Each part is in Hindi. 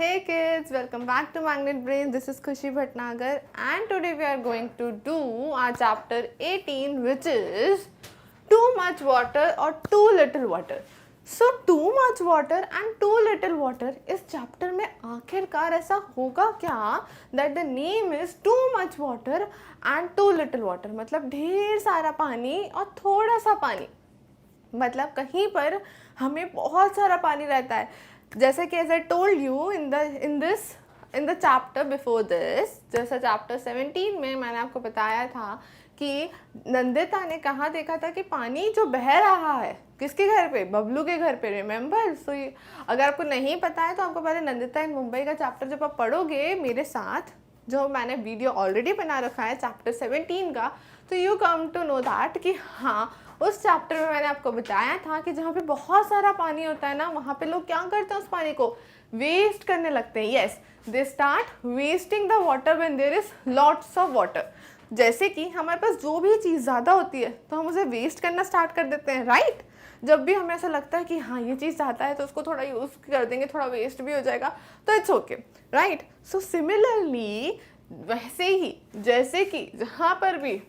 Hey kids, welcome back to Magnet Brain. This is Khushi Bhatnagar and today we are going to do our chapter 18 which is too much water or too little water. So too much water and too little water इस chapter में आखिरकार ऐसा होगा क्या that the name is too much water and too little water मतलब ढेर सारा पानी और थोड़ा सा पानी मतलब कहीं पर हमें बहुत सारा पानी रहता है जैसे कि as I told you in the chapter before this जैसा चैप्टर 17 में मैंने आपको बताया था कि नंदिता ने कहाँ देखा था कि पानी जो बह रहा है किसके घर पे, बबलू के घर पे, रिमेंबर। सो अगर आपको नहीं पता है तो आपको पहले नंदिता इन मुंबई का चैप्टर जब आप पढ़ोगे मेरे साथ, जो मैंने वीडियो ऑलरेडी बना रखा है चैप्टर 17 का, तो you come to know that कि हाँ उस चैप्टर में मैंने आपको बताया था कि जहाँ पे बहुत सारा पानी होता है ना वहाँ पे लोग क्या करते हैं, उस पानी को वेस्ट करने लगते हैं। Yes, they start wasting the water when there is lots of water. जैसे कि हमारे पास जो भी चीज़ ज़्यादा होती है तो हम उसे वेस्ट करना स्टार्ट कर देते हैं, राइट। जब भी हमें ऐसा लगता है कि हाँ ये चीज़ ज़्यादा है तो उसको थोड़ा यूज़ कर देंगे, थोड़ा वेस्ट भी हो जाएगा तो it's okay, right. So similarly वैसे ही जैसे कि जहाँ पर भी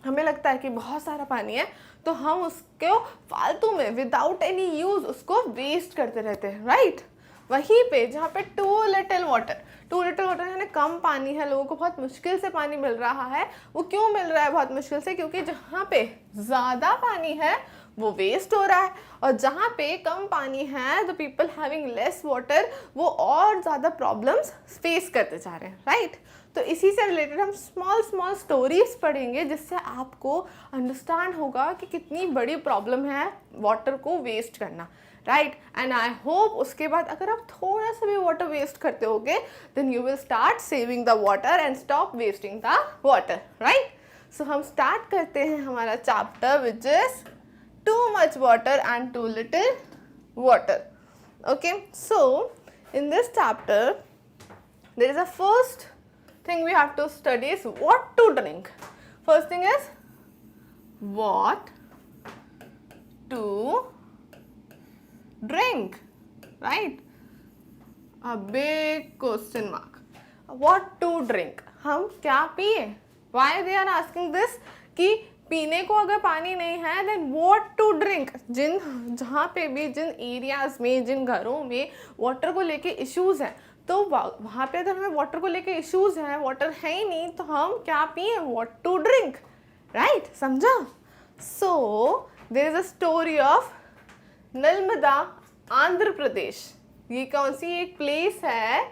हमें लगता है कि बहुत सारा पानी है तो हम उसको फालतू में विदाउट एनी यूज उसको वेस्ट करते रहते हैं, राइट। वहीं पे जहाँ पे टू लिटिल वाटर यानी कम पानी है, लोगों को बहुत मुश्किल से पानी मिल रहा है। वो क्यों मिल रहा है बहुत मुश्किल से? क्योंकि जहाँ पे ज़्यादा पानी है वो वेस्ट हो रहा है और जहाँ पे कम पानी है the people having less water वो और ज़्यादा प्रॉब्लम्स फेस करते जा रहे हैं, राइट। तो इसी से रिलेटेड हम स्मॉल स्टोरीज पढ़ेंगे जिससे आपको अंडरस्टैंड होगा कि कितनी बड़ी प्रॉब्लम है वाटर को वेस्ट करना, राइट। एंड आई होप उसके बाद अगर आप थोड़ा सा भी वाटर वेस्ट करते होगे then you will start saving the water and stop wasting the water, right. So हम स्टार्ट करते हैं हमारा chapter which is too much water and too little water. Okay, so in this chapter there is a first thing we have to study is what to drink. First thing is what to drink, right? A big question mark. What to drink? हम क्या पिए? Why they are asking this? कि पीने को अगर पानी नहीं है देन व्हाट टू ड्रिंक। जहाँ पे भी जिन एरियाज में जिन घरों में वाटर को लेके इश्यूज हैं तो वहाँ पे अगर हमें वाटर को लेके इश्यूज हैं, वाटर है ही नहीं तो हम क्या पिए, व्हाट टू ड्रिंक, राइट। समझा? So there is a story of Narmada, Andhra Pradesh. ये कौन सी एक प्लेस है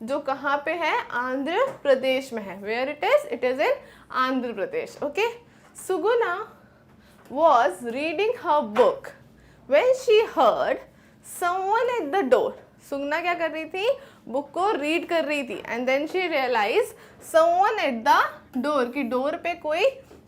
जो कहाँ पे है? आंध्र प्रदेश में है। Where it is in Andhra Pradesh, okay. Suguna was reading her book when she heard someone at the door. सुगना क्या कर रही थी? बुक को रीड कर रही थी and then she realise someone at the door कि डोर पे कोई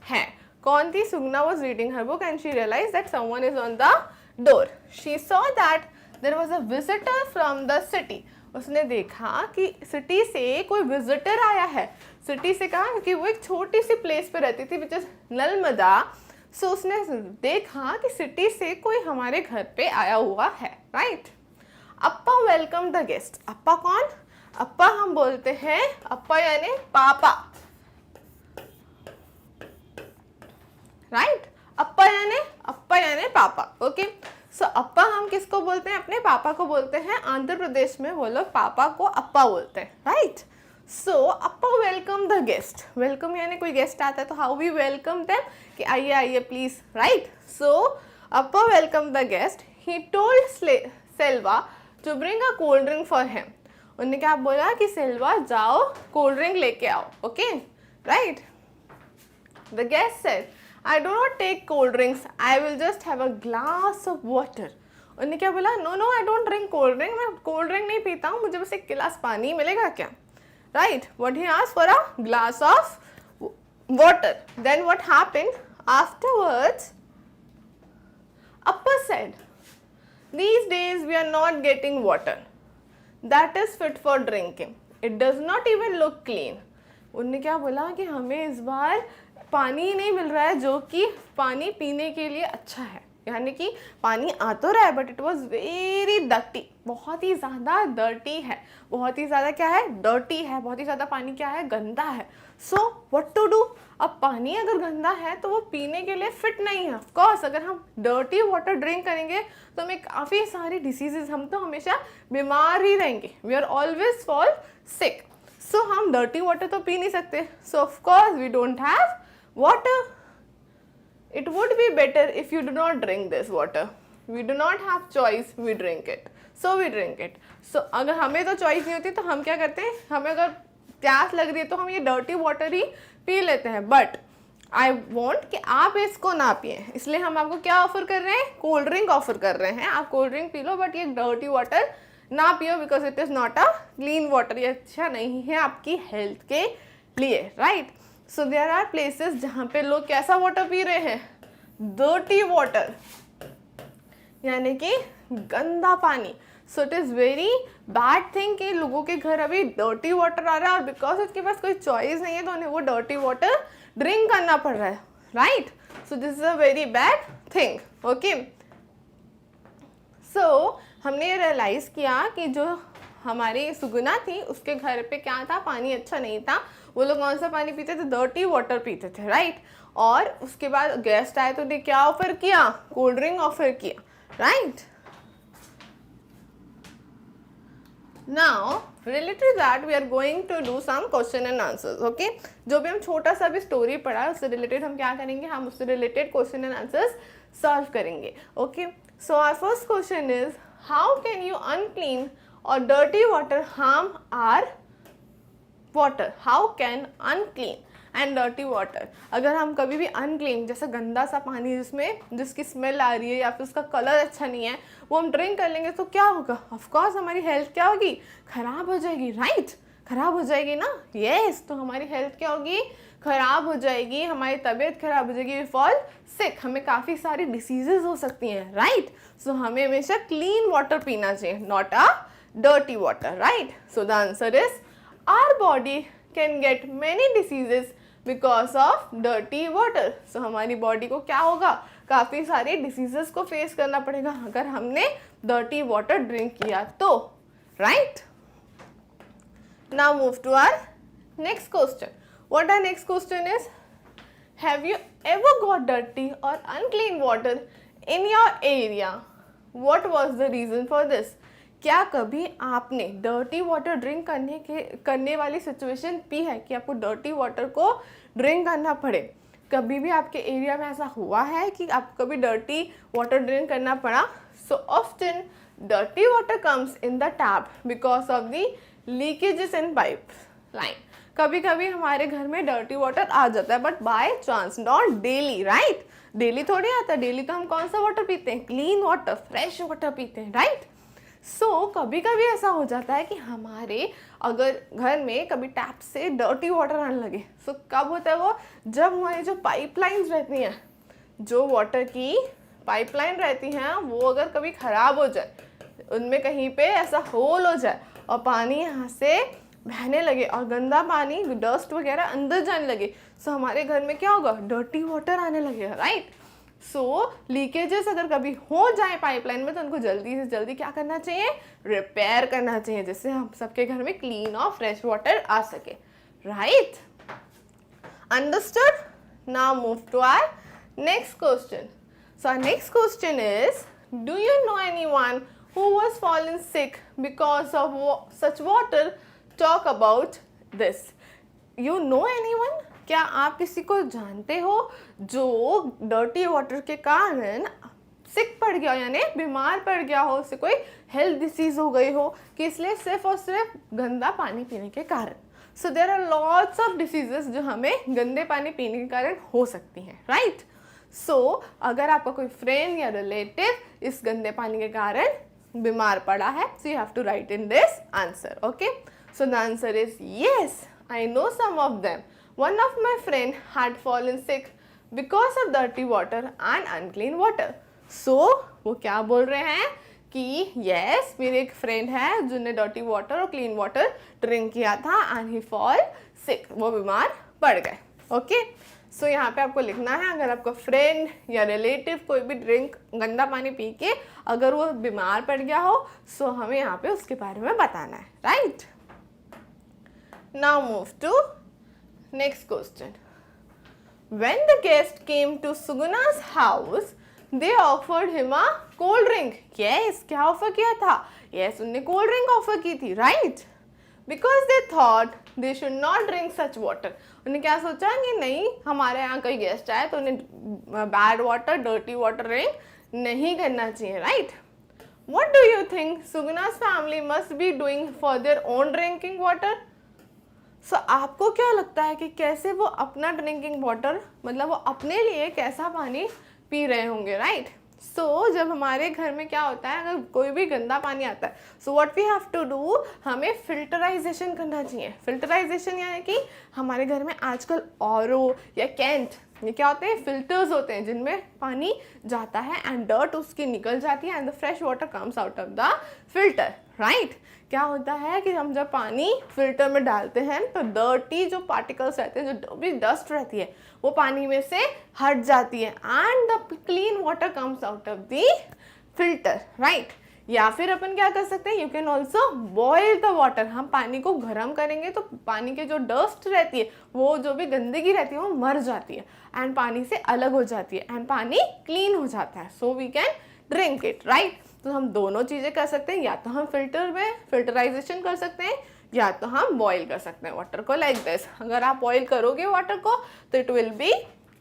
है। कौन थी? सुगना was reading her book and she realized that someone is on the door. She saw that there was a visitor from the city. उसने देखा कि सिटी से कोई विजिटर आया है। सिटी से कहा क्योंकि वो एक छोटी सी प्लेस पे रहती थी विच इज नर्मदा। सो उसने देखा कि सिटी से कोई हमारे घर पे आया हुआ है, राइट। अप्पा वेलकम द गेस्ट। अप्पा कौन? अप्पा हम बोलते हैं अप्पा यानी पापा, राइट। अप्पा यानी पापा, ओके। सो अप्पा हम किसको बोलते हैं? अपने पापा को बोलते हैं। आंध्र प्रदेश में वो लोग पापा को अप्पा बोलते हैं, right. So appa welcome the guest. Welcome यानी कोई गेस्ट आता है तो हाउ वी वेलकम देम कि आइए आइए please, right. So appa welcome the guest. He told Selva to bring a cold drink for him. उन्होंने क्या बोला कि सेल्वा जाओ कोल्ड ड्रिंक लेके आओ, okay, right. The guest said I do not take cold drinks. I will just have a glass of water. उन्होंने क्या बोला? No, I don't drink cold drink. मैं cold drink नहीं पीता हूँ, मुझे बस एक गिलास पानी मिलेगा क्या? Right? What he asked for a glass of water. Then what happened? Afterwards, Appa said, these days we are not getting water. That is fit for drinking. It does not even look clean. उन्होंने क्या बोला कि हमें इस बार पानी नहीं मिल रहा है जो कि पानी पीने के लिए अच्छा है, यानी कि पानी आ तो रहा है but it was very dirty, बहुत ही ज़्यादा डर्टी है, बहुत ही ज़्यादा क्या है, डर्टी है, बहुत ही ज़्यादा पानी क्या है, गंदा है। सो व्हाट टू डू, अब पानी अगर गंदा है तो वो पीने के लिए फिट नहीं है। ऑफकोर्स अगर हम डर्टी वाटर ड्रिंक करेंगे तो हमें काफ़ी सारी डिसीजेज, हम तो हमेशा बीमार ही रहेंगे, we are always fall sick. So हम डर्टी वाटर तो पी नहीं सकते, so of course we don't have water. It would be better if you do not drink this water. We do not have choice, we drink it. So we drink it. So अगर हमें तो चॉइस नहीं होती तो हम क्या करते हैं, हमें अगर प्यास लग रही है तो हम ये डर्टी वाटर ही पी लेते हैं। बट आई वॉन्ट कि आप इसको ना पिए, इसलिए हम आपको क्या ऑफर कर रहे हैं, कोल्ड ड्रिंक ऑफर कर रहे हैं। आप कोल्ड ड्रिंक पी लो बट ये डर्टी वाटर ना पियो, because it is not a clean water, ये अच्छा नहीं है आपकी हेल्थ के लिए, right. So there are places जहाँ पे लोग कैसा वाटर पी रहे हैं, डर्टी वाटर, यानी कि गंदा पानी। So it is very bad thing कि लोगों के घर अभी डर्टी वाटर आ रहा है और बिकॉज उसके पास कोई चॉइस नहीं है तो उन्हें वो डर्टी वाटर ड्रिंक करना पड़ रहा है, right. So this is a very bad thing, okay. So हमने ये रियलाइज़ किया कि जो हमारी सुगुना थी उसके घर पे क्या था, पानी अच्छा नहीं था, वो लोग कौन सा पानी पीते थे, डर्टी वाटर पीते थे, राइट। और उसके बाद गेस्ट आए तो उन्हें क्या ऑफर किया, कोल्ड ड्रिंक ऑफर किया, right. Now related to that we are going to do some question and answers, okay. जो भी हम छोटा सा भी स्टोरी पढ़ा उससे रिलेटेड हम क्या करेंगे, हम उससे related question and answers solve करेंगे, okay. So our first question is, how can you unclean और dirty water harm our water, how can unclean and dirty water, अगर हम कभी भी अनक्लीन, जैसे गंदा सा पानी जिसकी स्मेल आ रही है या फिर उसका कलर अच्छा नहीं है, वो हम ड्रिंक कर लेंगे तो क्या होगा, ऑफकोर्स हमारी हेल्थ क्या होगी, खराब हो जाएगी, राइट। खराब हो जाएगी ना, यस। तो हमारी हेल्थ क्या होगी, खराब हो जाएगी, हमारी तबीयत खराब हो जाएगी, वी फॉल सिक, हमें काफ़ी सारी डिसीजेज हो सकती हैं, राइट। सो हमें हमेशा क्लीन वाटर पीना चाहिए, not a dirty water, right? So the answer is our body can get many diseases because of dirty water. So हमारी बॉडी को क्या होगा, काफ़ी सारे डिसीजेस को फेस करना पड़ेगा अगर हमने dirty water ड्रिंक किया तो, right? Now move to our next question. What our next question is, have you ever got dirty or unclean water in your area? What was the reason for this? क्या कभी आपने डर्टी वाटर ड्रिंक करने वाली सिचुएशन पी है कि आपको डर्टी वाटर को ड्रिंक करना पड़े? कभी भी आपके एरिया में ऐसा हुआ है कि आपको कभी डर्टी वाटर ड्रिंक करना पड़ा? So often dirty water comes in the tap because of the leakages in pipe line. कभी कभी हमारे घर में डर्टी वाटर आ जाता है but by chance, not daily, right. Daily थोड़ी आता है, डेली तो हम कौन सा वाटर पीते हैं, क्लीन वाटर, फ्रेश वाटर पीते हैं, राइट। सो कभी कभी ऐसा हो जाता है कि हमारे अगर घर में कभी टैप से डर्टी वाटर आने लगे। सो कब होता है वो, जब हमारी जो पाइपलाइंस रहती हैं, जो वाटर की पाइपलाइन रहती हैं, वो अगर कभी ख़राब हो जाए, उनमें कहीं पे ऐसा होल हो जाए और पानी यहाँ से बहने लगे और गंदा पानी, डस्ट वगैरह अंदर जाने लगे, सो हमारे घर में क्या होगा, डर्टी वाटर आने लगेगा, राइट। सो लीकेजेस अगर कभी हो जाए पाइपलाइन में तो उनको जल्दी से जल्दी क्या करना चाहिए, रिपेयर करना चाहिए, जिससे हम सबके घर में क्लीन और फ्रेश वाटर आ सके, right. Understood? Now move to our next question. So our next question is, do you know anyone who was fallen sick because of such water? Talk about this. You know anyone? क्या आप किसी को जानते हो जो डर्टी वाटर के कारण सिक पड़ गया, यानी बीमार पड़ गया हो, उससे कोई हेल्थ डिसीज हो गई हो, कि इसलिए सिर्फ और सिर्फ गंदा पानी पीने के कारण. So there are lots of diseases जो हमें गंदे पानी पीने के कारण हो सकती हैं, राइट. सो अगर आपका कोई फ्रेंड या रिलेटिव इस गंदे पानी के कारण बीमार पड़ा है, so you have to write in this answer. Okay, so the answer is yes, I know some of them. One of my friend had fallen sick because of dirty water and unclean water. So वो क्या बोल रहे हैं कि yes, मेरे एक फ्रेंड है जिन्होंने डर्टी वाटर और क्लीन वाटर ड्रिंक किया था and he fall sick, वो बीमार पड़ गए. ओके, सो यहाँ पे आपको लिखना है, अगर आपका फ्रेंड या रिलेटिव कोई भी ड्रिंक गंदा पानी पी के अगर वो बीमार पड़ गया हो, सो हमें यहाँ पे उसके बारे में बताना है, right. Now move to next question. When the guest came to Suguna's house, they offered him a cold drink. Yes, क्या ऑफर किया था? Yes, उनने कोल्ड ड्रिंक ऑफर की थी, right? Because they thought they should not drink such water. उन्हें क्या सोचा कि नहीं, हमारे यहाँ कोई गेस्ट आए तो उन्हें bad water, dirty water drink नहीं करना चाहिए, right? What do you think Suguna's family must be doing for their own drinking water? सो आपको क्या लगता है कि कैसे वो अपना ड्रिंकिंग वाटर, मतलब वो अपने लिए कैसा पानी पी रहे होंगे, राइट। सो जब हमारे घर में क्या होता है, अगर कोई भी गंदा पानी आता है, so what we have to do, हमें फिल्टराइजेशन करना चाहिए। फिल्टराइजेशन यानी कि हमारे घर में आजकल आरओ या कैंट, ये क्या होते हैं, फिल्टर्स होते हैं जिनमें पानी जाता है एंड डर्ट उसकी निकल जाती है and the fresh water comes out of the filter, right. क्या होता है कि हम जब पानी फिल्टर में डालते हैं तो डर्टी जो पार्टिकल्स रहते हैं, जो भी डस्ट रहती है, वो पानी में से हट जाती है and the clean water comes out of the filter, right. या फिर अपन क्या कर सकते हैं, you can also boil the water. हम पानी को गर्म करेंगे तो पानी के जो डस्ट रहती है, वो जो भी गंदगी रहती है वो मर जाती है एंड पानी से अलग हो जाती है एंड पानी क्लीन हो जाता है, so we can drink it, right. तो हम दोनों चीज़ें कर सकते हैं, या तो हम फिल्टर में फिल्टराइजेशन कर सकते हैं या तो हम बॉईल कर सकते हैं वाटर को, लाइक दिस। अगर आप बॉईल करोगे वाटर को तो it will B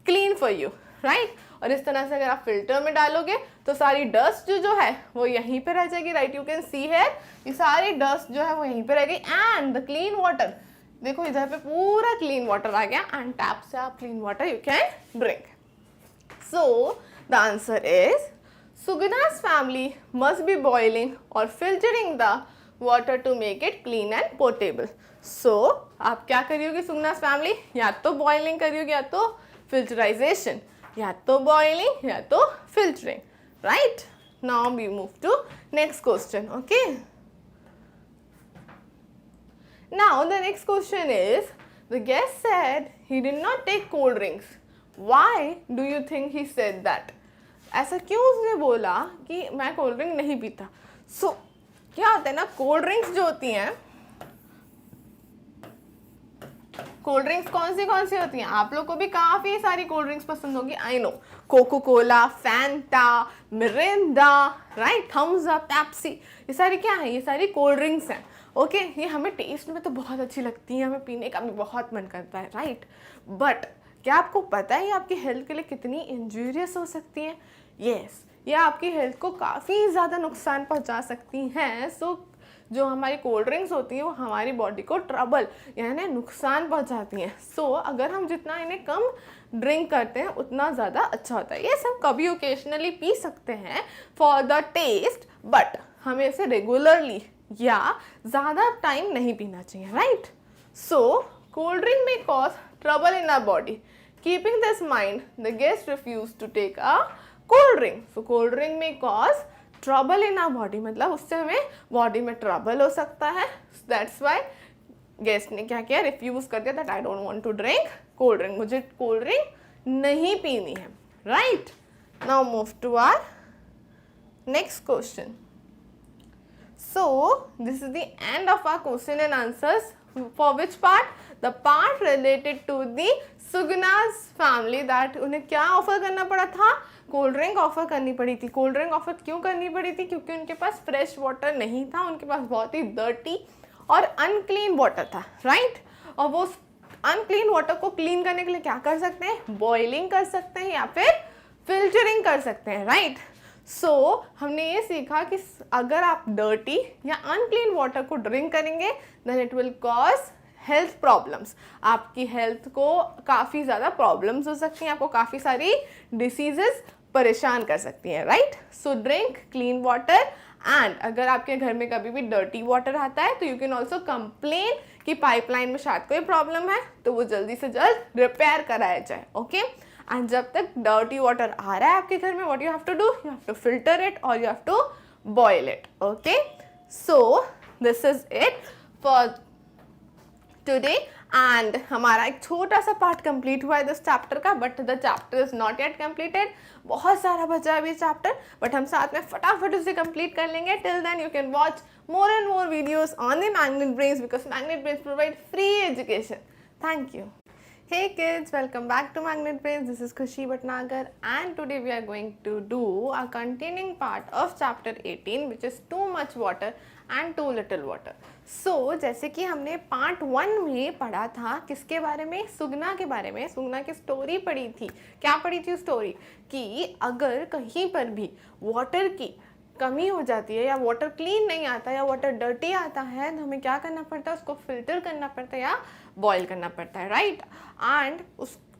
clean for you, right. और इस तरह से अगर आप फिल्टर में डालोगे तो सारी डस्ट जो है वो यहीं पे रह जाएगी, राइट। यू कैन सी है ये सारी डस्ट जो है वो यहीं पे रह गई एंड द क्लीन वाटर, देखो इधर पे पूरा क्लीन वाटर आ गया एंड टैप से आप clean water you can drink. So the answer is Suguna's family must be boiling or filtering the water to make it clean and potable. So आप क्या करी होगी Suguna's family, या तो boiling करी होगी या तो filterization, या तो boiling या तो filtering, right? Now we move to next question, okay? Now the next question is, the guest said he did not take cold drinks. Why do you think he said that? ऐसा क्यों उसने बोला कि मैं कोल्ड ड्रिंक नहीं पीता। सो क्या होता है ना, कोल्ड ड्रिंक्स जो होती हैं, कोल्ड ड्रिंक्स कौन सी होती हैं, आप लोग को भी काफ़ी सारी कोल्ड ड्रिंक्स पसंद होगी, I know. Coca Cola, Fanta, Mirinda, right, Thums Up, Pepsi, ये सारी क्या है, ये सारी कोल्ड ड्रिंक्स हैं, ओके। ये हमें टेस्ट में तो बहुत अच्छी लगती है, हमें पीने का भी बहुत मन करता है, राइट। बट क्या आपको पता है ये आपकी हेल्थ के लिए कितनी इंजूरियस हो सकती है? यस, ये आपकी हेल्थ को काफ़ी ज़्यादा नुकसान पहुंचा सकती हैं। सो जो हमारी कोल्ड ड्रिंक्स होती हैं वो हमारी बॉडी को ट्रबल यानी नुकसान पहुंचाती हैं। सो अगर हम जितना इन्हें कम ड्रिंक करते हैं उतना ज़्यादा अच्छा होता है। ये सब कभी ओकेजनली पी सकते हैं फॉर द टेस्ट, बट हमें इसे रेगुलरली या ज़्यादा टाइम नहीं पीना चाहिए, राइट। सो कोल्ड ड्रिंक में cause trouble in our body. Keeping this in mind, the guest refused to take a cold drink. So cold drink may cause trouble in our body, मतलब उससे हमें बॉडी में ट्रबल हो सकता है। That's why गेस्ट ने क्या किया, रिफ्यूज कर दिया, that I don't want to drink cold drink, मुझे कोल्ड ड्रिंक नहीं पीनी है, right. Now move to our next question. So this is the end of our question and answers. For which part? The part related to the Suguna's family, that उन्हें क्या ऑफर करना पड़ा था, कोल्ड ड्रिंक ऑफर करनी पड़ी थी। कोल्ड ड्रिंक ऑफर क्यों करनी पड़ी थी, क्योंकि उनके पास फ्रेश वाटर नहीं था, उनके पास बहुत ही डर्टी और अनक्लीन वाटर था, राइट। और वो अनक्लीन वाटर को क्लीन करने के लिए क्या कर सकते हैं, बॉइलिंग कर सकते हैं या फिर फिल्टरिंग कर सकते हैं, राइट। सो हमने ये सीखा कि अगर आप डर्टी या अनक्लीन वाटर को ड्रिंक करेंगे then it will cause health problems, आपकी हेल्थ को काफ़ी ज़्यादा प्रॉब्लम्स हो सकती हैं, आपको काफ़ी सारी डिसीजेस परेशान कर सकती हैं, right. So drink clean water, and अगर आपके घर में कभी भी डर्टी वाटर आता है तो यू कैन ऑल्सो कंप्लेन कि पाइपलाइन में शायद कोई प्रॉब्लम है तो वो जल्दी से जल्द रिपेयर कराया जाए, ओके। एंड जब तक डर्टी वाटर आ रहा है आपके घर में, what you have to do, you have to filter it और you have to boil it, okay. So this is it for today and हमारा एक छोटा सा पार्ट कंप्लीट हुआ है दिस चैप्टर का, but the chapter is not yet completed. बहुत सारा बचा है अभी चैप्टर, बट हम साथ में फटाफट उसे कंप्लीट कर लेंगे. Till then you can watch more and more videos on the Magnet Brains because Magnet Brains provide free education. Thank you. Hey kids, welcome back to Magnet Brains. This is Khushi Bhatnagar and today we are going to do a continuing part of chapter 18 which is too much water and too little water. So जैसे कि हमने पार्ट 1 में पढ़ा था किसके बारे में, सुगना के बारे में. सुगना की स्टोरी पढ़ी थी. क्या पढ़ी थी स्टोरी कि अगर कहीं पर भी वाटर की कमी हो जाती है या वाटर क्लीन नहीं आता या वाटर डर्टी आता है तो हमें क्या करना पड़ता है, उसको फिल्टर करना पड़ता है या बॉईल करना पड़ता है, राइट. एंड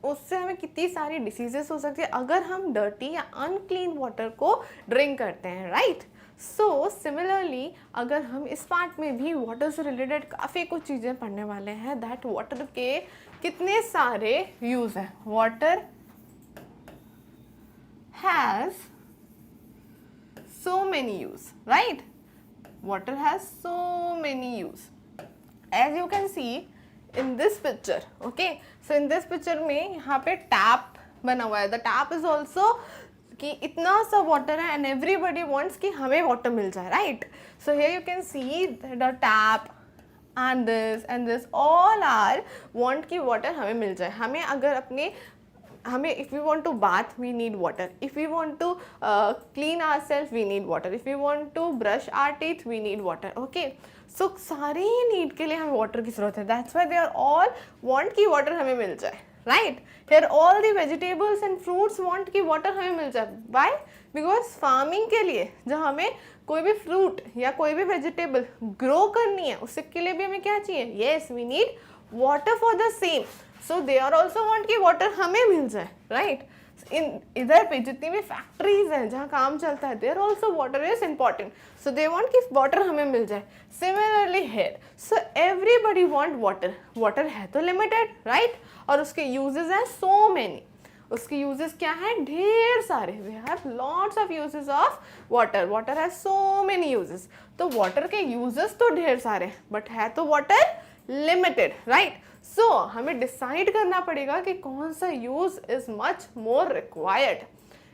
उससे हमें कितनी सारी डिसीजेस हो सकती है अगर हम डर्टी या अनक्लीन वाटर को ड्रिंक करते हैं, राइट. सो सिमिलरली अगर हम इस पार्ट में भी वाटर से रिलेटेड काफ़ी कुछ चीज़ें पढ़ने वाले हैं, दैट वाटर के कितने सारे यूज़ हैं. Water has so many use, right? Water has so many use. As you can see in this picture, okay? So in this picture में यहाँ पे tap बना हुआ है. The tap is also कि इतना सा water है and everybody wants कि हमें water मिल जाए, right? So here you can see the tap and this all are want कि water हमें मिल जाए. हमें अगर अपने if we want to bath we need water, if we want to clean ourselves we need water, if we want to brush our teeth we need water, okay. So सारे ही नीड के लिए हमें वाटर की ज़रूरत है. That's why they are all want कि वाटर हमें मिल जाए, right. Here all the vegetables and fruits want कि वाटर हमें मिल जाए. Why? Because farming के लिए जब हमें कोई भी फ्रूट या कोई भी वेजिटेबल ग्रो करनी है उसके लिए भी हमें क्या चाहिए, yes we need water for the same. So they are also want कि वाटर हमें मिल जाए, राइट. इधर पे जितनी भी फैक्ट्रीज हैं जहाँ काम चलता है there also water is important, so they want कि वाटर हमें मिल जाए. Similarly here, so everybody want water. Water है तो लिमिटेड, राइट, और उसके यूजेस हैं सो मैनी. उसके यूजेस क्या है, ढेर सारे. We have lots of uses of water. Water has so many uses. तो वाटर के यूजेस तो ढेर सारे बट है तो वाटर लिमिटेड, राइट. सो हमें डिसाइड करना पड़ेगा कि कौन सा use is much more required,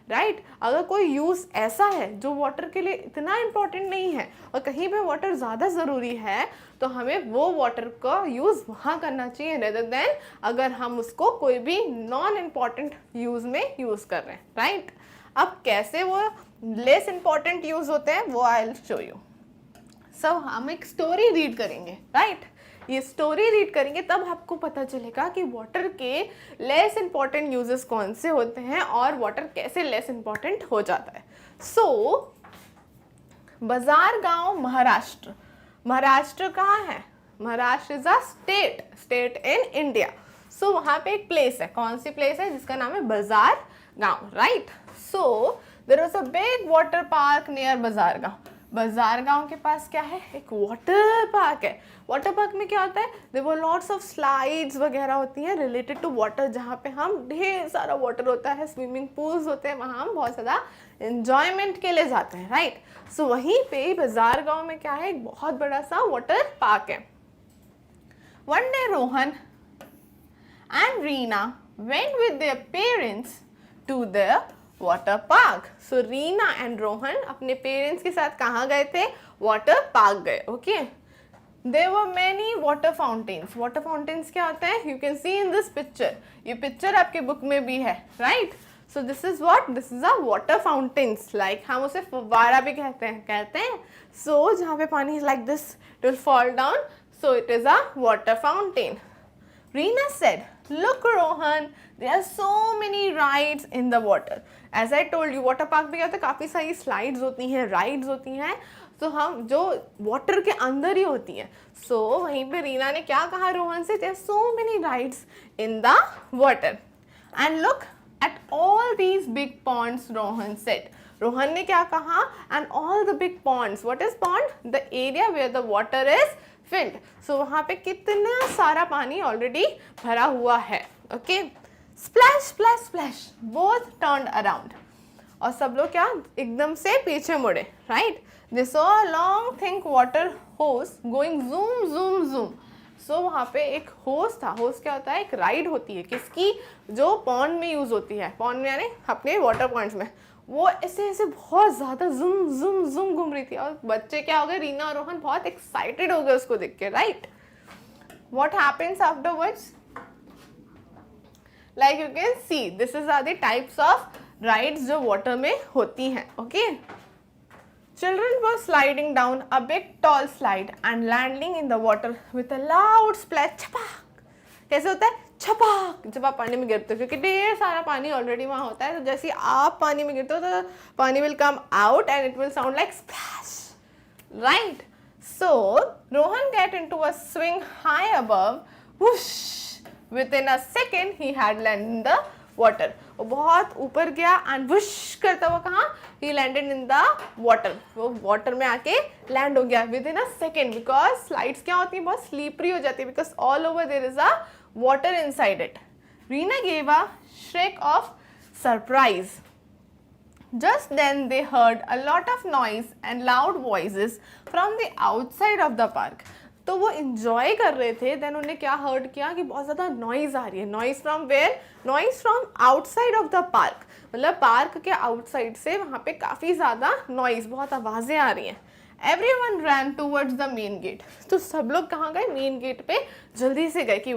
right. अगर कोई यूज़ ऐसा है जो वाटर के लिए इतना इम्पोर्टेंट नहीं है और कहीं पे वाटर ज़्यादा ज़रूरी है तो हमें वो वाटर का यूज़ वहाँ करना चाहिए रेदर देन अगर हम उसको कोई भी नॉन इम्पॉर्टेंट यूज़ में यूज़ कर रहे हैं, राइट. अब कैसे वो लेस इम्पॉर्टेंट यूज़ होते हैं वो आई विल शो यू. सो हम एक स्टोरी रीड करेंगे, राइट. ये स्टोरी रीड करेंगे तब आपको पता चलेगा कि वाटर के लेस इम्पॉर्टेंट यूजेस कौन से होते हैं और वाटर कैसे लेस इम्पॉर्टेंट हो जाता है. सो बाजार गांव महाराष्ट्र. महाराष्ट्र कहाँ है, Maharashtra is a state in India. So वहाँ पे एक प्लेस है, कौन सी प्लेस है जिसका नाम है Bazar Gaon, right. So there was a big water park near Bazar Gaon. Bazar Gaon के पास क्या है, एक वाटर पार्क है. वाटर पार्क में क्या होता है, there were lots of slides वगैरह होती हैं रिलेटेड टू वाटर जहाँ पे हम ढेर सारा वाटर होता है, स्विमिंग पूल्स होते हैं, वहाँ हम बहुत ज़्यादा एंजॉयमेंट के लिए जाते हैं, राइट. सो वहीं पे बाजार गांव में क्या है, एक बहुत बड़ा सा वाटर पार्क है. One day Rohan and Reena went with their parents to the water park. So Reena and Rohan अपने पेरेंट्स के साथ कहाँ गए थे, वाटर पार्क गए, okay. There were many water fountains. Water fountains क्या होता है, you can see in this picture. ये पिक्चर आपके बुक में भी है, right. So this is what, this is a water fountains, like हम उसे फव्वारा भी कहते हैं. सो जहाँ पे पानी is like this it will fall down, so it is a water fountain. Reena said, "Look, Rohan, there are so many rides in the water." As I told you, water park में क्या होता है, काफ़ी सारी slides होती हैं, rides होती हैं, तो हम जो water के अंदर ही होती हैं. So वहीं पे रीना ने क्या कहा रोहन से, there are so many rides in the water. And look at all these big ponds, Rohan said. Rohan ने क्या कहा, and all the big ponds. What is pond? The area where the water is filled. So वहाँ पे कितना सारा पानी ऑलरेडी भरा हुआ है, okay. Splash splash splash, both turned around. और सब लोग क्या एकदम से पीछे मुड़े, right. They saw a long thick water होस गोइंग जूम जूम जूम सो वहाँ पे एक होस था। होस क्या होता है? एक राइड होती है किसकी? जो पॉन्ड में यूज़ होती है। पॉन्ड में यानी अपने वाटर पॉइंट्स में। वो ऐसे ऐसे बहुत ज़्यादा जुम जुम जुम घूम रही थी और बच्चे क्या हो गए, रीना और रोहन बहुत एक्साइटेड हो गए उसको देख के, right? What happens afterwards? Like you can see, this is are the types of rides जो water में होती हैं, okay? Children were sliding down a big tall slide and landing in the water with a loud splash. छपाक! कैसे होता है? छपाक! जब आप पानी में गिरते हो, क्योंकि ढेर सारा पानी ऑलरेडी वहाँ होता है, तो जैसे ही आप पानी में गिरते हो तो पानी will come out and it will sound like splash, right? So Rohan get into a swing high above. Whoosh! Within a second he had landed in the water. वो बहुत ऊपर गया and whoosh करता हुआ कहाँ? He landed in the water. वो water में आके land हो गया within a second, because slides क्या होती हैं? बहुत slippery हो जाती है because all over there is a water inside it. Reena gave a shriek of surprise. Just then they heard a lot of noise and loud voices from the outside of the park. तो वो enjoy कर रहे थे, then उन्होंने क्या heard किया कि बहुत ज़्यादा noise आ रही है. Noise from where? Noise from outside of the park. मतलब पार्क के outside से वहाँ पे काफ़ी ज़्यादा noise, बहुत आवाज़ें आ रही हैं. Everyone ran towards the main gate. तो सब लोग कहाँ गए? मेन गेट पे जल्दी से गए कि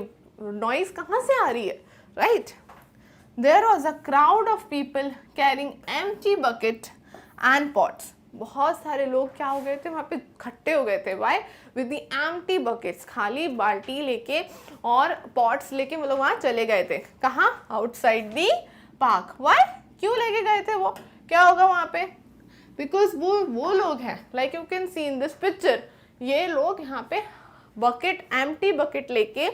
noise कहाँ से आ रही है, right? There was a crowd of people carrying empty bucket and pots. बहुत सारे लोग क्या हो गए थे? वहाँ पे इकट्ठे हो गए थे. Why? With the empty buckets. खाली बाल्टी लेके और pots लेके वो लोग वहाँ चले गए थे. कहाँ? Outside the park. Why? क्यों लेके गए थे वो? क्या होगा वहाँ पे? Because वो लोग हैं. Like you can see in this picture. ये लोग यहाँ पे bucket, empty bucket लेके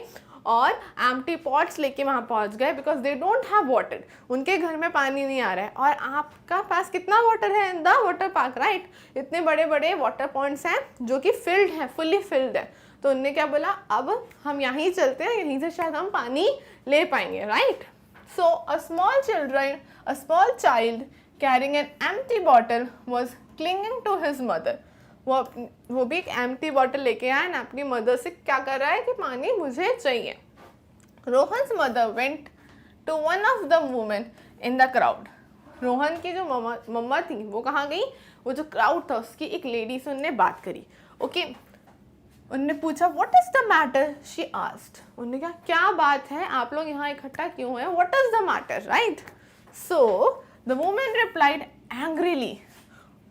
और एम्प्टी पॉट्स लेके वहाँ पहुँच गए because they don't have water. उनके घर में पानी नहीं आ रहा है और आपका पास कितना वाटर है इन द वाटर पार्क, राइट? इतने बड़े बड़े वाटर पॉइंट्स हैं जो कि फिल्ड हैं, फुल्ली फिल्ड है. तो उनने क्या बोला, अब हम यहीं चलते हैं, यहीं से शायद हम पानी ले पाएंगे, right? So a small child carrying an empty bottle was clinging to his mother. वो भी एक एम्प्टी बॉटल लेके आया ना अपनी मदर से क्या कर रहा है कि पानी मुझे चाहिए. Rohan's mother went to one of the women in the crowd. Rohan की जो मम्मा थी वो कहाँ गई? वो जो क्राउड था उसकी एक लेडी से उनने बात करी. ओके, उनने पूछा what is the matter, she asked. उन्होंने कहा क्या बात है, आप लोग यहाँ इकट्ठा क्यों हैं, what is the matter, right? So the women replied angrily.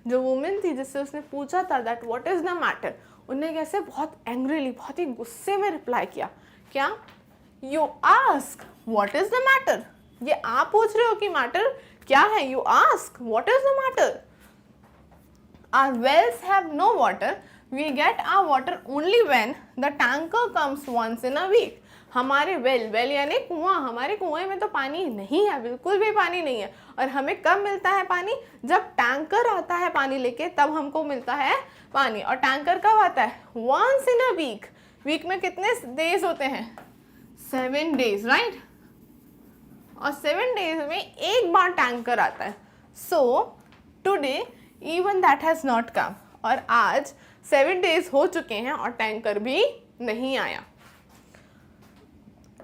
जो वुमेन थी जिससे उसने पूछा था that what is the matter, उन्हें कैसे बहुत एंग्रीली, बहुत ही गुस्से में रिप्लाई किया. क्या? You ask what is the matter. ये आप पूछ रहे हो कि मैटर क्या है. You ask what is the matter. Our wells have no water. We get our water only when the tanker comes once in a week. हमारे वेल यानी कुआं, हमारे कुएं में तो पानी नहीं है, बिल्कुल भी पानी नहीं है. और हमें कब मिलता है पानी? जब टैंकर आता है पानी लेके, तब हमको मिलता है पानी. और टैंकर कब आता है? Once in a week. Week में कितने डेज होते हैं? 7 days, राइट? और 7 days में एक बार टैंकर आता है. So today even that has not come. और आज 7 days हो चुके हैं और टैंकर भी नहीं आया.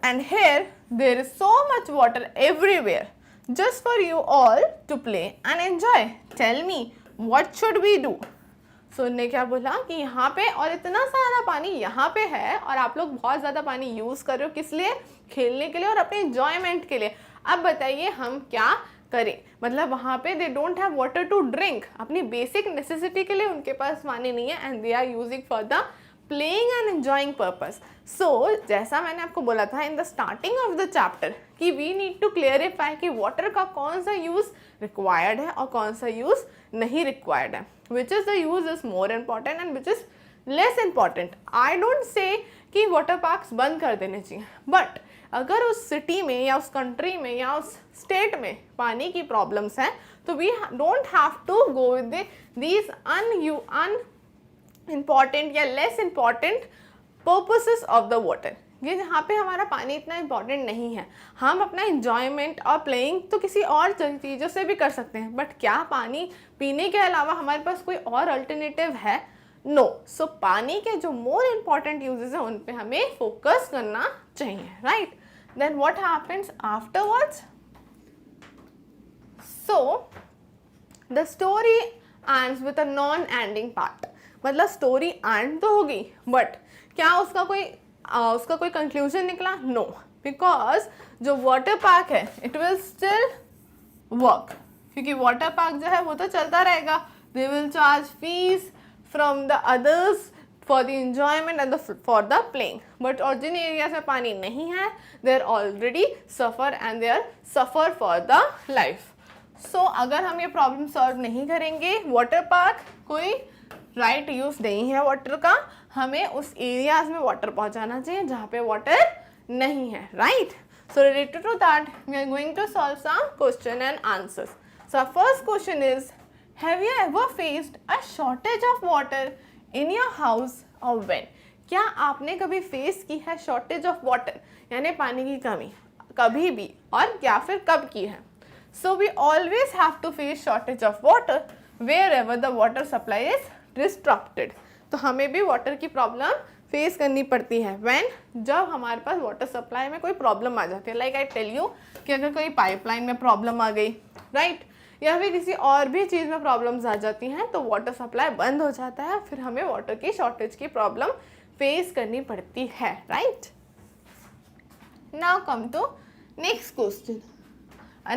And here there is so much water everywhere just for you all to play and enjoy. Tell me, what should we do? So ने क्या बोला कि यहाँ पे और इतना सारा पानी यहाँ पे है और आप लोग बहुत ज़्यादा पानी यूज़ कर रहे हो, किस लिए? खेलने के लिए और अपने enjoyment के लिए. अब बताइए हम क्या करें? मतलब वहाँ पे they don't have water to drink. अपनी basic necessity के लिए उनके पास पानी नहीं है and they are using for the playing and enjoying purpose. So जैसा मैंने आपको बोला था in the starting of the chapter कि वी नीड टू क्लियरिफाई कि वाटर का कौन सा यूज़ रिक्वायर्ड है और कौन सा यूज़ नहीं रिक्वायर्ड है. Which is the use is more important and which is less important. I don't say कि वाटर पार्क्स बंद कर देने चाहिए, बट अगर उस सिटी में या उस कंट्री में या उस स्टेट में पानी की प्रॉब्लम्स हैं तो we don't have to go with these important या less important purposes of the water. ये जहाँ पे हमारा पानी इतना इम्पॉर्टेंट नहीं है, हम अपना इन्जॉयमेंट और प्लेइंग तो किसी और चीज़ों से भी कर सकते हैं. बट क्या पानी पीने के अलावा हमारे पास कोई और अल्टरनेटिव है? नो. सो पानी के जो मोर इम्पॉर्टेंट यूजेस हैं उन पे हमें फोकस करना चाहिए, right. Then what happens afterwards. So the story ends with a non ending part. मतलब स्टोरी एंड तो होगी बट क्या उसका कोई कंक्लूजन निकला? नो. बिकॉज जो वाटर पार्क है इट विल स्टिल वर्क, क्योंकि वाटर पार्क जो है वो तो चलता रहेगा. They will charge fees from the others for the enjoyment and for the playing. But और जिन एरियाज में पानी नहीं है दे are already suffer and they are suffer for the life. So अगर हम ये प्रॉब्लम सॉल्व नहीं करेंगे, वाटर पार्क कोई राइट यूज़ नहीं है वाटर का, हमें उस एरियाज में वाटर पहुंचाना चाहिए जहाँ पे वाटर नहीं है, right. So related to that, we are going to solve some question and answers. So our first question is, have you ever faced a shortage of water in your house or when? क्या आपने कभी फेस की है शॉर्टेज ऑफ वाटर, यानी पानी की कमी, कभी भी, और या फिर कब की है? So we always have to face shortage of water wherever the water supply is disrupted. तो हमें भी वाटर की प्रॉब्लम फेस करनी पड़ती है व्हेन, जब हमारे पास वाटर सप्लाई में कोई प्रॉब्लम आ जाती है. लाइक आई टेल यू कि अगर कोई पाइपलाइन में प्रॉब्लम आ गई, राइट, या फिर किसी और भी चीज़ में प्रॉब्लम्स आ जाती हैं तो वाटर सप्लाई बंद हो जाता है, फिर हमें वाटर की शॉर्टेज की प्रॉब्लम फेस करनी पड़ती है, right. Now come to next question.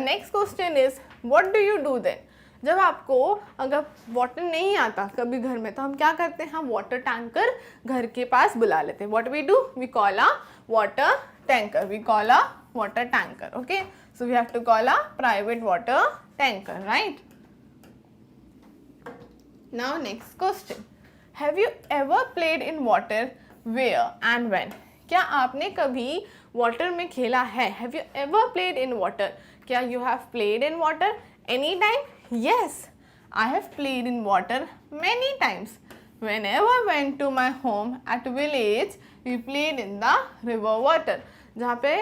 Next question is what do you do then. जब आपको अगर वाटर नहीं आता कभी घर में तो हम क्या करते हैं, हम वाटर टैंकर घर के पास बुला लेते हैं. What we do, we call a water tanker, we call a water tanker. Okay, so we have to call a private water tanker, right. Now next question, have you ever played in water, where and when. क्या आपने कभी वाटर में खेला है? Have you ever played in water. क्या you have played in water any time? Yes, I have played in water many times. Whenever I went to my home at village, we played in the river water. जहाँ पे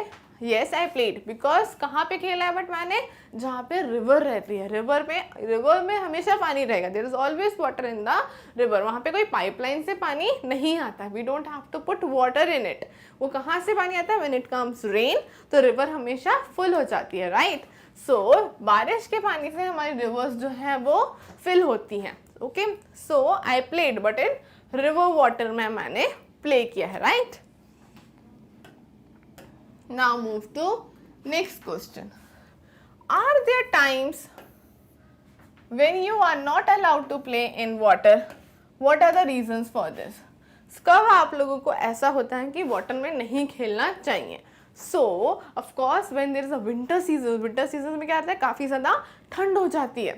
yes I played because कहाँ पे खेला है बट मैंने, जहाँ पे रिवर रहती है. रिवर में हमेशा पानी रहेगा. There is always water in the river. वहाँ पे कोई पाइपलाइन से पानी नहीं आता है. We don't have to put water in it. वो कहाँ से पानी आता है? When it comes rain, तो रिवर हमेशा फुल हो जाती है, राइट. सो बारिश के पानी से हमारी रिवर्स जो है वो फिल होती हैं. Okay, so I played but in river water में मैंने प्ले किया है, right. Now move to next question. Are there times when you are not allowed to play in water, what are the reasons for this. कब आप लोगों को ऐसा होता है कि वाटर में नहीं खेलना चाहिए? So of course when there is a winter season, winter season में क्या होता है, काफ़ी ज़्यादा ठंड हो जाती है,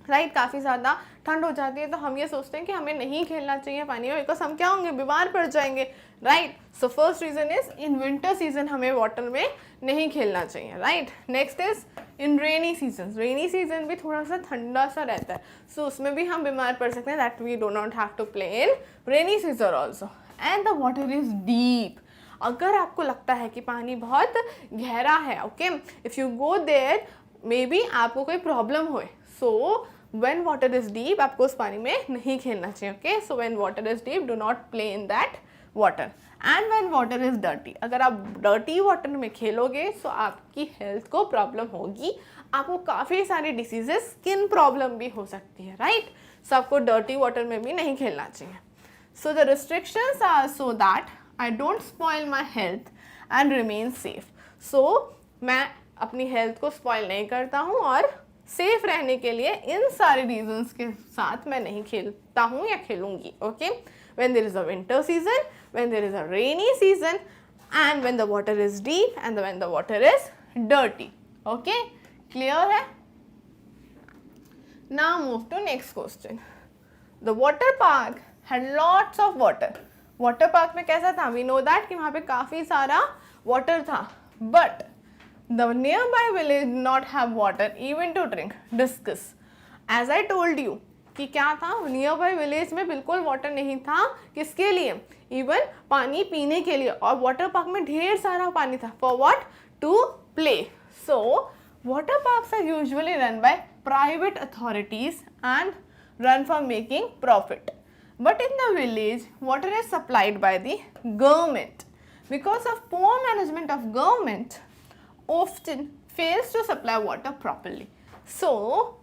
राइट. काफ़ी ज़्यादा ठंड हो जाती है तो हम ये सोचते हैं कि हमें नहीं खेलना चाहिए पानी में, बिकॉज हम क्या होंगे, बीमार पड़ जाएंगे, right. So first reason is in winter season हमें वाटर में नहीं खेलना चाहिए, right. Next is in rainy season. Rainy season भी थोड़ा सा ठंडा सा रहता है, सो उसमें भी हम बीमार पड़ सकते हैं. That we do not have to play in rainy season also. And the water is deep. अगर आपको लगता है कि पानी बहुत गहरा है, okay, if you go there maybe आपको कोई प्रॉब्लम हो. So when water is deep आपको उस पानी में नहीं खेलना चाहिए. Okay, so when water is deep do not play in that water. And when water is dirty, अगर आप डर्टी वाटर में खेलोगे सो आपकी हेल्थ को प्रॉब्लम होगी, आपको काफ़ी सारी डिसीजेस, स्किन प्रॉब्लम भी हो सकती है, राइट. सो आपको डर्टी वाटर में भी नहीं खेलना चाहिए. So the restrictions are so that I don't spoil my health and remain safe. So मैं अपनी हेल्थ को स्पॉइल नहीं करता हूँ और सेफ रहने के लिए इन सारे रीजंस के साथ मैं नहीं खेलता हूँ या खेलूँगी. Okay, when there is a winter season, when there is a rainy season, and when the water is deep and when the water is dirty. Okay, clear है? Now move to next question. The water park had lots of water. Water park में कैसा था? वी नो दैट कि वहाँ पे काफ़ी सारा वाटर था, but the nearby village not have water even to drink. Discuss. As I told you कि क्या था, नियर बाय विलेज में बिल्कुल वाटर नहीं था. किसके लिए? इवन पानी पीने के लिए. और वाटर पार्क में ढेर सारा पानी था. For what? To play. So water parks are usually run by private authorities and run for making profit. But in the village, water is supplied by the government. Because of poor management of government, often fails to supply water properly. So,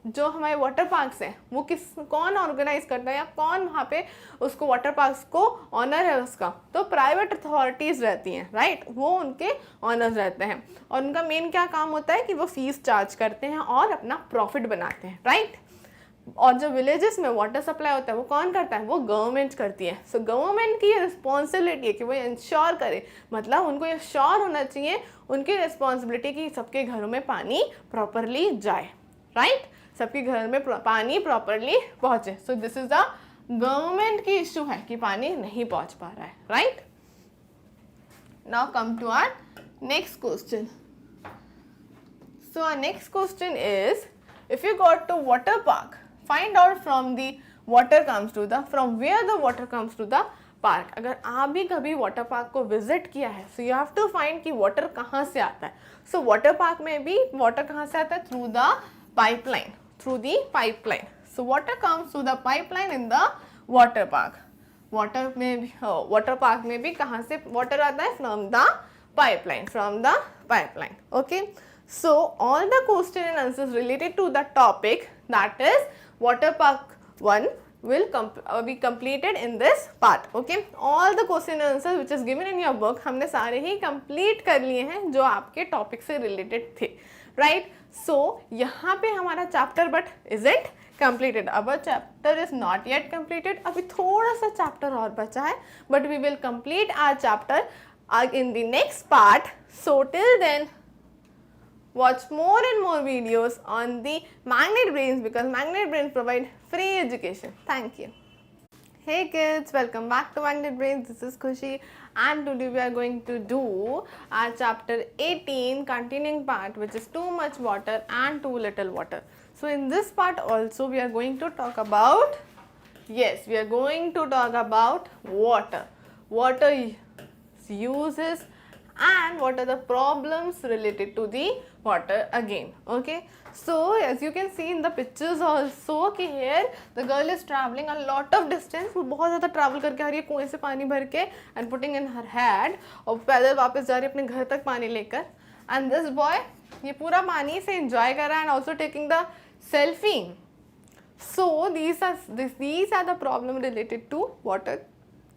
जो हमारे वाटर पार्क्स हैं वो कौन ऑर्गेनाइज करता है या कौन वहाँ पे उसको वाटर पार्क्स को ऑनर है उसका, तो प्राइवेट अथॉरिटीज़ रहती हैं, राइट, वो उनके ऑनर्स रहते हैं और उनका मेन क्या काम होता है कि वो फीस चार्ज करते हैं और अपना प्रॉफिट बनाते हैं, राइट। और जो विलेजेस में वाटर सप्लाई होता है वो कौन करता है, वो गवर्नमेंट करती है। सो गवर्नमेंट की रिस्पॉन्सिबिलिटी है कि वो इंश्योर करे, मतलब उनको ये श्योर होना चाहिए, उनकी रिस्पॉन्सिबिलिटी कि सबके घरों में पानी प्रॉपरली जाए, राइट, सबके घर में पानी प्रॉपरली पहुंचे। So this is the government की इशू है कि पानी नहीं पहुंच पा रहा है, right. Now come to our next question. So our next question is, if you got to water park, find out from the water comes to the from where the water comes to the park. अगर आप भी कभी वाटर पार्क को विजिट किया है, so you have to find कि वाटर कहाँ से आता है। सो वाटर पार्क में भी वाटर कहाँ से आता है, through the pipeline, through the pipeline. So water comes through the pipeline in the water park. Water में भी वाटर पार्क में भी कहाँ से वाटर आता है, from the pipeline, from the pipeline. Okay, so all the question and answers related to the topic, that is water park 1, will be completed in this part. Okay, all the question and answers which is given in your book हमने सारे ही complete कर लिए हैं जो आपके topic से related थे, right? So यहाँ पे हमारा chapter but isn't completed. Our chapter is not yet completed. अभी थोड़ा सा chapter और बचा है, but we will complete our chapter in the next part. So till then, watch more and more videos on the Magnet Brains, because Magnet Brains provide free education. Thank you. Hey kids, welcome back to Magnet Brains. This is Khushi, and today we are going to do our chapter 18 continuing part, which is too much water and too little water. So in this part also we are going to talk about, yes, we are going to talk about water uses and what are the problems related to the water again. Okay, so as you can see in the pictures also कि here the girl is traveling a lot of distance, वो बहुत ज़्यादा travel करके आ रही है कुएं से पानी भर के and putting in her hand, और पैदल वापस जा रही है अपने घर तक पानी लेकर। and this boy ये पूरा पानी से enjoy कर रहा है and also taking the selfie. so these are the problem related to water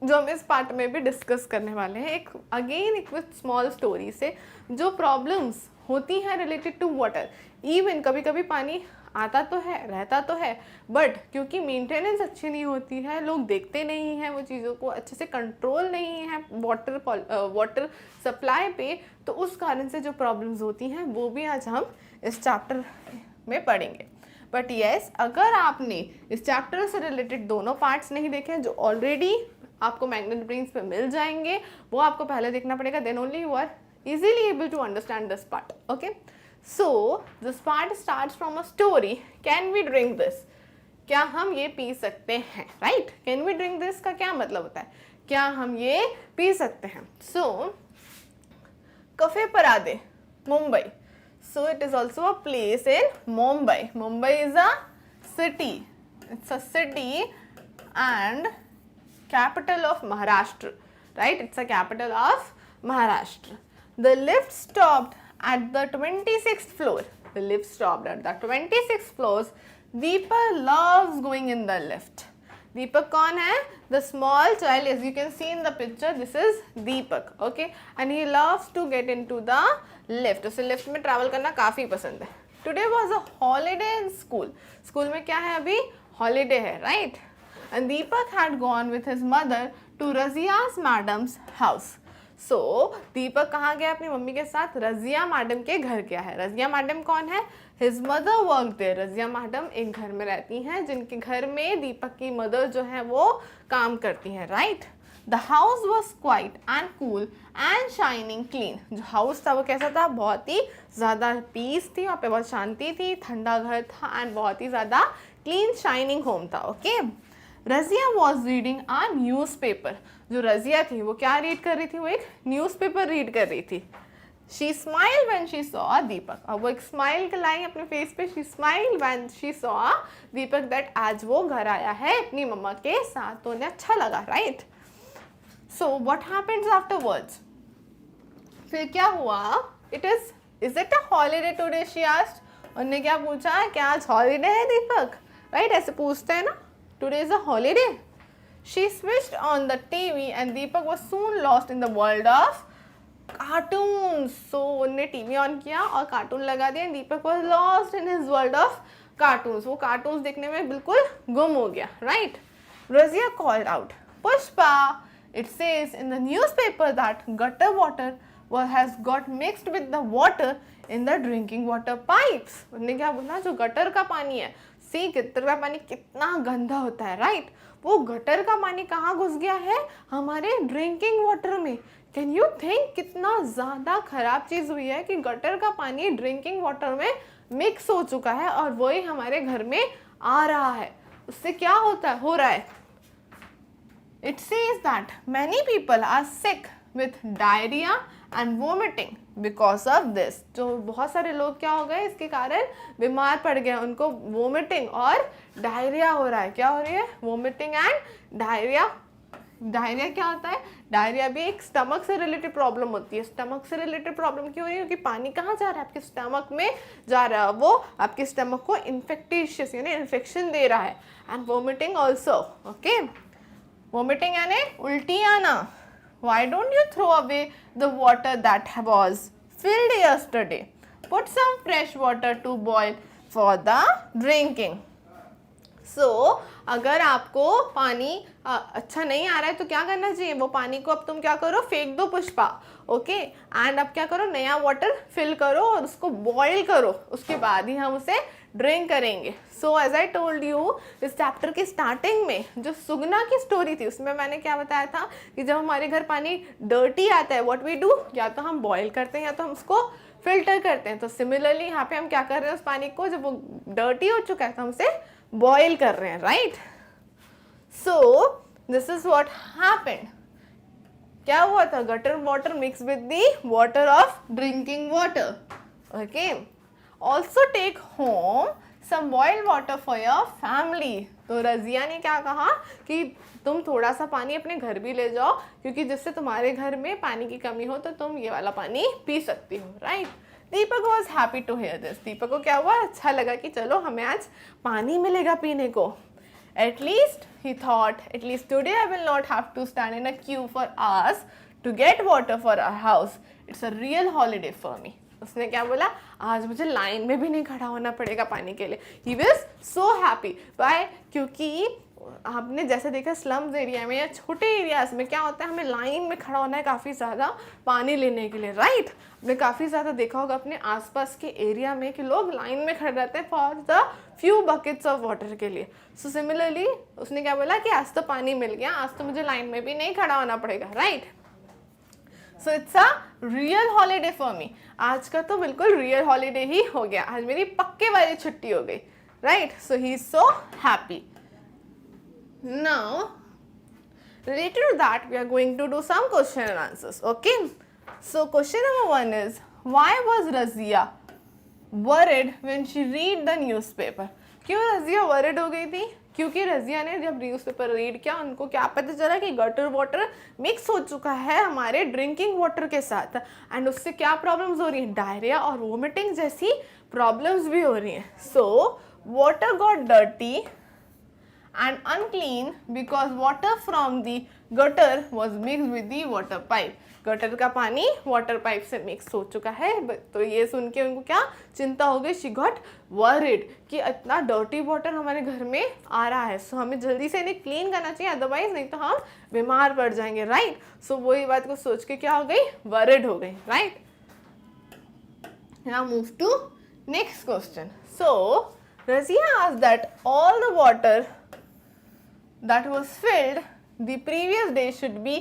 जो हम इस पार्ट में भी डिस्कस करने वाले हैं। एक विथ स्मॉल स्टोरी से जो प्रॉब्लम्स होती हैं रिलेटेड टू वाटर। इवन कभी कभी पानी आता तो है, रहता तो है, बट क्योंकि मेंटेनेंस अच्छी नहीं होती है, लोग देखते नहीं हैं वो चीज़ों को, अच्छे से कंट्रोल नहीं है वाटर सप्लाई पे, तो उस कारण से जो प्रॉब्लम्स होती हैं वो भी आज हम इस चैप्टर में पढ़ेंगे। बट येस, अगर आपने इस चैप्टर से रिलेटेड दोनों पार्ट्स नहीं देखे हैं जो ऑलरेडी आपको मैग्नेट ब्रेन्स पे मिल जाएंगे, वो आपको पहले देखना पड़ेगा, then only you are easily able to understand this part. Okay, so this part starts from a story, can we drink this, क्या हम ये पी सकते हैं, right. Can we drink this का क्या मतलब होता है, क्या हम ये पी सकते हैं। So Cuffe Parade, Mumbai, so it is also a place in Mumbai. Mumbai is a city, it's a city and capital of Maharashtra, right? It's a capital of Maharashtra. The lift stopped at the 26th floor. The lift stopped at the 26th floor. Deepak loves going in the lift. Deepak कौन है? The small child, as you can see in the picture, this is Deepak, okay? And he loves to get into the lift. उसे lift में travel करना काफ़ी पसंद है. Today was a holiday in school. School में क्या है अभी? Holiday है, right? And Deepak had gone with his mother to Razia's madam's house. So Deepak कहाँ गया अपनी मम्मी के साथ? रजिया मैडम के घर गया है। रजिया मैडम कौन है? His mother worked there. Razia madam एक घर में रहती हैं जिनके घर में दीपक की मदर जो है वो काम करती हैं, right? The house was quiet and cool and shining clean. जो हाउस था वो कैसा था? बहुत ही ज़्यादा पीस थी, वहाँ पे बहुत शांति थी, ठंडा घर था एंड बहुत ही ज़्यादा क्लीन शाइनिंग होम था। Okay, Razia was reading a newspaper. जो रजिया थी वो क्या रीड कर रही थी? वो एक न्यूज़पेपर रीड कर रही थी। She smile when she saw Deepak. अब वो एक स्माइल लाई अपने फेस पे. She smile when she saw Deepak that आज वो घर आया है अपनी मम्मा के साथ, तो उन्हें अच्छा लगा, right. So what happens afterwards, फिर क्या हुआ. Is it a holiday today, she asked. उन्होंने क्या पूछा, क्या आज हॉलीडे है दीपक, राइट. ऐसे पूछते हैं ना, today is a holiday. She switched on the TV and Deepak was soon lost in the world of cartoons. So उन्होंने टीवी ऑन किया और कार्टून लगा दिया. Deepak was lost in his world of cartoons. वो कार्टून्स देखने में बिल्कुल गुम हो गया, right. Razia called out, Pushpa, it says in the newspaper that gutter water has got mixed with the water in the drinking water pipes. उन्होंने क्या बोला, जो गटर का पानी है, सी गटर का पानी कितना गंदा होता है, राइट. वो गटर का पानी कहाँ घुस गया है, हमारे ड्रिंकिंग वाटर में. कैन यू थिंक कितना ज़्यादा खराब चीज़ हुई है कि गटर का पानी ड्रिंकिंग वाटर में मिक्स हो चुका है और वही हमारे घर में आ रहा है. उससे क्या हो रहा है. It says that many people are sick with diarrhea and vomiting because of this. जो बहुत सारे लोग क्या हो गए इसके कारण बीमार पड़ गए, उनको वोमिटिंग और डायरिया हो रहा है. क्या हो रही है, वोमिटिंग एंड डायरिया. डायरिया क्या होता है, डायरिया भी एक स्टमक से रिलेटेड प्रॉब्लम होती है. स्टमक से रिलेटेड प्रॉब्लम क्यों हो रही है, क्योंकि पानी कहाँ जा रहा है, आपके स्टमक में जा रहा है, वो आपके स्टमक को इन्फेक्टिशियस यानी इन्फेक्शन दे रहा है. And vomiting also, okay. Vomiting यानी उल्टी आना. Why don't you throw away the water that was filled yesterday? Put some fresh water to boil for the drinking. So, अगर आपको पानी अच्छा नहीं आ रहा है तो क्या करना चाहिए, वो पानी को अब तुम क्या करो, फेंक दो पुष्पा, ओके. एंड अब क्या करो, नया वाटर फिल करो और उसको बॉईल करो, उसके बाद ही हम उसे ड्रिंक करेंगे. So as I told you, इस चैप्टर की स्टार्टिंग में जो सुगना की स्टोरी थी उसमें मैंने क्या बताया था कि जब हमारे घर पानी डर्टी आता है, व्हाट वी डू, या तो हम बॉईल करते हैं या तो हम उसको फिल्टर करते हैं. तो सिमिलरली यहाँ पे हम क्या कर रहे हैं, उस पानी को जब वो डर्टी हो चुका है तो हम उसे बॉईल कर रहे हैं, right. So this is what happened. क्या हुआ था, gutter water mix with the water of drinking water, okay. Also take home some boiled water for your family. तो रजिया ने क्या कहा कि तुम थोड़ा सा पानी अपने घर भी ले जाओ, क्योंकि जिससे तुम्हारे घर में पानी की कमी हो तो तुम ये वाला पानी पी सकती हो, right. Deepak was happy to hear this. Deepak को क्या हुआ, अच्छा लगा कि चलो हमें आज पानी मिलेगा पीने को. At least he thought, at least today I will not have to stand in a queue for hours to get water for our house. It's a real holiday for me. उसने क्या बोला, आज मुझे लाइन में भी नहीं खड़ा होना पड़ेगा पानी के लिए. He was so happy. Why? क्योंकि आपने जैसे देखा स्लम्स एरिया में या छोटे एरियाज में क्या होता है, हमें लाइन में खड़ा होना है काफ़ी ज़्यादा पानी लेने के लिए, राइट. आपने काफ़ी ज़्यादा देखा होगा अपने आसपास के एरिया में कि लोग लाइन में खड़े रहते हैं for the few buckets of water के लिए. सो सिमिलरली उसने क्या बोला कि आज तो पानी मिल गया, आज तो मुझे लाइन में भी नहीं खड़ा होना पड़ेगा, right. So it's a real holiday for me. आज का तो बिल्कुल रियल हॉलीडे ही हो गया, आज मेरी पक्के वाली छुट्टी हो गई, right. So he is so happy. Now, related to that, we are going to do some question and answers. Okay. So, question number 1 is, why was Razia worried when she read the newspaper? क्यों रजिया worried हो गई थी? क्योंकि रजिया ने जब न्यूज़पेपर रीड किया उनको क्या पता चला कि गटर वाटर मिक्स हो चुका है हमारे ड्रिंकिंग वाटर के साथ, एंड उससे क्या प्रॉब्लम्स हो रही हैं, डायरिया और वोमिटिंग जैसी प्रॉब्लम्स भी हो रही हैं. So water got dirty and unclean because water from the gutter was mixed with the water pipe. Gutter का पानी वाटर पाइप से मिक्स हो चुका है. तो ये सुन के उनको क्या चिंता हो गई, she got worried कि इतना डर्टी वाटर हमारे घर में आ रहा है, सो हमें जल्दी से इन्हें क्लीन करना चाहिए, अदरवाइज नहीं तो हम बीमार पड़ जाएंगे, राइट. सो वही बात को सोच के क्या हो गई, worried हो गई, right. Now move to next question. So Razia asked that all the water that was filled the previous day should be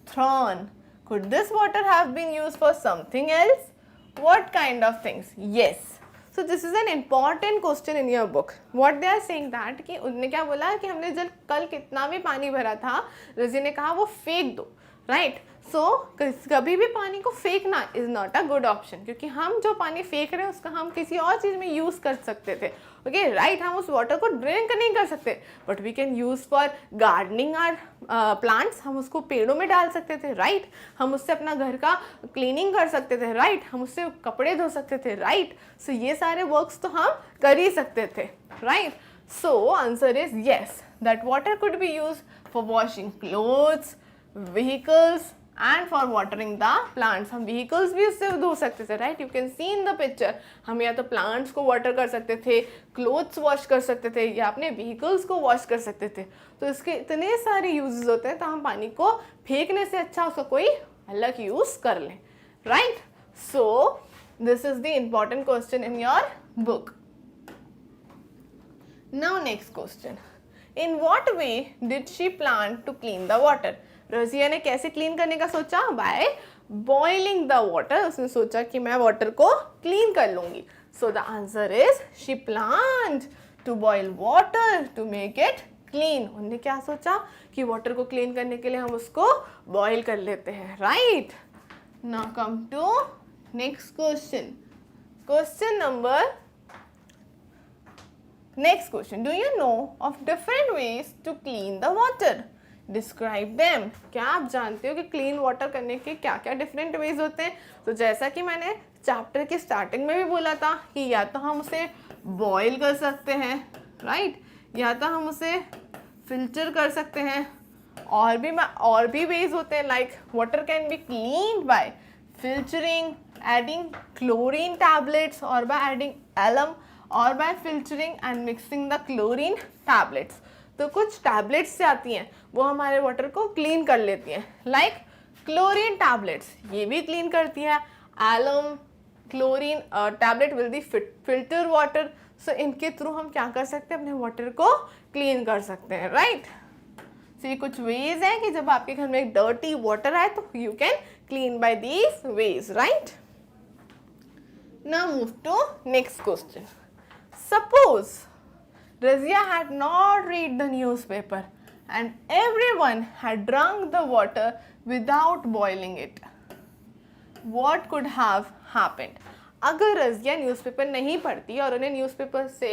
thrown. Could this water have been used for something else? What kind of things? Yes. So this is an important question in your book. What they are saying that कि उन्होंने क्या बोला कि हमने जब कल कितना भी पानी भरा था, रजी ने कहा वो फेंक दो, right? सो कभी भी पानी को फेंकना is not a good option, क्योंकि हम जो पानी फेंक रहे हैं उसका हम किसी और चीज़ में यूज़ कर सकते थे। ओके राइट, हम उस वाटर को ड्रिंक नहीं कर सकते, but we can use for gardening our plants. हम उसको पेड़ों में डाल सकते थे, राइट। हम उससे अपना घर का क्लीनिंग कर सकते थे, राइट। हम उससे कपड़े धो सकते थे, राइट। सो ये सारे वर्क्स तो हम कर ही सकते थे, right. So answer is yes, that water could be use for washing clothes, vehicles and for watering the plants. हम व्हीकल्स भी उससे धो सकते थे, right. You can see in the picture, हम या तो प्लांट्स को वाटर कर सकते थे, क्लोथ्स वॉश कर सकते थे, या अपने व्हीकल्स को वॉश कर सकते थे। तो इसके इतने सारे यूजेस होते हैं, तो हम पानी को फेंकने से अच्छा उसका कोई अलग यूज कर लें, right. So this is the important question in your book. Now next question, in what way did she plan to clean the water. Razia ने कैसे क्लीन करने का सोचा? By boiling the water. उसने सोचा कि मैं वाटर को क्लीन कर लूंगी। So the answer is she planned to boil water to make it clean. उन्होंने क्या सोचा कि वाटर को क्लीन करने के लिए हम उसको बॉइल कर लेते हैं, right. Now come to next question. Question number next question, do you know of different ways to clean the water? Describe them. क्या आप जानते हो कि क्लीन वाटर करने के क्या क्या डिफरेंट वेज होते हैं? तो जैसा कि मैंने चैप्टर की स्टार्टिंग में भी बोला था कि या तो हम उसे बॉईल कर सकते हैं, राइट, या तो हम उसे फिल्टर कर सकते हैं, और भी वेज होते हैं। Like water can be cleaned bye filtering, adding chlorine tablets, और बाय एडिंग एलम, और bye filtering and mixing the chlorine tablets. तो कुछ टैबलेट्स से आती हैं, वो हमारे वाटर को क्लीन कर लेती हैं। लाइक क्लोरीन टैबलेट्स, ये भी क्लीन करती है। Alum chlorine tablet will be filter water. So इनके थ्रू हम क्या कर सकते हैं? अपने वाटर को क्लीन कर सकते हैं, राइट। सो ये कुछ वेज हैं कि जब आपके घर में एक डर्टी वाटर आए तो you can clean by these ways, right. Now move to next question. Suppose Razia had not read the newspaper and everyone had drunk the water without boiling it. What could have happened? अगर रज़िया न्यूज़पेपर नहीं पढ़ती और उन्हें न्यूज़पेपर से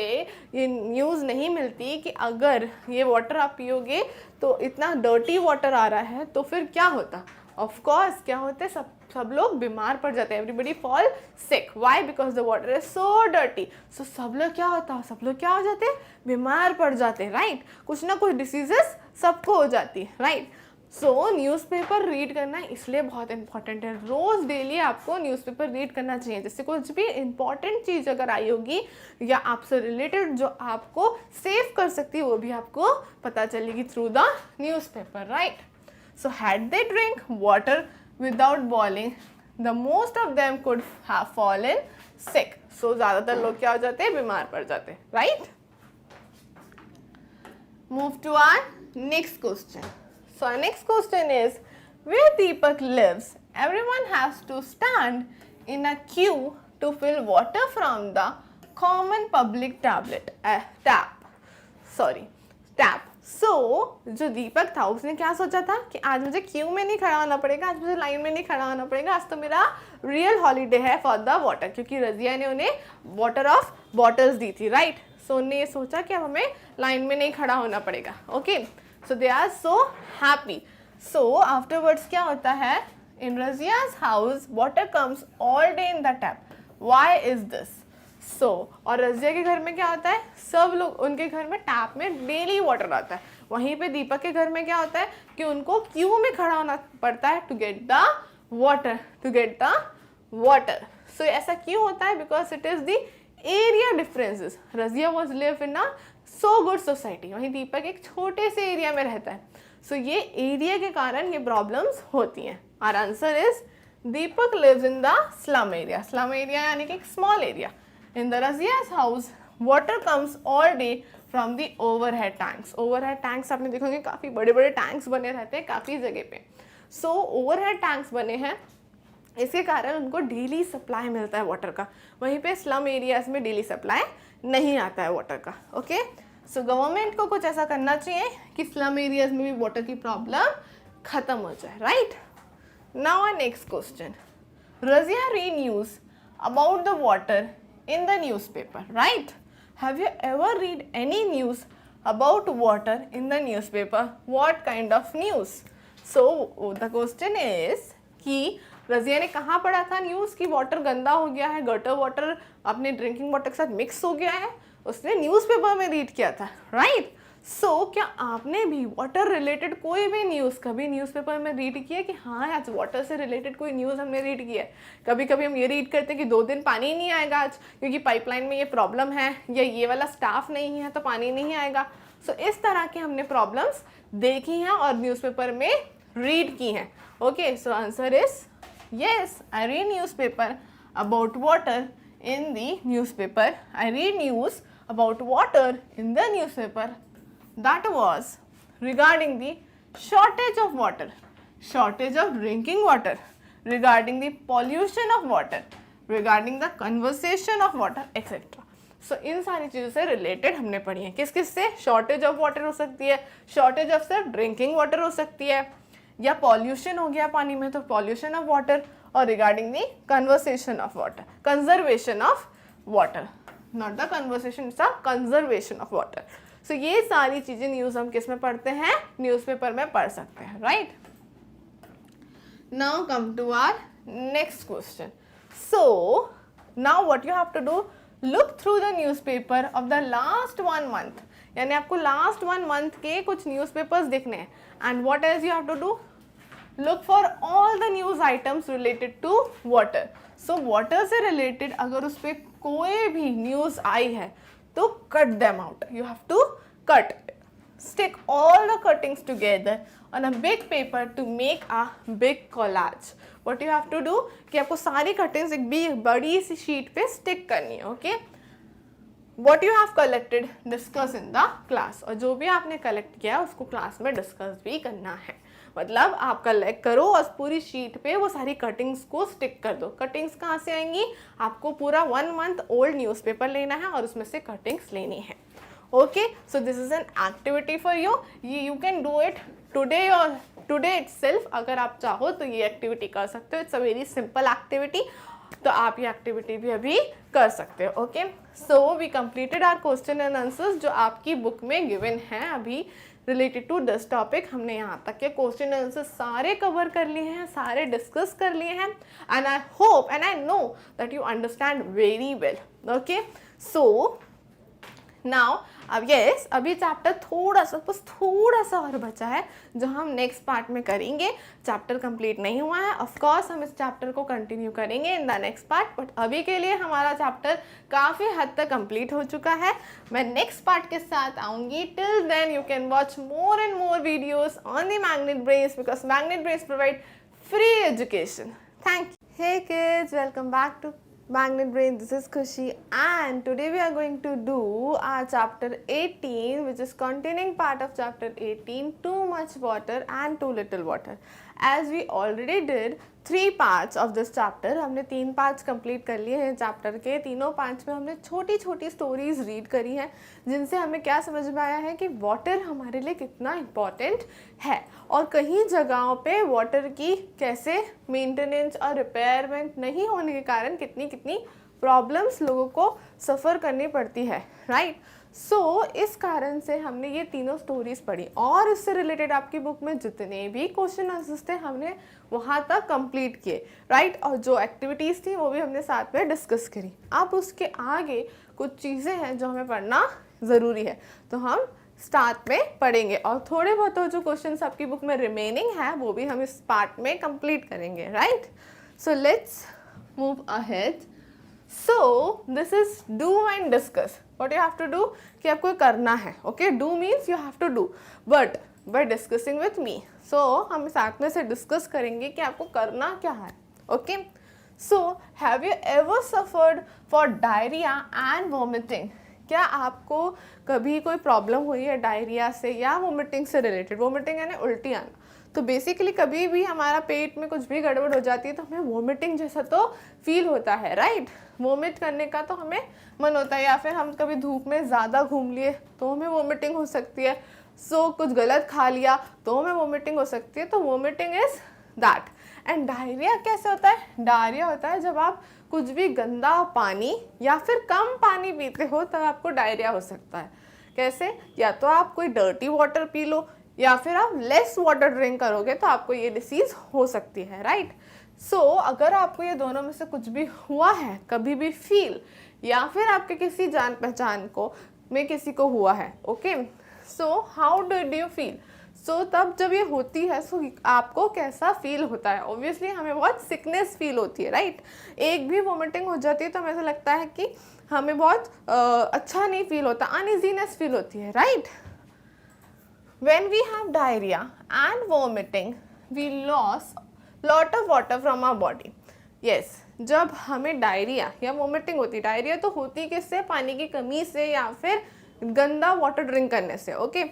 ये न्यूज़ नहीं मिलती कि अगर ये वाटर आप पियोगे तो इतना डर्टी वाटर आ रहा है, तो फिर क्या होता? ऑफ कोर्स क्या होते? सब लोग बीमार पड़ जाते हैं। Everybody fall sick. Why? Because the water is so dirty. So सब लोग क्या होता? सब लोग क्या हो जाते हैं? बीमार पड़ जाते हैं, राइट। कुछ ना कुछ डिसीजेस सबको हो जाती है, राइट। सो न्यूज़पेपर रीड करना इसलिए बहुत इंपॉर्टेंट है। रोज़ डेली आपको न्यूज़पेपर रीड करना चाहिए। जैसे कुछ भी इंपॉर्टेंट चीज़ अगर आई होगी या आपसे रिलेटेड जो आपको सेव कर सकती है, वो भी आपको पता चलेगी through the newspaper, right. So had they drink water without boiling, the most of them could have fallen sick. So ज़्यादातर लोग क्या हो जाते हैं? बीमार पड़ जाते हैं, right? Move to our next question. So our next question is, where Deepak lives, everyone has to stand in a queue to fill water from the common public tap. सो जो दीपक था उसने क्या सोचा था कि आज मुझे क्यू में नहीं खड़ा होना पड़ेगा, आज मुझे लाइन में नहीं खड़ा होना पड़ेगा, आज तो मेरा रियल हॉलीडे है फॉर द वाटर, क्योंकि रजिया ने उन्हें वाटर ऑफ बॉटल्स दी थी, राइट। सो उन्हें ये सोचा कि अब हमें लाइन में नहीं खड़ा होना पड़ेगा। Okay, so they are so happy. So afterwards क्या होता है? In Razia's house water comes all day in the tap. Why is this? So और रजिया के घर में क्या होता है? सब लोग उनके घर में टैप में डेली वाटर आता है। वहीं पे दीपक के घर में क्या होता है कि उनको क्यू में खड़ा होना पड़ता है टू गेट द वाटर। सो ऐसा क्यों होता है? Because it is the area differences. Razia was live in a so good society, वहीं दीपक एक छोटे से एरिया में रहता है। सो ये एरिया के कारण ये प्रॉब्लम्स होती हैं। Our answer is Deepak lives in the slum area. Slum area यानी कि एक small area. In the Razia's house, water comes all day from the overhead tanks. Overhead tanks आपने देखोगे काफ़ी बड़े बड़े टैंक्स बने रहते हैं काफ़ी जगह पे। So overhead tanks बने हैं, इसके कारण उनको डेली सप्लाई मिलता है वाटर का। वहीं पे स्लम एरियाज में डेली सप्लाई नहीं आता है वाटर का। ओके, सो गवर्नमेंट को कुछ ऐसा करना चाहिए कि स्लम एरियाज में भी वाटर की प्रॉब्लम खत्म हो जाए, right. Now our next question. Razia read news about the water in the newspaper, right? Have you ever read any news about water in the newspaper? What kind of news? So the question is कि रजिया ने कहाँ पढ़ा था न्यूज़ कि वाटर गंदा हो गया है, गटर वाटर अपने ड्रिंकिंग वाटर के साथ मिक्स हो गया है, उसने न्यूज़पेपर में रीड किया था, राइट? सो क्या आपने भी वाटर रिलेटेड कोई भी न्यूज़ कभी न्यूज़पेपर में रीड किया कि हाँ आज वाटर से रिलेटेड कोई न्यूज़ हमने रीड किया है? कभी कभी हम ये रीड करते हैं कि 2 दिन पानी नहीं आएगा आज क्योंकि पाइपलाइन में ये प्रॉब्लम है, या ये वाला स्टाफ नहीं है तो पानी नहीं आएगा. सो इस तरह के हमने प्रॉब्लम्स देखी हैं और न्यूज़पेपर में रीड की हैं. Okay, so answer is yes, I read newspaper about water in the newspaper. I read news about water in the newspaper. That was regarding the shortage of water, shortage of drinking water, regarding the pollution of water, regarding the conservation of water, etc. सो इन सारी चीज़ों से रिलेटेड हमने पढ़ी है. किस किस से? शॉर्टेज ऑफ वाटर हो सकती है, शॉर्टेज ऑफ सिर्फ ड्रिंकिंग वाटर हो सकती है, या पॉल्यूशन हो गया पानी में तो पॉल्यूशन ऑफ वाटर, और regarding the conservation of water, conservation of water, not the conversation, it's a conservation of water. So ये सारी चीज़ें न्यूज़ हम किस में पढ़ते हैं? न्यूज़पेपर में पढ़ सकते हैं, right? Now come to our next question. So now what you have to do, look through the newspaper of the last 1 month, यानी आपको लास्ट 1 मंथ के कुछ न्यूज़पेपर्स देखने हैं. And what else you have to do, look for all the news items related to water. So water से related अगर उस पर कोई भी news आई है तो cut them out. You have to cut, stick all the cuttings together on a big paper to make a big collage. What you have to do कि आपको सारी cuttings एक बड़ी सी sheet पे stick करनी है. Okay? What you have collected discuss in the class. और जो भी आपने कलेक्ट किया उसको क्लास में डिस्कस भी करना है. मतलब आप कलेक्ट करो और पूरी शीट पे वो सारी कटिंग्स को स्टिक कर दो. कटिंग्स कहाँ से आएंगी? आपको पूरा 1 मंथ ओल्ड न्यूज़पेपर लेना है और उसमें से कटिंग्स लेनी है. Okay, so this is an activity for you. You can do it today और टुडे इटसेल्फ. अगर आप चाहो तो ये एक्टिविटी कर सकते हो. It's a very simple activity. तो आप ये एक्टिविटी भी अभी कर सकते हो. Okay, so we completed our question and answers जो आपकी बुक में गिवन है अभी रिलेटेड टू दिस टॉपिक. हमने यहाँ तक के क्वेश्चन आंसर सारे कवर कर लिए हैं, सारे डिस्कस कर लिए हैं. And I hope and I know that you understand very well. Okay, so now अब यस अभी चैप्टर थोड़ा सा और बचा है जो हम नेक्स्ट पार्ट में करेंगे. चैप्टर कंप्लीट नहीं हुआ है. ऑफ कोर्स हम इस चैप्टर को कंटिन्यू करेंगे in the next part, but अभी के लिए हमारा चैप्टर काफ़ी हद तक कंप्लीट हो चुका है. मैं नेक्स्ट पार्ट के साथ आऊँगी. Till then you can watch more and more videos on the Magnet brains because magnet brains provide free education. Thank you. Hey kids, welcome back to Magnet Brain. This is Khushi and today we are going to do our chapter 18 which is containing part of chapter 18 too much water and too little water. As we already did 3 parts of this chapter, हमने 3 parts complete कर लिए हैं चैप्टर के. तीनों पार्ट्स में हमने छोटी छोटी स्टोरीज रीड करी हैं जिनसे हमें क्या समझ में आया है कि वाटर हमारे लिए कितना इम्पॉर्टेंट है और कहीं जगहों पे वाटर की कैसे मेंटेनेंस और रिपेयरमेंट नहीं होने के कारण कितनी कितनी प्रॉब्लम्स लोगों को सफ़र करनी पड़ती है. राइट? सो इस कारण से हमने ये तीनों स्टोरीज पढ़ी और इससे रिलेटेड आपकी बुक में जितने भी क्वेश्चन आंसर्स थे हमने वहाँ तक कंप्लीट किए. राइट? और जो एक्टिविटीज़ थी वो भी हमने साथ में डिस्कस करी. अब उसके आगे कुछ चीज़ें हैं जो हमें पढ़ना ज़रूरी है तो हम स्टार्ट में पढ़ेंगे और थोड़े बहुत जो क्वेश्चंस आपकी बुक में रिमेनिंग है वो भी हम इस पार्ट में कंप्लीट करेंगे. Right? So let's move ahead. So this is do and discuss. What you have to do कि आपको करना है. Okay, do means you have to do but by discussing with me. So हम साथ में से डिस्कस करेंगे कि आपको करना क्या है. Okay, so have you ever suffered for diarrhoea and vomiting. क्या आपको कभी कोई प्रॉब्लम हुई है डायरिया से या वोमिटिंग से रिलेटेड? वोमिटिंग यानी उल्टी आना. तो बेसिकली कभी भी हमारा पेट में कुछ भी गड़बड़ हो जाती है तो हमें वोमिटिंग जैसा तो फील होता है. राइट? वोमिट करने का तो हमें मन होता है, या फिर हम कभी धूप में ज़्यादा घूम लिए तो हमें वोमिटिंग हो सकती है. सो कुछ गलत खा लिया तो हमें वोमिटिंग हो सकती है. तो vomiting is that. And diarrhoea कैसे होता है? डायरिया होता है जब आप कुछ भी गंदा पानी या फिर कम पानी पीते हो तब आपको डायरिया हो सकता है। कैसे? या तो आप कोई डर्टी वाटर पी लो या फिर आप लेस वाटर ड्रिंक करोगे तो आपको ये डिसीज़ हो सकती है, राइट? सो अगर आपको ये दोनों में से कुछ भी हुआ है, कभी भी फील, या फिर आपके किसी जान पहचान को में किसी को हुआ है, okay, so how did you feel? So तब जब ये होती है सो आपको कैसा फील होता है? ऑब्वियसली हमें बहुत सिकनेस फील होती है, राइट? एक भी वोमिटिंग हो जाती है तो हमें ऐसा लगता है कि हमें बहुत अच्छा नहीं फील होता, अनइजीनेस फील होती है, right? When we have diarrhea and vomiting, we lose lot of water from our body. Yes, जब हमें डायरिया या वोमिटिंग होती है, डायरिया तो होती किससे? पानी की कमी से या फिर गंदा वाटर ड्रिंक करने से, ओके?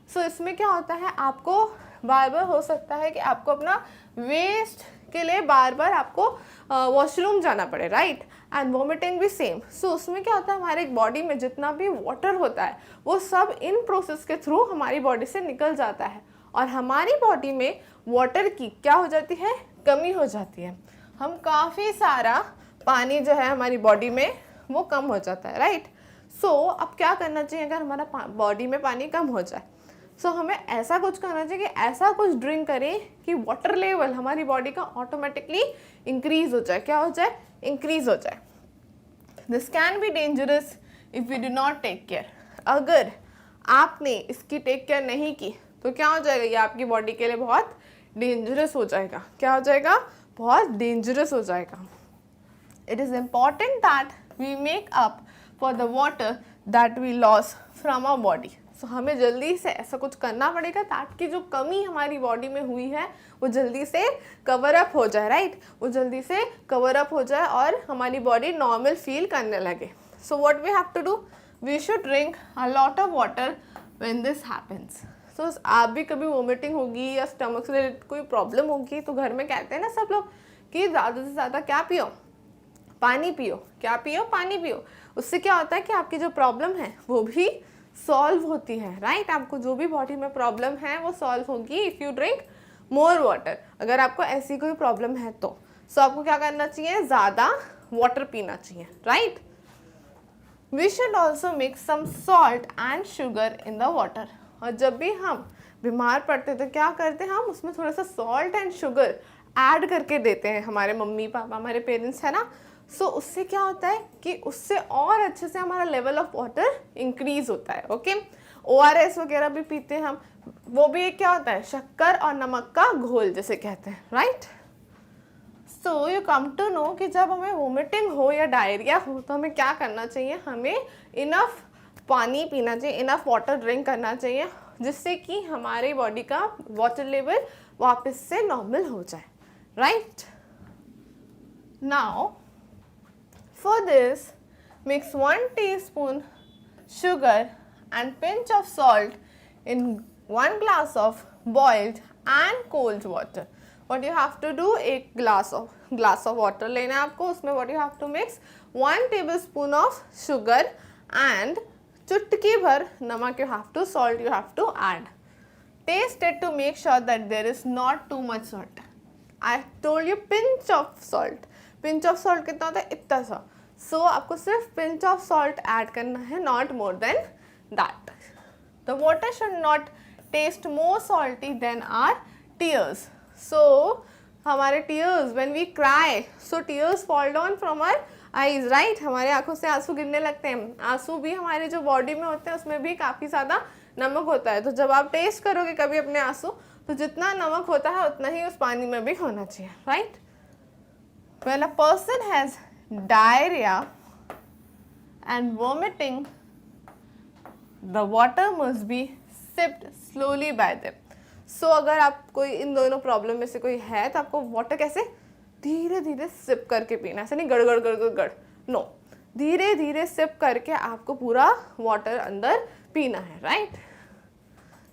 सो इसमें क्या होता है, आपको बार बार हो सकता है कि आपको अपना वेस्ट के लिए बार बार आपको वॉशरूम जाना पड़े, राइट? एंड वोमिटिंग भी सेम। सो उसमें क्या होता है, हमारे बॉडी में जितना भी वाटर होता है वो सब इन प्रोसेस के थ्रू हमारी बॉडी से निकल जाता है और हमारी बॉडी में वाटर की क्या हो जाती है? कमी हो जाती है। हम काफ़ी सारा पानी जो है हमारी बॉडी में वो कम हो जाता है, राइट? सो अब क्या करना चाहिए अगर हमारा बॉडी में पानी कम हो जाए? सो हमें ऐसा कुछ करना चाहिए कि ऐसा कुछ ड्रिंक करें कि वाटर लेवल हमारी बॉडी का ऑटोमेटिकली इंक्रीज हो जाए। क्या हो जाए? इंक्रीज हो जाए। This can be dangerous if we do not take care. अगर आपने इसकी टेक केयर नहीं की तो क्या हो जाएगा? ये आपकी बॉडी के लिए बहुत डेंजरस हो जाएगा। क्या हो जाएगा? बहुत डेंजरस हो जाएगा। It is important that we make up for the water that we loss from our body. So हमें जल्दी से ऐसा कुछ करना पड़ेगा ताकि जो कमी हमारी बॉडी में हुई है वो जल्दी से कवर अप हो जाए, राइट? वो जल्दी से कवर अप हो जाए और हमारी बॉडी नॉर्मल फील करने लगे। So what we have to do? We should drink a lot of water when this happens. So आप भी कभी वोमिटिंग होगी या स्टमक से रिलेटेड कोई प्रॉब्लम होगी तो घर में कहते हैं ना सब लोग कि ज़्यादा से ज़्यादा क्या पियो? पानी पियो। क्या पियो? पानी पियो। उससे क्या होता है कि आपकी जो प्रॉब्लम है वो भी सॉल्व होती है, राइट? आपको जो भी बॉडी में प्रॉब्लम है वो सॉल्व होगी if you drink more water. अगर आपको ऐसी कोई प्रॉब्लम है तो सो आपको क्या करना चाहिए? ज़्यादा वाटर पीना चाहिए, right? We should also mix some salt and sugar in the water. और जब भी हम बीमार पड़ते हैं तो क्या करते हैं, हम उसमें थोड़ा सा सॉल्ट एंड शुगर ऐड करके देते हैं। हमारे मम्मी पापा, हमारे पेरेंट्स है ना, सो उससे क्या होता है कि उससे और अच्छे से हमारा लेवल ऑफ वाटर इंक्रीज होता है, ओके? ORS वगैरह भी पीते हैं हम, वो भी क्या होता है? शक्कर और नमक का घोल जिसे कहते हैं, right? So you come to know कि जब हमें वोमिटिंग हो या डायरिया हो तो हमें क्या करना चाहिए? हमें इनफ पानी पीना चाहिए, इनफ वाटर ड्रिंक करना चाहिए जिससे कि हमारी बॉडी का वाटर लेवल वापस से नॉर्मल हो जाए, right? Now for this, mix 1 teaspoon sugar and pinch of salt in 1 glass of boiled and cold water. What you have to do, एक glass of water लेना है आपको, उसमें what you have to mix 1 tablespoon of sugar and चुटकी भर नमक you have to, salt you have to add. Taste it to make sure that there is not too much salt. I told you pinch of salt. Pinch of salt कितना होता है? इतना सा। सो आपको सिर्फ पिंच ऑफ सॉल्ट ऐड करना है, not more than that. The water should not taste more salty than are tears. So हमारे tears, when we cry, so tears fall down from our eyes, right? हमारे आंखों से आंसू गिरने लगते हैं। आंसू भी हमारे जो बॉडी में होते हैं उसमें भी काफ़ी ज़्यादा नमक होता है। तो जब आप टेस्ट करोगे कभी अपने आंसू तो जितना नमक होता है उतना ही उस पानी में भी होना चाहिए, right? When a person has diarrhea and vomiting, the water must be sipped slowly by them. So अगर आप कोई इन दोनों प्रॉब्लम में से कोई है तो आपको वाटर कैसे धीरे धीरे सिप करके पीना, ऐसा नहीं गड़ गड़ गड़ गड़ गड़, नो, धीरे धीरे सिप करके आपको पूरा वाटर अंदर पीना है, right?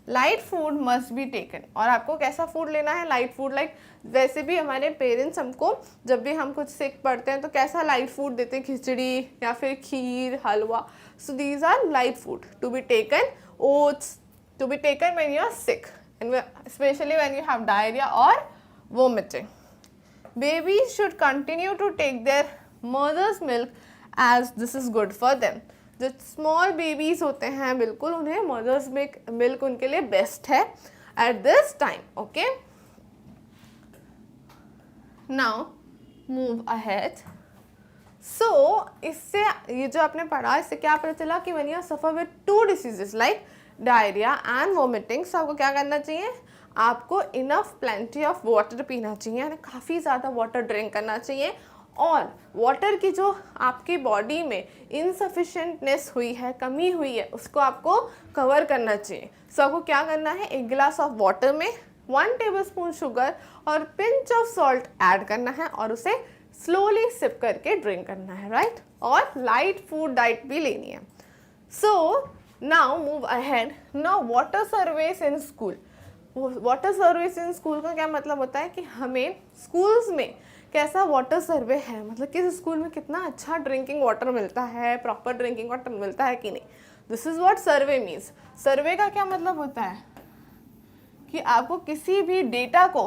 Light food must be taken. और आपको कैसा फूड लेना है? Light food. लाइक वैसे भी हमारे पेरेंट्स हमको जब भी हम कुछ सिक पड़ते हैं तो कैसा लाइट फूड देते हैं? खिचड़ी या फिर kheer, halwa. So these are light food to be taken. Oats to be taken when you are sick, and specially when you have diarrhoea और vomiting. babies should continue to take their mother's milk as this is good for them. जो small babies होते हैं बिल्कुल उन्हें mother's milk उनके लिए best है at this time. Okay, now move ahead. So इससे ये जो आपने पढ़ा इससे क्या पता चला कि when you suffer with 2 diseases like diarrhoea and vomiting, so आपको क्या करना चाहिए, आपको इनफ प्लेंटी ऑफ वाटर पीना चाहिए, यानी काफ़ी ज़्यादा वाटर ड्रिंक करना चाहिए. और वाटर की जो आपकी बॉडी में इनसफिशेंटनेस हुई है, कमी हुई है, उसको आपको कवर करना चाहिए. सो आपको क्या करना है, 1 गिलास ऑफ वाटर में 1 टेबलस्पून शुगर और पिंच ऑफ सॉल्ट ऐड करना है और उसे स्लोली सिप करके ड्रिंक करना है, राइट. और लाइट फूड डाइट भी लेनी है. सो now move ahead. Now water surveys in school. Water service in school का क्या मतलब होता है कि हमें स्कूल्स में कैसा वाटर सर्वे है, मतलब किस स्कूल में कितना अच्छा ड्रिंकिंग वाटर मिलता है, प्रॉपर ड्रिंकिंग वाटर मिलता है कि नहीं. This is what survey means. Survey का क्या मतलब होता है कि आपको किसी भी डेटा को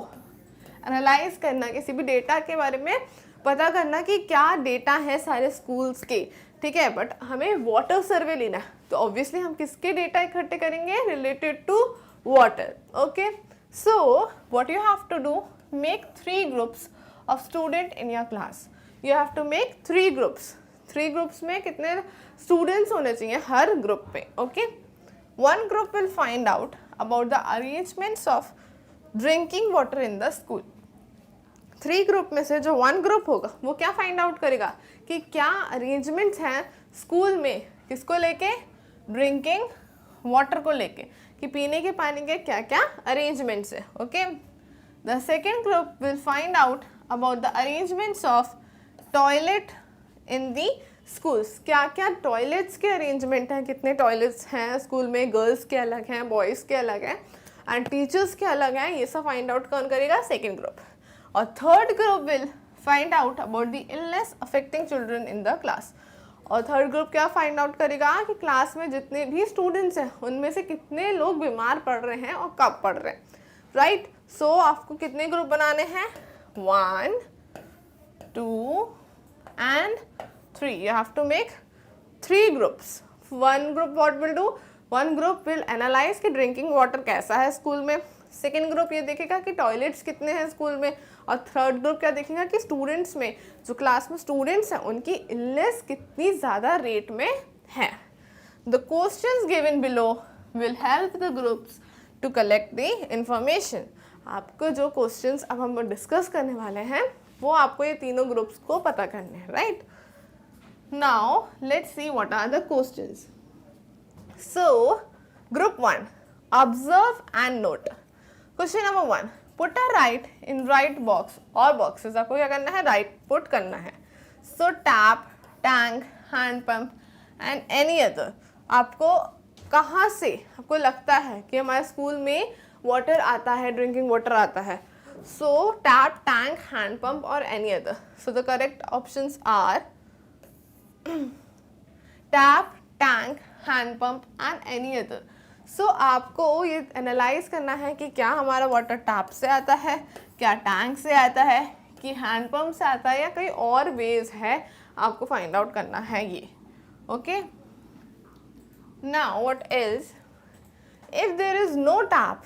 एनालाइज करना, किसी भी डेटा के बारे में पता करना कि क्या डेटा है सारे स्कूल्स के, ठीक है. बट हमें वाटर सर्वे लेना है तो ऑब्वियसली हम किसके डेटा इकट्ठे करेंगे, related to water. Okay, so what you have to do, make 3 groups of student in your class. You have to make 3 groups. 3 groups में कितने स्टूडेंट्स होने चाहिए हर ग्रुप पे. Okay, 1 group will find out about the arrangements of drinking water in the school. 3 group में से जो 1 ग्रुप होगा वो क्या फाइंड आउट करेगा कि क्या अरेंजमेंट्स हैं स्कूल में, किसको लेके, ड्रिंकिंग वाटर को लेके, कि पीने के पानी के क्या क्या अरेंजमेंट्स है. Okay, the second group will find out about the arrangements of toilet in the schools. क्या क्या टॉयलेट्स के अरेंजमेंट हैं, कितने टॉयलेट्स हैं स्कूल में, गर्ल्स के अलग हैं, बॉयज़ के अलग हैं एंड टीचर्स के अलग हैं, ये सब फाइंड आउट कौन करेगा, सेकेंड ग्रुप. और third group will find out about the illness affecting children in the class. और थर्ड ग्रुप क्या फाइंड आउट करेगा कि क्लास में जितने भी स्टूडेंट्स हैं उनमें से कितने लोग बीमार पड़ रहे हैं और कब पड़ रहे हैं, राइट. सो आपको कितने ग्रुप बनाने हैं, 1, 2 and 3. You have to make 3 groups. 1 group what will do, 1 group will analyze कि ड्रिंकिंग वाटर कैसा है स्कूल में. सेकेंड ग्रुप ये देखेगा कि टॉयलेट्स कितने हैं स्कूल में. और थर्ड ग्रुप क्या देखेगा कि स्टूडेंट्स में, जो क्लास में स्टूडेंट्स हैं उनकी इलनेस कितनी ज़्यादा रेट में है. The questions given below will help the groups to collect the information. आपको जो क्वेश्चंस अब हम डिस्कस करने वाले हैं वो आपको ये तीनों ग्रुप्स को पता करने हैं, right. Now let's see what are the questions. So group 1, observe and note. Question number 1, put a right in right box और बॉक्सेस. आपको क्या करना है, राइट पुट करना है. So tap, tank, hand pump and any other. आपको कहाँ से आपको लगता है कि हमारे स्कूल में वाटर आता है, ड्रिंकिंग वाटर आता है. So tap, tank, hand pump और any other. So the correct options are tap, tank, hand pump and any other. So आपको ये एनालाइज करना है कि क्या हमारा वाटर टैप से आता है, क्या टैंक से आता है, कि हैंड पंप से आता है या कई और वेज है, आपको फाइंड आउट करना है ये. Okay, now what is, if there is no tap,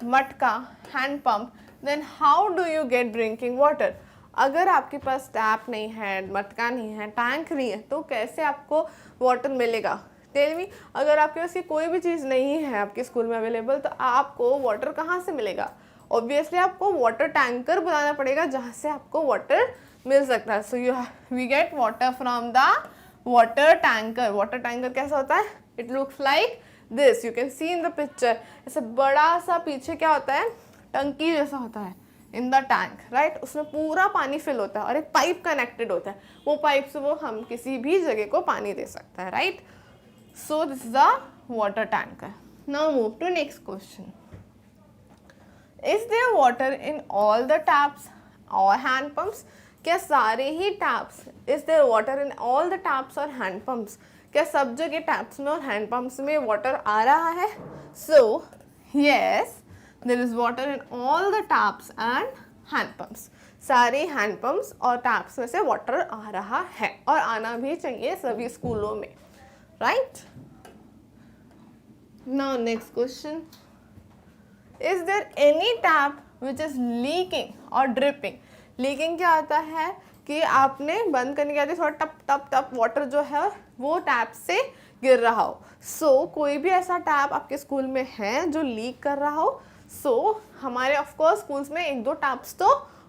matka, hand pump, then how do you get drinking water. अगर आपके पास टैप नहीं है, मटका नहीं है, टैंक नहीं है, तो कैसे आपको वाटर मिलेगा. टेल मी, अगर आपके पास ये कोई भी चीज़ नहीं है आपके स्कूल में अवेलेबल, तो आपको वाटर कहाँ से मिलेगा. ऑब्वियसली आपको वाटर टैंकर बुलाना पड़ेगा जहाँ से आपको वाटर मिल सकता है. So we get water from the water tanker. Water tanker कैसा होता है, it looks like this, you can see in the picture. ऐसे बड़ा सा पीछे क्या होता है, टंकी जैसा होता है इन द टैंक, राइट. उसमें पूरा पानी फिल होता है और एक पाइप कनेक्टेड होता है. वो पाइप से वो हम किसी भी जगह को पानी दे सकता है, right. So this is a water tanker. Now move to next question. Is there water in all the taps or hand pumps? क्या सारे ही taps, is there water in all the taps or hand pumps? क्या सब जगह taps में और hand pumps में water आ रहा है? So yes, there is water in all the taps and हैंडपम्प्स, सारे हैंडपम्प्स और टैप्स में से वाटर आ रहा है और आना भी चाहिए सभी स्कूलों में, right. Now next question, is there any tap which is leaking और ड्रिपिंग? लीकिंग क्या होता है कि आपने बंद करने के बाद थोड़ा टप टप टप वाटर जो है वो टैप से गिर रहा हो। सो कोई भी ऐसा टैप आपके स्कूल में है जो लीक कर रहा हो? सो हमारे ऑफ कोर्स स्कूल्स में एक दो टैप्स तो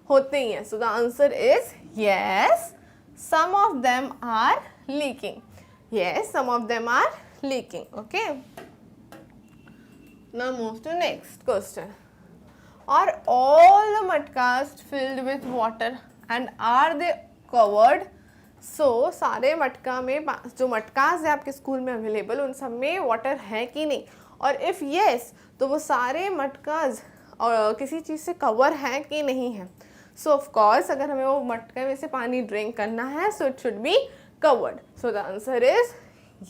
होते ही हैं। So the answer is yes, some of them are leaking. Yes, some of them are leaking. Okay, now move to next question. Are all the matkas filled with water and are they covered? So सारे मटका में जो मटकास है आपके स्कूल में अवेलेबल उन सब में वाटर है कि नहीं, और इफ़ येस तो वो सारे मटकास किसी चीज़ से कवर है कि नहीं है। सो ऑफ कोर्स अगर हमें वो मटके में से पानी ड्रिंक करना है so it should be covered. So the answer is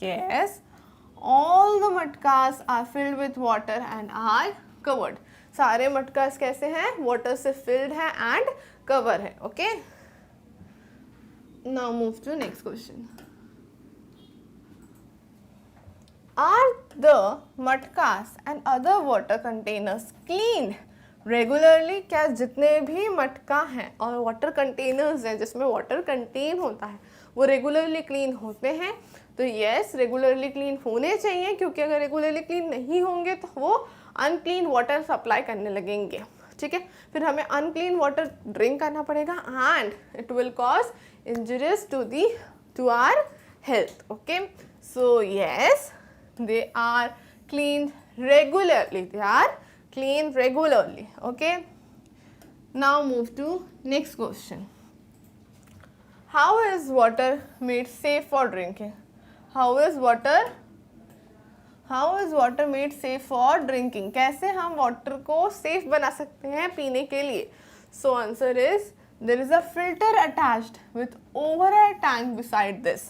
yes, all the matkas are filled with water and are covered. सारे मटकास कैसे हैं? वाटर से फिल्ड है एंड कवर है। Okay, now move to next question. Are the matkas and other water containers clean regularly? क्या जितने भी मटका हैं और वाटर कंटेनर्स हैं जिसमें वाटर कंटेन होता है वो रेगुलरली क्लीन होते हैं? तो यस, रेगुलरली क्लीन होने चाहिए, क्योंकि अगर रेगुलरली क्लीन नहीं होंगे तो वो अनक्लीन वाटर सप्लाई करने लगेंगे। ठीक है, फिर हमें अनक्लीन वाटर ड्रिंक करना पड़ेगा and it will cause injuries to our health. Okay, so yes, they are cleaned regularly. They are cleaned regularly. Okay, now move to next question. How is water made safe for drinking? How is water made safe for drinking? कैसे हम वाटर को सेफ बना सकते हैं पीने के लिए? So answer is there is a filter attached with overhead tank beside this.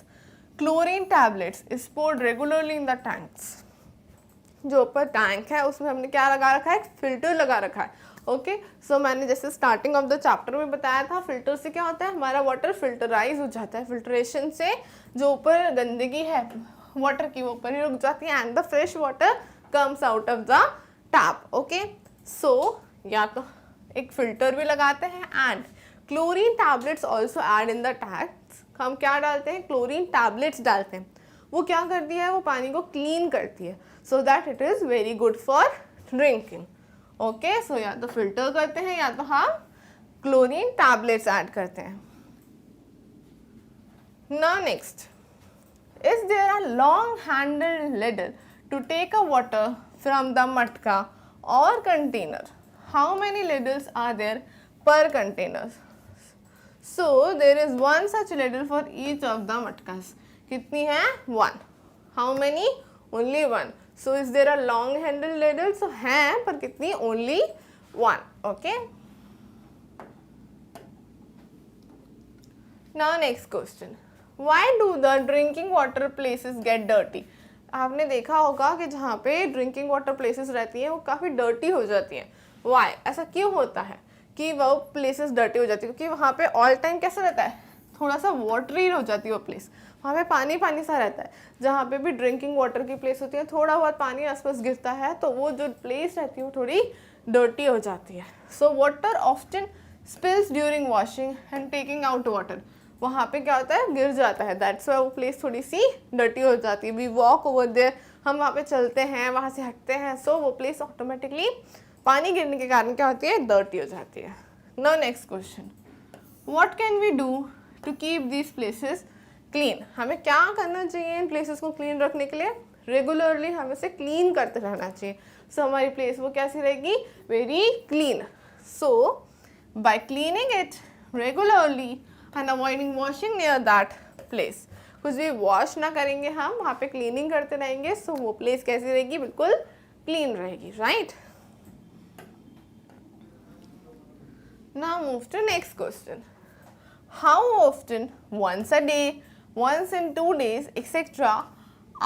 Chlorine tablets is poured regularly in the tanks. जो ऊपर टैंक है उसमें हमने क्या लगा रखा है? फिल्टर लगा रखा है। ओके, सो मैंने जैसे स्टार्टिंग ऑफ द चैप्टर में बताया था, फिल्टर से क्या होता है? हमारा वाटर फिल्टराइज हो जाता है। फिल्ट्रेशन से जो ऊपर गंदगी है वाटर की वो ऊपर ही रुक जाती है and the fresh water comes out of the tap. Okay, so या तो एक फिल्टर भी लगाते हैं and chlorine tablets also add in the tanks. हम क्या डालते हैं? क्लोरीन टैबलेट्स डालते हैं। वो क्या करती है? वो पानी को क्लीन करती है so that it is very good for drinking. Okay, so या तो फिल्टर करते हैं या तो हम क्लोरीन टैबलेट्स ऐड करते हैं। Now next, is there a long handled ladle to take a water from the matka और container? How many ladles are there per container? So there is one such ladle for each of the matkas. कितनी है? One. How many? Only one. So is there a long handled ladle? So है, पर कितनी? Only one. Okay. Now next question. Why do the drinking water places get dirty? आपने देखा होगा कि जहाँ पे ड्रिंकिंग वाटर प्लेसेस रहती हैं वो काफ़ी डर्टी हो जाती हैं। Why? ऐसा क्यों होता है कि वो प्लेसेस डर्टी हो जाती है? क्योंकि वहाँ पे ऑल टाइम कैसा रहता है? थोड़ा सा वाटरी हो जाती है वो प्लेस, वहाँ पे पानी पानी सा रहता है। जहाँ पे भी ड्रिंकिंग वाटर की प्लेस होती है थोड़ा बहुत पानी आसपास गिरता है तो वो जो प्लेस रहती है वो थोड़ी डर्टी हो जाती है। So water often spills during washing and taking out water. वहाँ पे क्या होता है? गिर जाता है, दैट्स वाई वो प्लेस थोड़ी सी डर्टी हो जाती है। वी वॉक ओवर देयर, हम वहाँ पे चलते हैं, वहाँ से हटते हैं, सो वो प्लेस ऑटोमेटिकली पानी गिरने के कारण क्या होती है? डर्टी हो जाती है। Now next question, what can we do to keep these places clean? हमें क्या करना चाहिए इन प्लेसेस को क्लीन रखने के लिए? रेगुलरली हमें से क्लीन करते रहना चाहिए। सो हमारी प्लेस वो कैसी रहेगी? Very clean. So bye cleaning it regularly and avoiding washing near that place, कुछ भी वॉश ना करेंगे हम, वहाँ पे क्लीनिंग करते रहेंगे, सो वो प्लेस कैसी रहेगी? बिल्कुल क्लीन रहेगी, right. Now move to next question. How often, once a day, once in 2 days, etc.,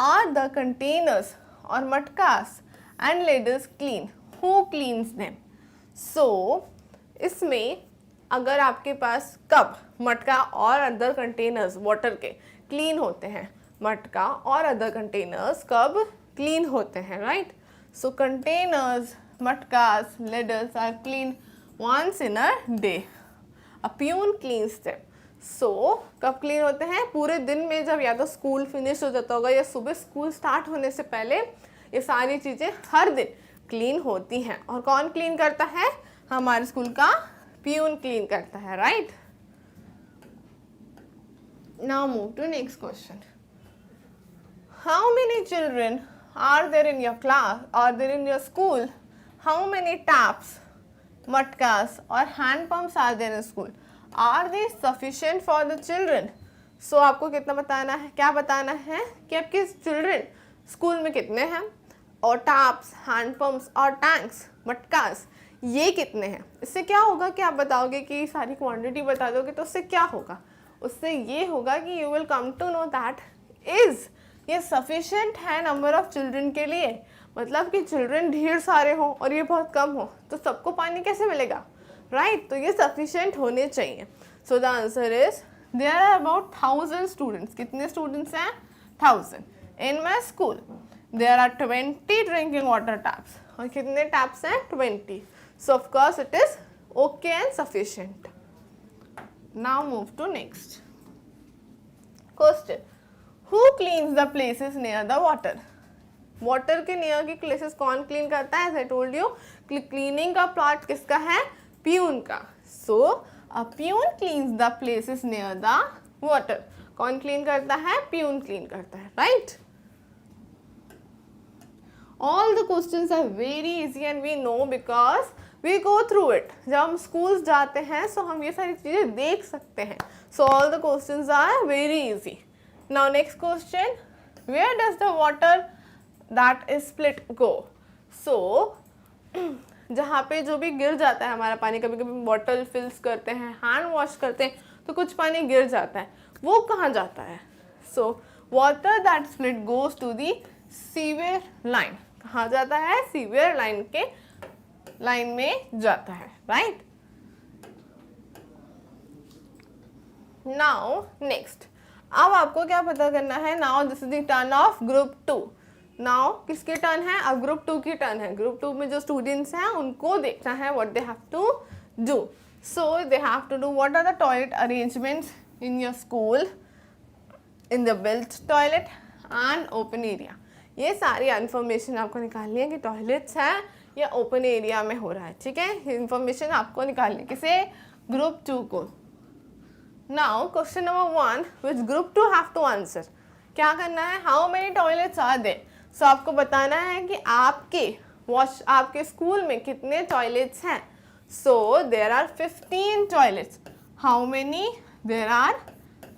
are the containers or matkas and ladles clean? Who cleans them? So, इसमें अगर आपके पास कप, मटका और अदर कंटेनर्स वाटर के क्लीन होते हैं, मटका और अदर कंटेनर्स कब क्लीन होते हैं, right? So containers, matkas, ladles are cleaned once in a day. A peon cleans them. So कब क्लीन होते हैं? पूरे दिन में, जब या तो स्कूल फिनिश हो जाता होगा या सुबह स्कूल स्टार्ट होने से पहले ये सारी चीज़ें हर दिन क्लीन होती हैं. और कौन क्लीन करता है? हमारे स्कूल का पियून क्लीन करता है, right? Now move to next question. How many children are there in your class, are there in your school? How many taps, matkas or hand pumps are there in school? Are they sufficient for the children? So आपको कितना बताना है, क्या बताना है कि आपके चिल्ड्रन स्कूल में कितने हैं, और टैप्स, हैंड पम्प्स और टैंक्स, मटकास ये कितने हैं. इससे क्या होगा कि आप बताओगे कि सारी क्वांटिटी बता दोगे, तो उससे क्या होगा? उससे ये होगा कि you will come to know that is ये सफिशिएंट है नंबर ऑफ चिल्ड्रन के लिए. मतलब कि चिल्ड्रन ढेर सारे हों और ये बहुत कम हो तो सबको पानी कैसे मिलेगा, राइट? तो ये सफिशिएंट होने चाहिए. So the answer is there are about 1000 students. कितने स्टूडेंट्स हैं? 1000. In my school there are 20 drinking water taps. और कितने टैप्स हैं? 20. So of course it is okay and sufficient. Now move to next question. Who cleans the places near the water? Water के नियर की प्लेसेस कौन क्लीन करता है? As I told you, cleaning का पार्ट किसका है? पियून का. So a peon cleans the places near the water. कौन क्लीन करता है? पियून क्लीन करता है, right? All the questions are very easy and we know because we go through it. जब हम schools जाते हैं so हम ये सारी चीज़ें देख सकते हैं. So all the questions are very easy. Now next question, where does the water that is split go? So जहाँ पे जो भी गिर जाता है हमारा पानी, कभी कभी बॉटल फिल्स करते हैं, हैंड वॉश करते हैं तो कुछ पानी गिर जाता है, वो कहाँ जाता है? So water that split goes to the sewer line. कहाँ जाता है? सीवर लाइन के लाइन में जाता है, राइट? नाउ नेक्स्ट, अब आपको क्या पता करना है? Now this is the turn of group 2. Now किसकी टर्न है? अब ग्रुप 2 की टर्न है. ग्रुप 2 में जो स्टूडेंट्स हैं उनको देखना है what they have to do. So they have to do what are the toilet arrangements in your school, in the built toilet and open area. ये सारी इन्फॉर्मेशन आपको निकालनी है कि टॉयलेट्स हैं या ओपन एरिया में हो रहा है, ठीक है? इन्फॉर्मेशन आपको निकालनी है. किसे? ग्रुप 2 को. Now question number 1 which group 2 have to answer. क्या करना है? How many toilets are there? So आपको बताना है कि आपके स्कूल में कितने टॉयलेट्स हैं. So there are 15 toilets. How many? There are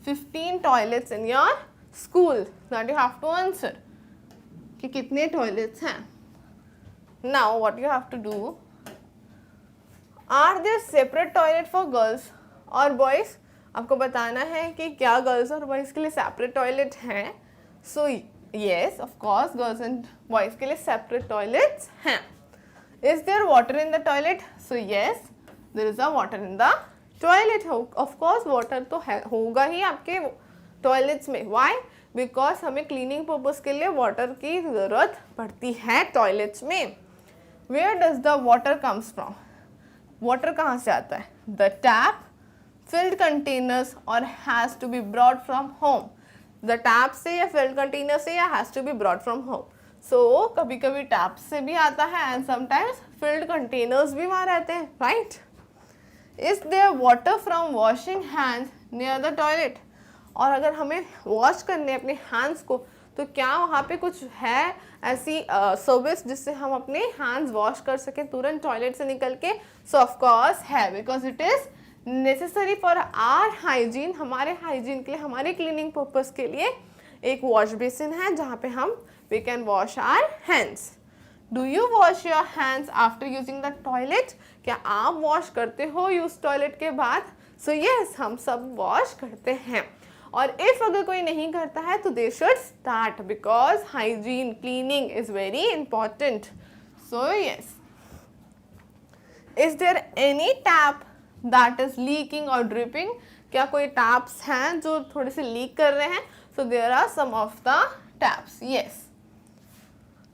15 toilets in your school. That you have to answer. कि कितने टॉयलेट्स हैं. Now what you have to do? Are there separate toilet for girls or boys? आपको बताना है कि क्या गर्ल्स और बॉयज़ के लिए सेपरेट टॉयलेट हैं. So yes of course girls and boys के लिए सेपरेट टॉयलेट्स हैं. Is there water in the toilet? So yes there is a water in the toilet. Of course water तो होगा ही आपके टॉयलेट्स में. व्हाई? बिकॉज हमें क्लीनिंग पर्पज के लिए वाटर की ज़रूरत पड़ती है टॉयलेट्स में. Where does the water comes from? Water कहाँ से आता है? The tap, filled containers or has to be brought from home. The tap से या filled container से या has to be brought from home. So कभी कभी tap से भी आता है and sometimes filled containers भी वहाँ रहते हैं, right? Is there water from washing hands near the toilet? और अगर हमें वॉश करने अपने hands को तो क्या वहाँ पे कुछ है ऐसी सर्विस जिससे हम अपने हैंड्स वॉश कर सकें तुरंत टॉयलेट से निकल के? सो ऑफ कोर्स है, because it is necessary for our hygiene. हमारे हाइजीन के लिए, हमारे क्लीनिंग पर्पस के लिए एक वॉश बेसिन है जहाँ पे हम we can wash our hands. Do you wash your hands after using the toilet? क्या आप वॉश करते हो यूज टॉयलेट के बाद? सो येस, हम सब वॉश करते हैं. और इफ अगर कोई नहीं करता है तो they should start, because hygiene cleaning is very important. So yes. Is there any tap that is leaking or dripping? क्या कोई taps हैं जो थोड़े से leak कर रहे हैं? So there are some of the taps. Yes.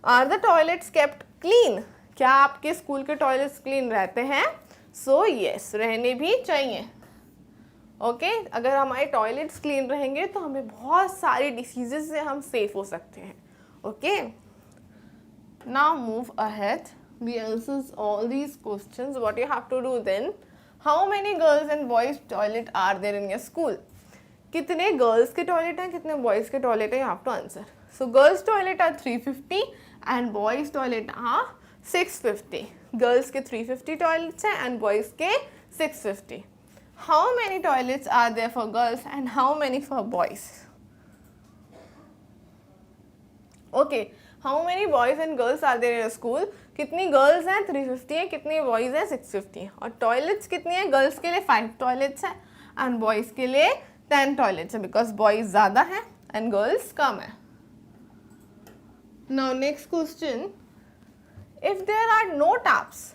Are the toilets kept clean? क्या आपके स्कूल के टॉयलेट्स क्लीन रहते हैं? So yes, रहने भी चाहिए. ओके अगर हमारे टॉयलेट्स क्लीन रहेंगे तो हमें बहुत सारी डिसीजेस से हम सेफ हो सकते हैं. Okay now move ahead. We answers all these questions. What you have to do then? How many girls and boys toilet are there in your school? कितने गर्ल्स के टॉयलेट हैं, कितने बॉयज़ के टॉयलेट हैं, you have to answer. So girls toilet are 350 and boys toilet are 650. Girls के 350 टॉयलेट्स हैं and boys के 650. How many toilets are there for girls and how many for boys? Okay. How many boys and girls are there in your school? कितनी गर्ल्स हैं 350 है, कितनी बॉयज़ हैं 650 है. और टॉयलेट्स कितनी है? गर्ल्स के लिए 5 टॉयलेट्स हैं एंड बॉयज़ के लिए 10 टॉयलेट्स है बिकॉज बॉयज़ ज़्यादा हैं एंड गर्ल्स कम है. Now next question. If there are no taps,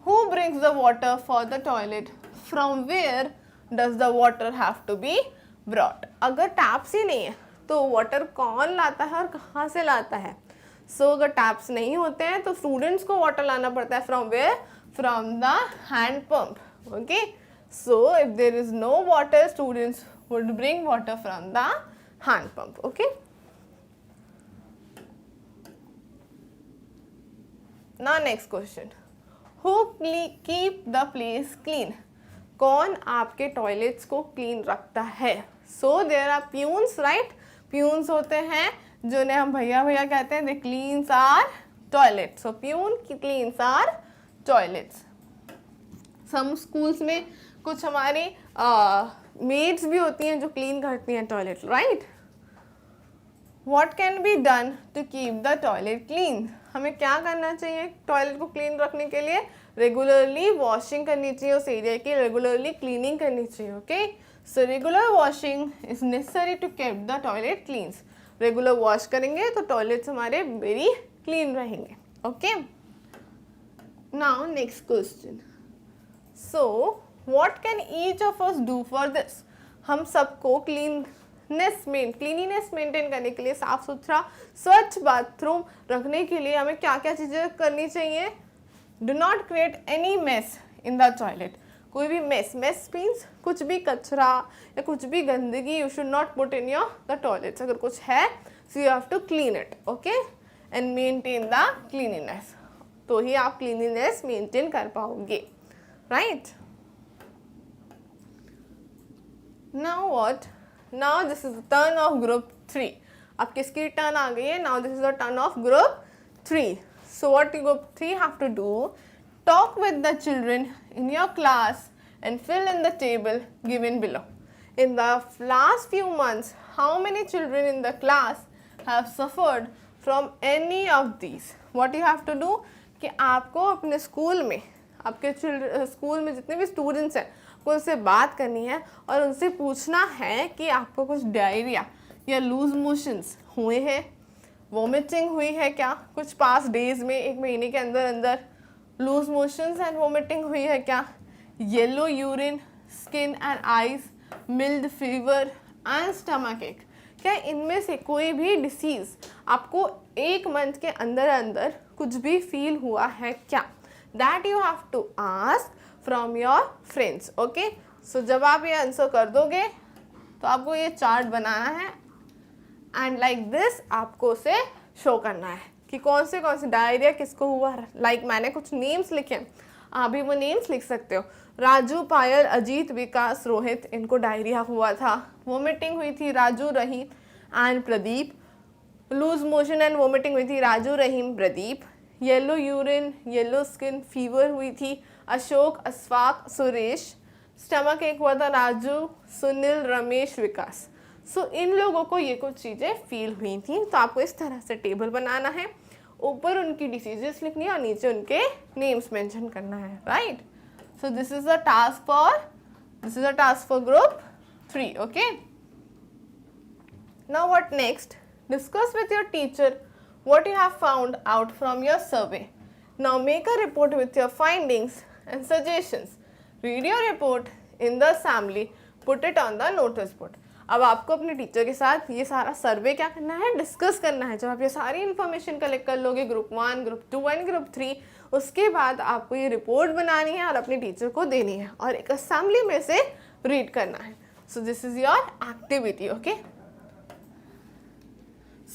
who brings the water for the toilet? From where does the water have to be brought? अगर टैप्स ही नहीं है तो वाटर कौन लाता है और कहाँ से लाता है? सो अगर टैप्स नहीं होते हैं तो स्टूडेंट्स को वाटर लाना पड़ता है. From where? From the hand pump. Okay so if there is no water students would bring water from the hand pump. Okay now next question. Who keep the place clean? कौन आपके टॉयलेट्स को क्लीन रखता है? So there are peons, right? Peons होते हैं जिन्हें हम भैया भैया कहते हैं. They cleans our toilet. So peon cleans our toilets. Some schools में कुछ हमारी मेड्स भी होती हैं जो क्लीन करती हैं toilet, right? What can be done to keep the toilet clean? हमें क्या करना चाहिए टॉयलेट को क्लीन रखने के लिए? रेगुलरली वॉशिंग करनी चाहिए, उस एरिया की रेगुलरली क्लीनिंग करनी चाहिए. Okay so regular washing is necessary to keep the toilet clean. Regular wash करेंगे तो टॉयलेट्स हमारे वेरी क्लीन रहेंगे. Okay now next question. So what can each of us do for this? हम सबको क्लीनिनेस मेंटेन करने के लिए, साफ सुथरा स्वच्छ बाथरूम रखने के लिए हमें क्या क्या चीज़ें करनी चाहिए? Do not create any mess in the toilet. कोई भी मेस मीन्स कुछ भी कचरा या कुछ भी गंदगी you should not put in your the toilets. अगर कुछ है so you have to clean it. Okay and maintain the cleanliness. तो ही आप क्लीनिनेस मेंटेन कर पाओगे, राइट? Now what? Now this is the turn of group 3. अब किसकी टर्न आ गई है? Now this is the turn of group 3. So what group 3 have to do? Talk with the children in your class and fill in the table given below. In the last few months, how many children in the class have suffered from any of these? What you have to do? कि आपको अपने स्कूल में, आपके स्कूल में जितने भी स्टूडेंट्स हैं आपको उनसे बात करनी है और उनसे पूछना है कि आपको कुछ डायरिया या लूज मोशंस हुए हैं, वोमिटिंग हुई है क्या कुछ पास डेज में, एक महीने के अंदर अंदर लूज मोशंस एंड वोमिटिंग हुई है क्या, yellow urine, skin and eyes, mild fever and stomach ache, क्या इनमें से कोई भी डिसीज़ आपको 1 मंथ के अंदर अंदर कुछ भी फील हुआ है क्या? That you have to ask from your friends. Okay so जब आप ये आंसर कर दोगे तो आपको ये चार्ट बनाना है एंड लाइक दिस आपको उसे शो करना है कि कौन से डायरिया किसको हुआ. लाइक मैंने कुछ नेम्स लिखे हैं, आप भी वो नेम्स लिख सकते हो. राजू, पायल, अजीत, विकास, रोहित, इनको डायरिया हुआ था. वोमिटिंग हुई थी Raju, Rahim and Pradeep. Loose motion and vomiting हुई थी Raju, Rahim, Pradeep. Yellow urine, yellow skin, fever हुई थी अशोक, अशफाक, सुरेश. स्टमक एक हुआ था राजू, सुनील, रमेश, विकास. सो इन लोगों को ये कुछ चीज़ें फील हुई थी. तो आपको इस तरह से टेबल बनाना है, ऊपर उनकी डिसीजेस लिखनी है और नीचे उनके नेम्स मेंशन करना है, right? So this is a task for group 3. Okay now what next? Discuss with your teacher what you have found out from your survey. Now make a report with your findings and suggestions. Read your report in the assembly. Put it on the notice board. अब आपको अपने टीचर के साथ ये सारा सर्वे क्या करना है, डिस्कस करना है. जब आप ये सारी इन्फॉर्मेशन कलेक्ट कर लोगे ग्रुप 1, ग्रुप 2 एंड ग्रुप 3, उसके बाद आपको ये रिपोर्ट बनानी है और अपने टीचर को देनी है और एक असेंबली में से रीड करना है. सो this is your activity. Okay,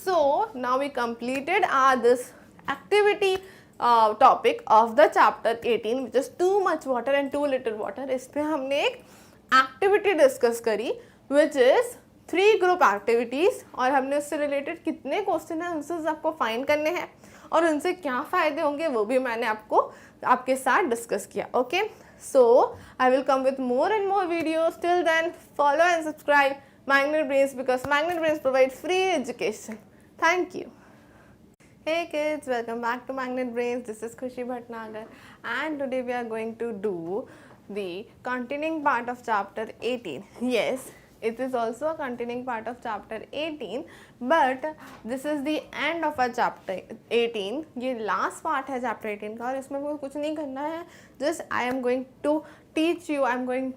so now we completed this activity topic of the chapter 18 which is too much water and too little water. इस पे हमने एक activity discuss करी which is 3 group activities और हमने उससे related कितने question है आंसर्स आपको फाइंड करने हैं और उनसे क्या फ़ायदे होंगे वो भी मैंने आपके साथ डिस्कस किया. Okay, so I will come with more and more videos. Till then, follow and subscribe Magnet Brains because Magnet Brains provide free education. Thank you. Hey kids, welcome back to Magnet Brains. This is Khushi Bhatnagar and today we are going to do the continuing part of chapter 18. Yes, it is also a continuing part of chapter 18 but this is the end of our chapter 18. ये last part है chapter 18 का और इसमें मुझे कुछ नहीं करना है. Just I am going to teach you, I am going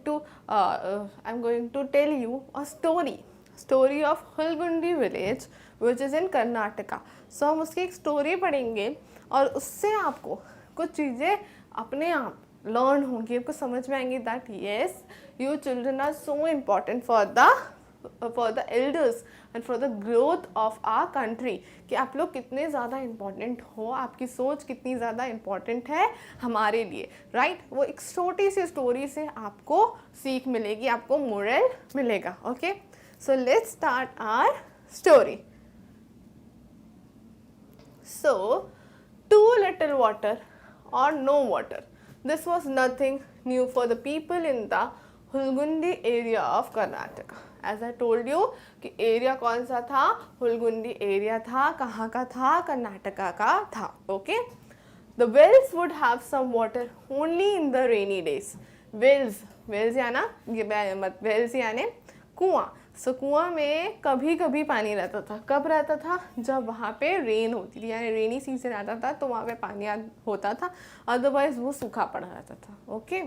to tell you a story of Hulgundi village which is in Karnataka. So हम उसकी एक स्टोरी पढ़ेंगे और उससे आपको कुछ चीज़ें अपने आप लर्न होंगी, आपको समझ में आएंगी that yes you children are so important for the elders and for the growth of our country. कि आप लोग कितने ज़्यादा इम्पॉर्टेंट हो, आपकी सोच कितनी ज़्यादा इम्पॉर्टेंट है हमारे लिए, राइट? वो एक छोटी सी स्टोरी से आपको सीख मिलेगी, आपको मोरल मिलेगा. Okay, so let's start our story. So, too little water or no water. This was nothing new for the people in the Hulgundi area of Karnataka. As I told you कि एरिया कौन सा था, हुलगुंडी एरिया था, कहाँ का था, कर्नाटका का था. Okay, the wells would have some water only in the rainy days. wells यानी कुआं. सो कुआं में कभी कभी पानी रहता था. कब रहता था? जब वहाँ पे रेन होती थी, यानी रेनी सीजन आता था तो वहाँ पे पानी होता था, अदरवाइज वो सूखा पड़ा रहता था. Okay,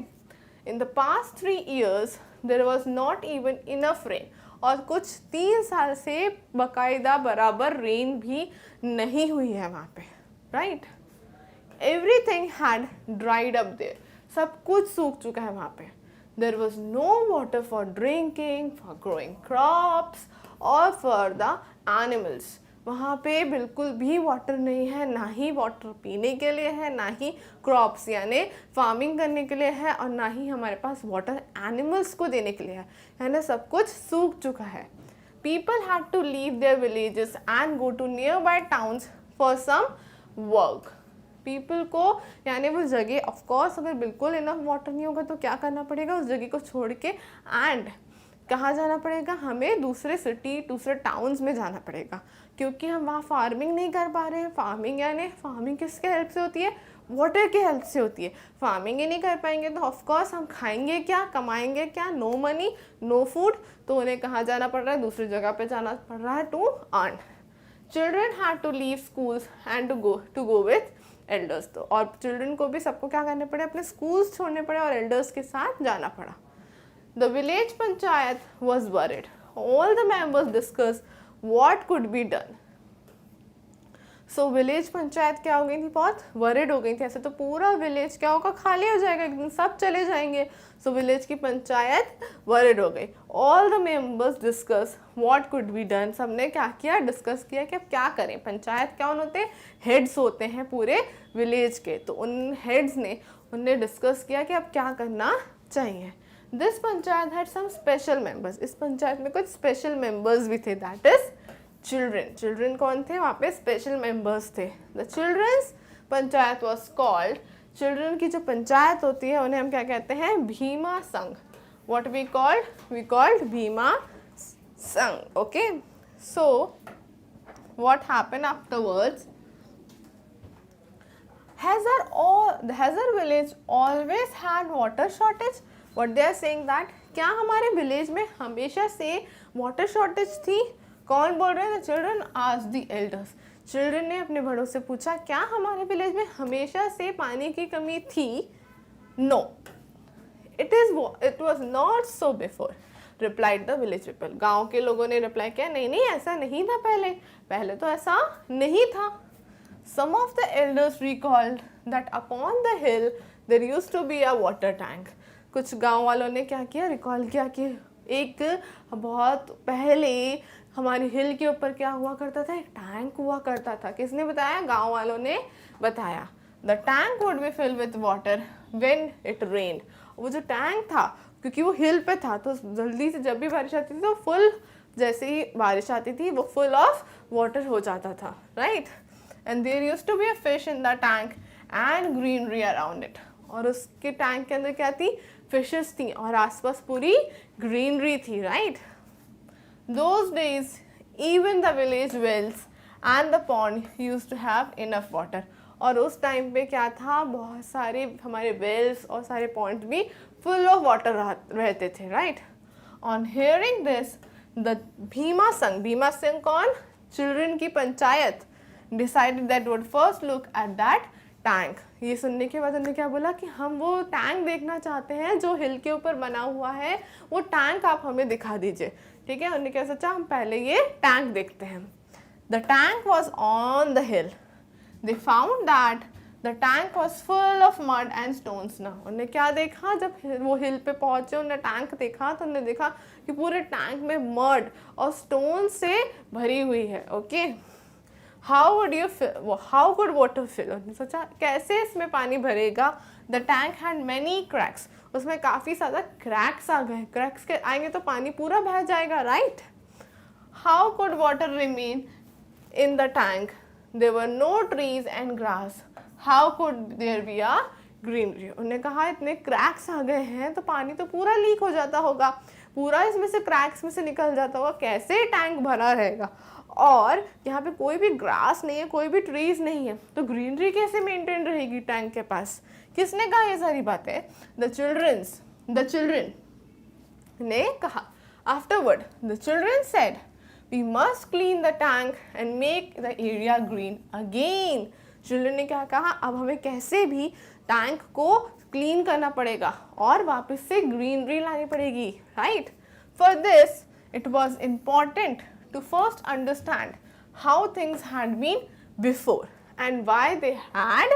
in the past 3 years there was not even enough rain. और कुछ 3 साल से बाकायदा बराबर रेन भी नहीं हुई है वहाँ पे, right? Everything had dried up there. सब कुछ सूख चुका है वहाँ पे. There was no water for drinking, for growing crops or for the animals. वहाँ पे बिल्कुल भी वाटर नहीं है, ना ही वाटर पीने के लिए है, ना ही क्रॉप्स यानी फार्मिंग करने के लिए है और ना ही हमारे पास वाटर एनिमल्स को देने के लिए है, यानी सब कुछ सूख चुका है. People had to leave their villages and go to nearby towns for some work. People को यानी वो जगह ऑफकोर्स अगर बिल्कुल इनफ वाटर नहीं होगा तो क्या करना पड़ेगा, उस जगह को छोड़ के एंड कहाँ जाना पड़ेगा, हमें दूसरे सिटी दूसरे टाउन्स में जाना पड़ेगा क्योंकि हम वहाँ फार्मिंग नहीं कर पा रहे हैं. फार्मिंग किसके हेल्प से होती है? वाटर के हेल्प से होती है. फार्मिंग ही नहीं कर पाएंगे तो ऑफकोर्स हम खाएंगे क्या, कमाएंगे क्या? No money no food. तो उन्हें कहाँ जाना पड़ रहा है? दूसरी जगह पे जाना पड़ रहा है to earn. Children had to leave schools and to go with elders. तो और चिल्ड्रन को भी सबको क्या करने पड़े? अपने स्कूल्स छोड़ने पड़े और एल्डर्स के साथ जाना पड़ा. The village panchayat was worried. All the members discuss what could be done. So village panchayat क्या हो गई थी? बहुत वरिड हो गई थी. ऐसे तो पूरा विलेज क्या होगा? खाली हो जाएगा, एकदम सब चले जाएंगे. सो विलेज की पंचायत वरिड हो गई. All the members discuss what could be done. सबने क्या किया? डिस्कस किया कि अब क्या करें. पंचायत क्या होते हैं? हेड्स होते हैं पूरे विलेज के. तो उन हेड्स ने उनने डिस्कस किया कि अब क्या करना चाहिए. This panchayat had some special members. इस पंचायत में कुछ स्पेशल मेंबर्स भी थे, दैट इज चिल्ड्रन कौन थे? वहाँ पे स्पेशल मेंबर्स थे. The childrens panchayat was called. Children की जो पंचायत होती है उन्हें हम क्या कहते हैं? भीमा संघ. व्हाट वी कॉल्ड भीमा संघ. Okay, so what happened afterwards? Has our village always had water shortage? What they are saying that क्या हमारे विलेज में हमेशा से वाटर शॉर्टेज थी? कौन बोल रहे हैं? The children asked the elders. Children ने अपने बड़ों से पूछा, क्या हमारे विलेज में हमेशा से पानी की कमी थी? No, it was not so before, replied the village people. गाँव के लोगों ने रिप्लाई किया, नहीं नहीं ऐसा नहीं था पहले तो ऐसा नहीं था। Some of the elders recalled that upon the hill there used to be a water tank. कुछ गांव वालों ने क्या किया, रिकॉल किया कि एक बहुत पहले हमारी हिल के ऊपर क्या हुआ करता था, एक टैंक हुआ करता था। किसने बताया? गांव वालों ने बताया। The tank would be filled with water when it rained. वो जो टैंक था, क्योंकि वो हिल पे था तो जल्दी से जब भी बारिश आती थी तो फुल, जैसे ही बारिश आती थी वो फुल ऑफ वाटर हो जाता था, right. And there used to be a fish in the tank and greenery around it. और उसके टैंक के अंदर क्या थी? फिशेस थी और आसपास पूरी ग्रीनरी थी, right. Those days even the village wells and the pond used to have enough water. और उस टाइम पे क्या था, बहुत सारे हमारे वेल्स और सारे पॉन्ड्स भी फुल ऑफ वाटर रहते थे, right. On hearing this the Bhima संघ कौन? चिल्ड्रन की panchayat decided that would first look at that tank. ये सुनने के बाद उन्होंने क्या बोला कि हम वो टैंक देखना चाहते हैं जो हिल के ऊपर बना हुआ है, वो टैंक आप हमें दिखा दीजिए, ठीक है। उन्होंने क्या सोचा, हम पहले ये टैंक देखते हैं। The tank was on the hill. They found that the tank was full of mud and stones. ना उन्होंने क्या देखा, जब वो हिल पे पहुंचे उन्होंने टैंक देखा तो उन्होंने देखा कि पूरे टैंक में मड और स्टोन से भरी हुई है, okay. How could water fill? उन्होंने सोचा कैसे इसमें पानी भरेगा। The tank had many cracks. उसमें काफ़ी ज़्यादा क्रैक्स आ गए, क्रैक्स के आएंगे तो पानी पूरा बह जाएगा, right. How could water remain in the tank? There were no trees and grass. How could there be a greenery? उन्होंने कहा इतने क्रैक्स आ गए हैं तो पानी तो पूरा लीक हो जाता होगा, पूरा इसमें से क्रैक्स में से निकल जाता होगा, कैसे टैंक भरा रहेगा? और यहाँ पे कोई भी ग्रास नहीं है, कोई भी ट्रीज नहीं है, तो ग्रीनरी कैसे मेंटेन रहेगी टैंक के पास? किसने कहा ये सारी बातें? द चिल्ड्रन ने कहा। Afterward the children said, we must clean the tank and make the area green again. Children ने क्या कहा, अब हमें कैसे भी टैंक को क्लीन करना पड़ेगा और वापस से ग्रीनरी लानी पड़ेगी, right. For this it was important to first understand how things had been before and why they had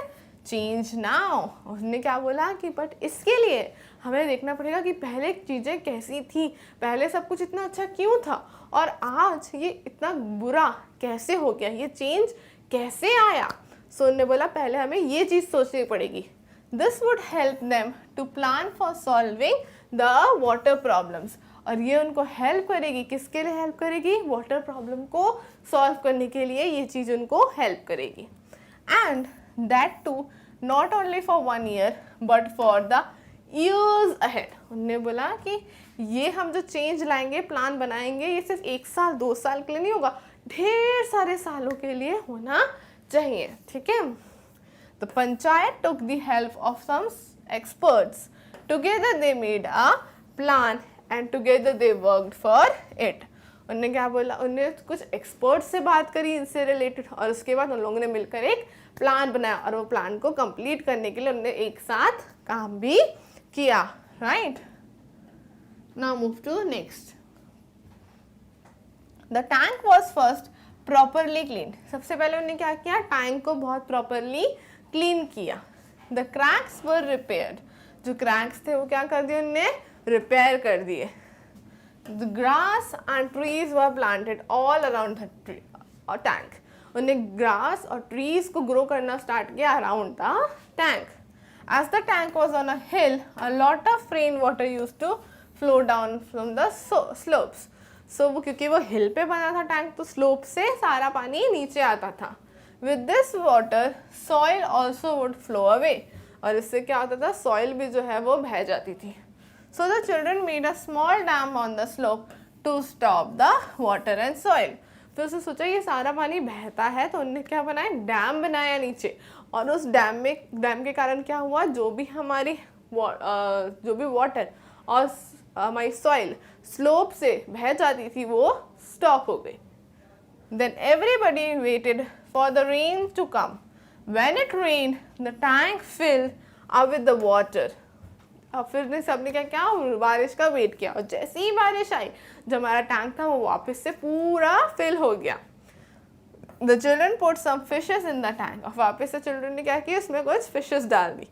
changed now. उसने क्या बोला कि बट इसके लिए हमें देखना पड़ेगा कि पहले चीज़ें कैसी थी, पहले सब कुछ इतना अच्छा क्यों था और आज ये इतना बुरा कैसे हो गया, ये चेंज कैसे आया। सो उन्होंने बोला पहले हमें ये चीज़ सोचनी पड़ेगी। This would help them to plan for solving the water problems. और ये उनको हेल्प करेगी, किसके लिए हेल्प करेगी? वाटर प्रॉब्लम को सॉल्व करने के लिए ये चीज़ उनको हेल्प करेगी। And that too not only for 1 year but for the years ahead. उन्होंने बोला कि ये हम जो चेंज लाएंगे, प्लान बनाएंगे, ये सिर्फ 1 साल 2 साल के लिए नहीं होगा, ढेर सारे सालों के लिए होना चाहिए, ठीक है। The panchayat took the help of some experts. Together they made a plan and together they worked for it. उन्होंने क्या बोला, उन्होंने कुछ एक्सपर्ट्स से बात करी इनसे रिलेटेड और उसके बाद उन लोगों ने मिलकर एक प्लान बनाया और वो प्लान को कंप्लीट करने के लिए उन्होंने एक साथ काम भी किया, right. Now move to next. The tank was first properly clean. सबसे पहले उन्होंने क्या किया, टैंक को बहुत प्रॉपरली क्लीन किया। The cracks were repaired. जो क्रैक्स थे वो क्या कर दिए, उन्होंने रिपेयर कर दिए। The grass and trees were planted all around the tree और टैंक। उन्हें ग्रास और ट्रीज को ग्रो करना स्टार्ट किया around the tank. As the tank was on a hill a lot of rain water used to flow down from the slopes. So वो क्योंकि वो हिल पे बना था टैंक तो स्लोप से सारा पानी नीचे आता था। With this water soil also would flow away. और इससे क्या होता था, सॉइल भी जो है वो बह जाती थी। So the children made a small dam on the slope to stop the water and soil. फिर उसने सोचा ये सारा पानी बहता है तो उन्होंने क्या बनाया, डैम बनाया नीचे। और उस डैम के कारण क्या हुआ, जो भी वाटर और हमारी सॉइल स्लोप से बह जाती थी वो स्टॉप हो गई। Then everybody waited for the rain to come. When it rained, the tank filled up with the water. अब फिर सबने क्या बारिश का वेट किया, और जैसे ही बारिश आई, जो हमारा टैंक था वो वापस से पूरा फिल हो गया. The children put some fishes in the tank. और वापस से चिल्ड्रन ने क्या किया, उसमें कुछ फिशेस डाल दी.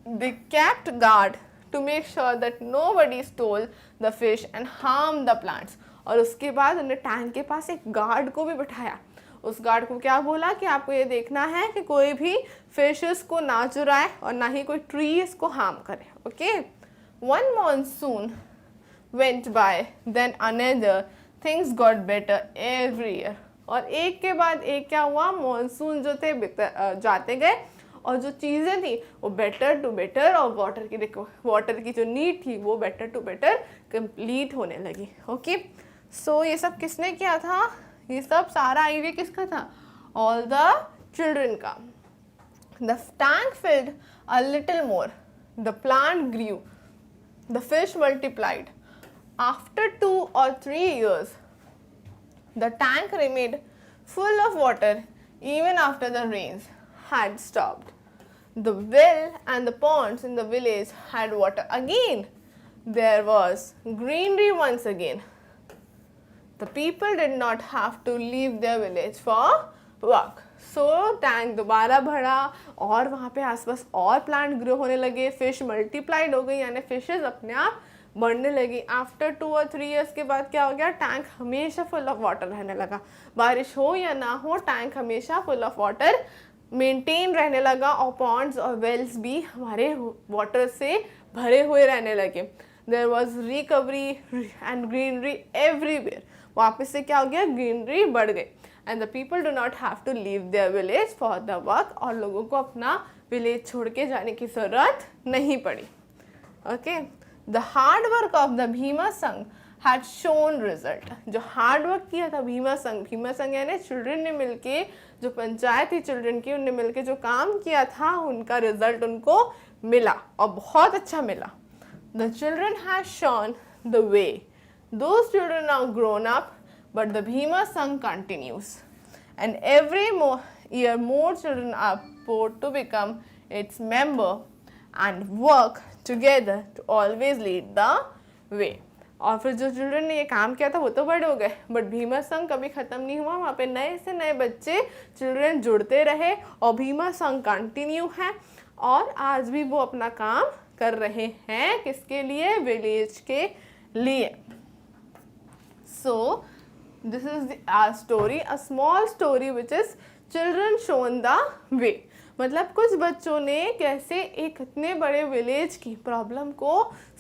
They kept guard to make sure that nobody stole the fish and harmed the plants. और उसके बाद उन्होंने टैंक के पास एक गार्ड को भी बिठाया. उस गार्ड को क्या बोला कि आपको ये देखना है कि कोई भी फिशेस को ना चुराए और ना ही कोई ट्रीज को हार्म करे. Okay. One monsoon went by, then another. Things got better every year. और एक के बाद एक क्या हुआ, मॉनसून जो थे जाते गए और जो चीज़ें थी वो बेटर टू बेटर, और वाटर की जो नीड थी वो बेटर टू बेटर कंप्लीट होने लगी. ओके. सो ये सब किसने किया था, ये सब सारा आइडिया किसका था, ऑल द चिल्ड्रन का. The tank filled a little more, the plant grew, the fish multiplied. After 2 or 3 years, the tank remained full of water even after the rains had stopped. The well and the ponds in the village had water again. There was greenery once again. The people did not have to leave their village for work. So tank दोबारा भरा और वहाँ पे आसपास और प्लांट ग्रो होने लगे, फिश मल्टीप्लाइड हो गई, यानी फिशेज अपने आप बढ़ने लगी. आफ्टर 2 or 3 years के बाद क्या हो गया, टैंक हमेशा फुल ऑफ वाटर रहने लगा. बारिश हो या ना हो, टैंक हमेशा फुल ऑफ वाटर मेंटेन रहने लगा, और पॉन्ड्स और वेल्स भी हमारे वाटर से भरे हुए रहने लगे. There was recovery and greenery everywhere. वापस से क्या हो गया, ग्रीनरी बढ़ गई. And the people do not have to leave their village for the work. और लोगों को अपना विलेज छोड़ के जाने की ज़रूरत नहीं पड़ी. Okay. The hard work of the Bhima संघ हैड शोन रिजल्ट. जो हार्ड वर्क किया था भीमा संघ यानी चिल्ड्रन ने मिलके, जो पंचायत थी चिल्ड्रन की, उनने मिलके जो काम किया था उनका रिजल्ट उनको मिला, और बहुत अच्छा मिला. The children had shown the way. Those children are grown up, but the Bhima Sangh continues. And every year more children are poured to become its member and work together to always lead the way. और फिर जो चिल्ड्रन ने ये काम किया था वो तो बड़े हो गए, बट भीमा संघ कभी ख़त्म नहीं हुआ. वहाँ पे नए से नए बच्चे चिल्ड्रन जुड़ते रहे, और भीमा संघ कंटिन्यू है, और आज भी वो अपना काम कर रहे हैं. किसके लिए, विलेज के लिए. So this is our story, a small story which is children shown the way. मतलब कुछ बच्चों ने कैसे एक इतने बड़े विलेज की प्रॉब्लम को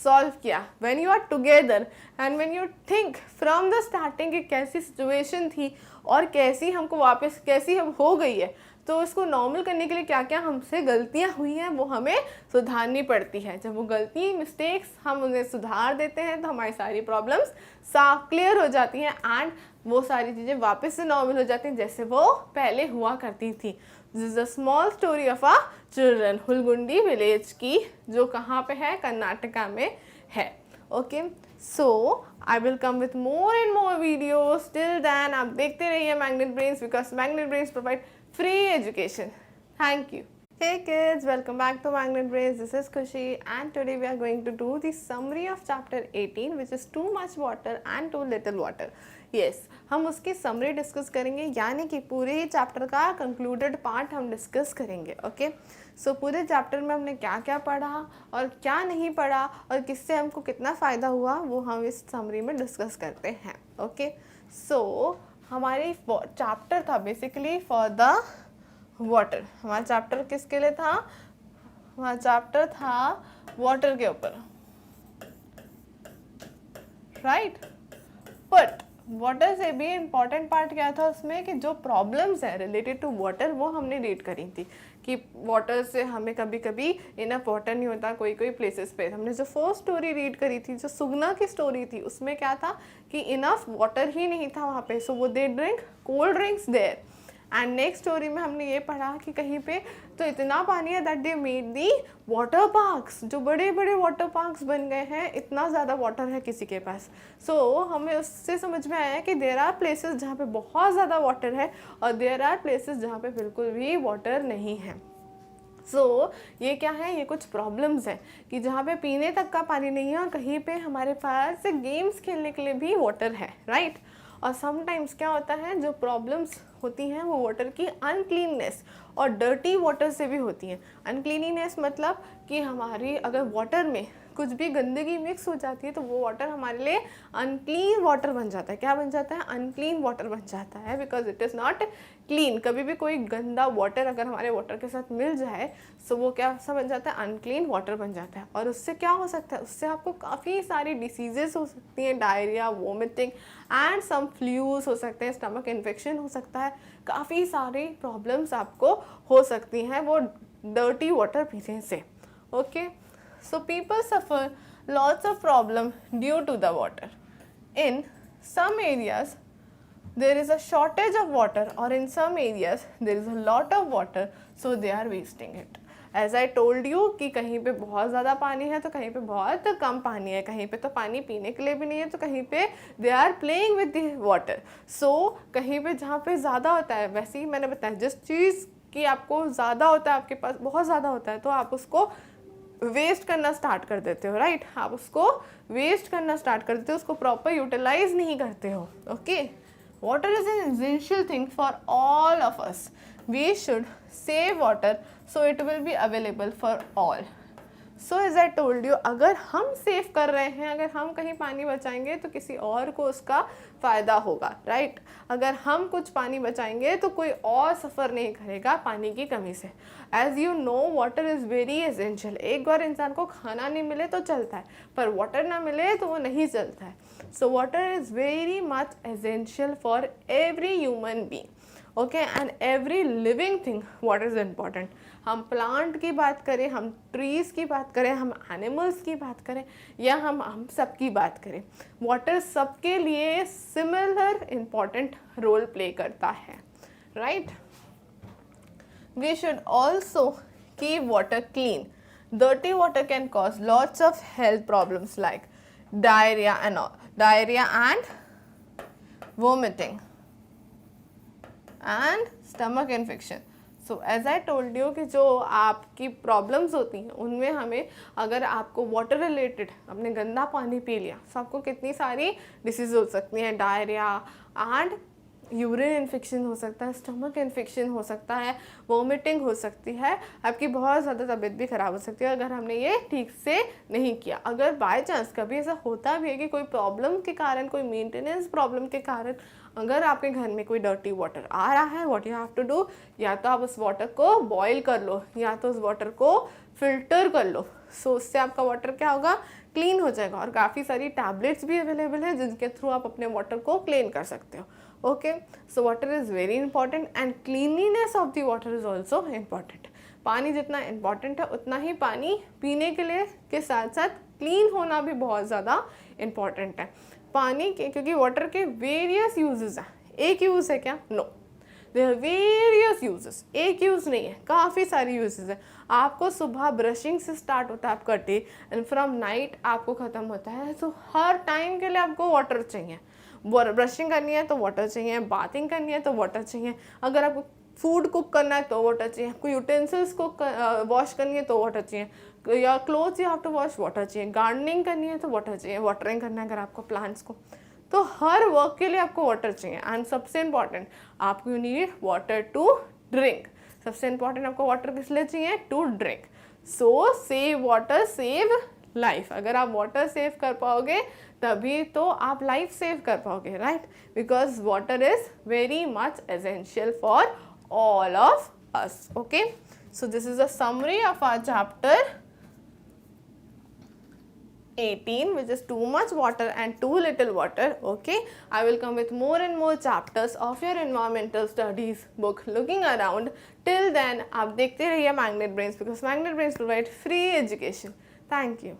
सॉल्व किया. When you are together and when you think from the starting कि कैसी सिचुएशन थी और कैसी हमको वापस कैसी हम हो गई है, तो इसको नॉर्मल करने के लिए क्या क्या हमसे गलतियाँ हुई हैं वो हमें सुधारनी पड़ती है. जब वो गलती मिस्टेक्स हम उन्हें सुधार देते हैं तो हमारी सारी प्रॉब्लम्स साफ क्लियर हो जाती हैं, एंड वो सारी चीज़ें वापस से नॉर्मल हो जाती हैं जैसे वो पहले हुआ करती थी. This is a small story of a children. Hulgundi village की, जो कहाँ पे है, कर्नाटका में है. Okay. So I will come with more and more videos. Till then आप देखते रहिए magnet brains, because magnet brains provide free education. Thank you. Hey kids, welcome back to Magnet Brains. This is Kushi, and today we are going to do the summary of chapter 18, which is too much water and too little water. Yes, हम उसकी summary discuss करेंगे, यानी कि पूरे ही chapter का concluded part हम discuss करेंगे. Okay? So पूरे chapter में हमने क्या क्या पढ़ा और क्या नहीं पढ़ा और किससे हमको कितना फ़ायदा हुआ, वो हम इस summary में discuss करते हैं. Okay? So हमारी चैप्टर था बेसिकली फॉर द वाटर. हमारा चैप्टर किसके लिए था, हमारा चैप्टर था वाटर के ऊपर, राइट. बट वाटर से भी इम्पॉर्टेंट पार्ट क्या था उसमें, कि जो प्रॉब्लम्स है रिलेटेड टू वाटर वो हमने रीड करी थी, कि वाटर से हमें कभी कभी इनफ वाटर नहीं होता कोई कोई प्लेसेस पे. हमने जो फर्स्ट स्टोरी रीड करी थी, जो सुगना की स्टोरी थी, उसमें क्या था कि इनफ वाटर ही नहीं था वहाँ पे. सो वो they drink cold drinks there, and next story में हमने ये पढ़ा कि कहीं पे तो इतना पानी है that they made the water parks, जो बड़े बड़े वाटर पार्क्स बन गए हैं, इतना ज़्यादा वाटर है किसी के पास। सो हमें उससे समझ में आया कि देयर आर प्लेसेस जहाँ पे बहुत ज़्यादा वाटर है और देयर आर प्लेसेस जहाँ पे बिल्कुल भी वाटर नहीं है। ये क्या है, ये कुछ प्रॉब्लम्स हैं कि जहाँ पे पीने तक का पानी नहीं है और कहीं पे हमारे पास गेम्स खेलने के लिए भी वाटर है, राइट। और समटाइम्स क्या होता है, जो प्रॉब्लम्स होती हैं वो वाटर की अनक्लीननेस और डर्टी वाटर से भी होती हैं। अनक्लीनीनेस मतलब कि हमारी अगर वाटर में कुछ भी गंदगी मिक्स हो जाती है तो वो वाटर हमारे लिए अनक्लीन वाटर बन जाता है। क्या बन जाता है, अनक्लीन वाटर बन जाता है, because it is not clean. कभी भी कोई गंदा वाटर अगर हमारे वाटर के साथ मिल जाए तो वो क्या सा बन जाता है, अनक्लीन वाटर बन जाता है। और उससे क्या हो सकता है, उससे आपको काफ़ी सारी डिसीजेस हो सकती हैं, डायरिया, वोमिटिंग एंड सम फ्लूज हो सकते हैं, स्टमक इन्फेक्शन हो सकता है, काफ़ी सारी प्रॉब्लम्स आपको हो सकती हैं वो डर्टी वाटर पीने से। Okay, so people suffer lots of problem due to the water. In some areas there is a shortage of water, or in some areas there is a lot of water, so they are wasting it. As I told you कि कहीं पे बहुत ज़्यादा पानी है तो कहीं पे बहुत कम पानी है, कहीं पे तो पानी पीने के लिए भी नहीं है तो कहीं पे they are playing with the water. So कहीं पे जहाँ पे ज़्यादा होता है, वैसे ही मैंने बताया जिस चीज़ की आपको ज़्यादा होता है, आपके पास बहुत ज़्यादा होता है तो आप उसको वेस्ट करना स्टार्ट कर देते हो, राइट। आप उसको वेस्ट करना स्टार्ट कर देते हो, उसको प्रॉपर यूटिलाइज नहीं करते हो। Okay, water is an essential thing for all of us. We should save water so it will be available for all. So as I told you, अगर हम सेव कर रहे हैं, अगर हम कहीं पानी बचाएंगे तो किसी और को उसका फ़ायदा होगा, राइट। अगर हम कुछ पानी बचाएंगे तो कोई और सफ़र नहीं करेगा पानी की कमी से। As you know, water is very essential. एक बार इंसान को खाना नहीं मिले तो चलता है, पर वाटर ना मिले तो वो नहीं चलता है। So water is very much essential for every human being, okay, and every living thing. Water is important. हम प्लांट की बात करें, हम ट्रीज़ की बात करें, हम एनिमल्स की बात करें या हम सब की बात करें, वाटर सबके लिए सिमिलर इम्पॉर्टेंट रोल प्ले करता है, right. We should also keep water clean. Dirty water can cause lots of health problems like diarrhea and vomiting and stomach infection. So as I told you कि जो आपकी प्रॉब्लम्स होती हैं उनमें हमें, अगर आपको वाटर रिलेटेड आपने गंदा पानी पी लिया तो आपको कितनी सारी डिसीज हो सकती हैं, डायरिया एंड यूरिन इन्फेक्शन हो सकता है, स्टमक इन्फेक्शन हो सकता है, वोमिटिंग हो सकती है, आपकी बहुत ज़्यादा तबीयत भी ख़राब हो सकती है अगर हमने ये ठीक से नहीं किया। अगर बाय चांस कभी ऐसा होता भी है कि कोई प्रॉब्लम के कारण, कोई मेंटेनेंस प्रॉब्लम के कारण अगर आपके घर में कोई डर्टी वाटर आ रहा है, what you have to do, या तो आप उस वाटर को बॉयल कर लो या तो उस वाटर को फिल्टर कर लो। सो उससे आपका वाटर क्या होगा, क्लीन हो जाएगा। और काफ़ी सारी टैबलेट्स भी अवेलेबल है जिनके थ्रू आप अपने वाटर को क्लीन कर सकते हो। Okay, so water is very important and cleanliness of the water is also important. पानी जितना इम्पॉर्टेंट है उतना ही पानी पीने के लिए के साथ साथ क्लीन होना भी बहुत ज़्यादा इम्पॉर्टेंट है पानी के, क्योंकि वाटर के वेरियस यूजेस हैं। एक यूज़ है क्या? No, there are various uses. एक यूज़ नहीं है, काफ़ी सारी यूजेस हैं। आपको सुबह ब्रशिंग से स्टार्ट होता है आपका डे एंड फ्रॉम नाइट आपको ख़त्म होता है, तो हर टाइम के लिए आपको वाटर चाहिए। ब्रशिंग करनी है तो वाटर चाहिए, बाथिंग करनी है तो वाटर चाहिए, अगर आपको फूड कुक करना है तो वाटर चाहिए, कोई यूटेंसिल्स को वॉश करनी है तो वाटर चाहिए, या clothes you have to wash, water चाहिए, गार्डनिंग करनी है तो वाटर चाहिए, वाटरिंग करना है अगर आपको प्लांट्स को, तो हर वर्क के लिए आपको वाटर चाहिए। एंड सबसे इम्पॉर्टेंट, आपको you need water to drink. सबसे इम्पॉर्टेंट आपको वाटर किस लिए चाहिए? To drink. So save water, save life. अगर आप वाटर सेव कर पाओगे तभी तो आप लाइफ सेव कर पाओगे, right, because water is very much essential for all of us. Okay, so this is a summary of our chapter 18, which is too much water and too little water. Okay, I will come with more and more chapters of your environmental studies book Looking Around. Till then आप देखते रहिए Magnet Brains, because Magnet Brains provide free education. Thank you.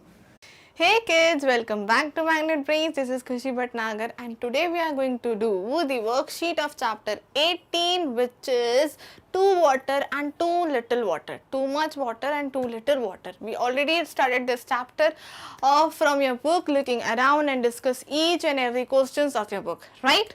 Hey kids, welcome back to Magnet Brains. This is Khushi Bhatnagar and today we are going to do the worksheet of chapter 18, which is too water and too little water. Too much water and too little water. We already started this chapter from your book, looking around and discuss each and every questions of your book, right?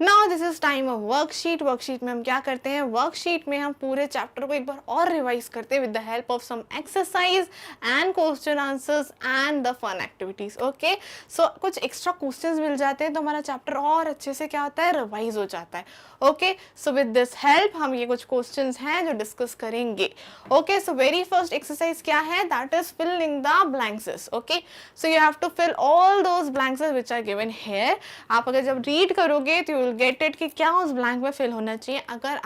Now this is time of worksheet. Worksheet में हम क्या करते हैं, वर्कशीट में हम पूरे चैप्टर को एक बार और रिवाइज करते हैं with the help of some exercise and question answers and the fun activities. Okay, so कुछ एक्स्ट्रा क्वेश्चंस मिल जाते हैं तो हमारा चैप्टर और अच्छे से क्या होता है, रिवाइज हो जाता है. Okay, so with this help हम ये कुछ क्वेश्चंस हैं जो डिस्कस करेंगे. Okay, so very first exercise क्या है, that is filling the blanks. Okay, so you have to fill all those blanks which are given here. आप अगर जब रीड करोगे तो गेट इट कि क्या उस ब्लैंक में फिल होना चाहिए अगर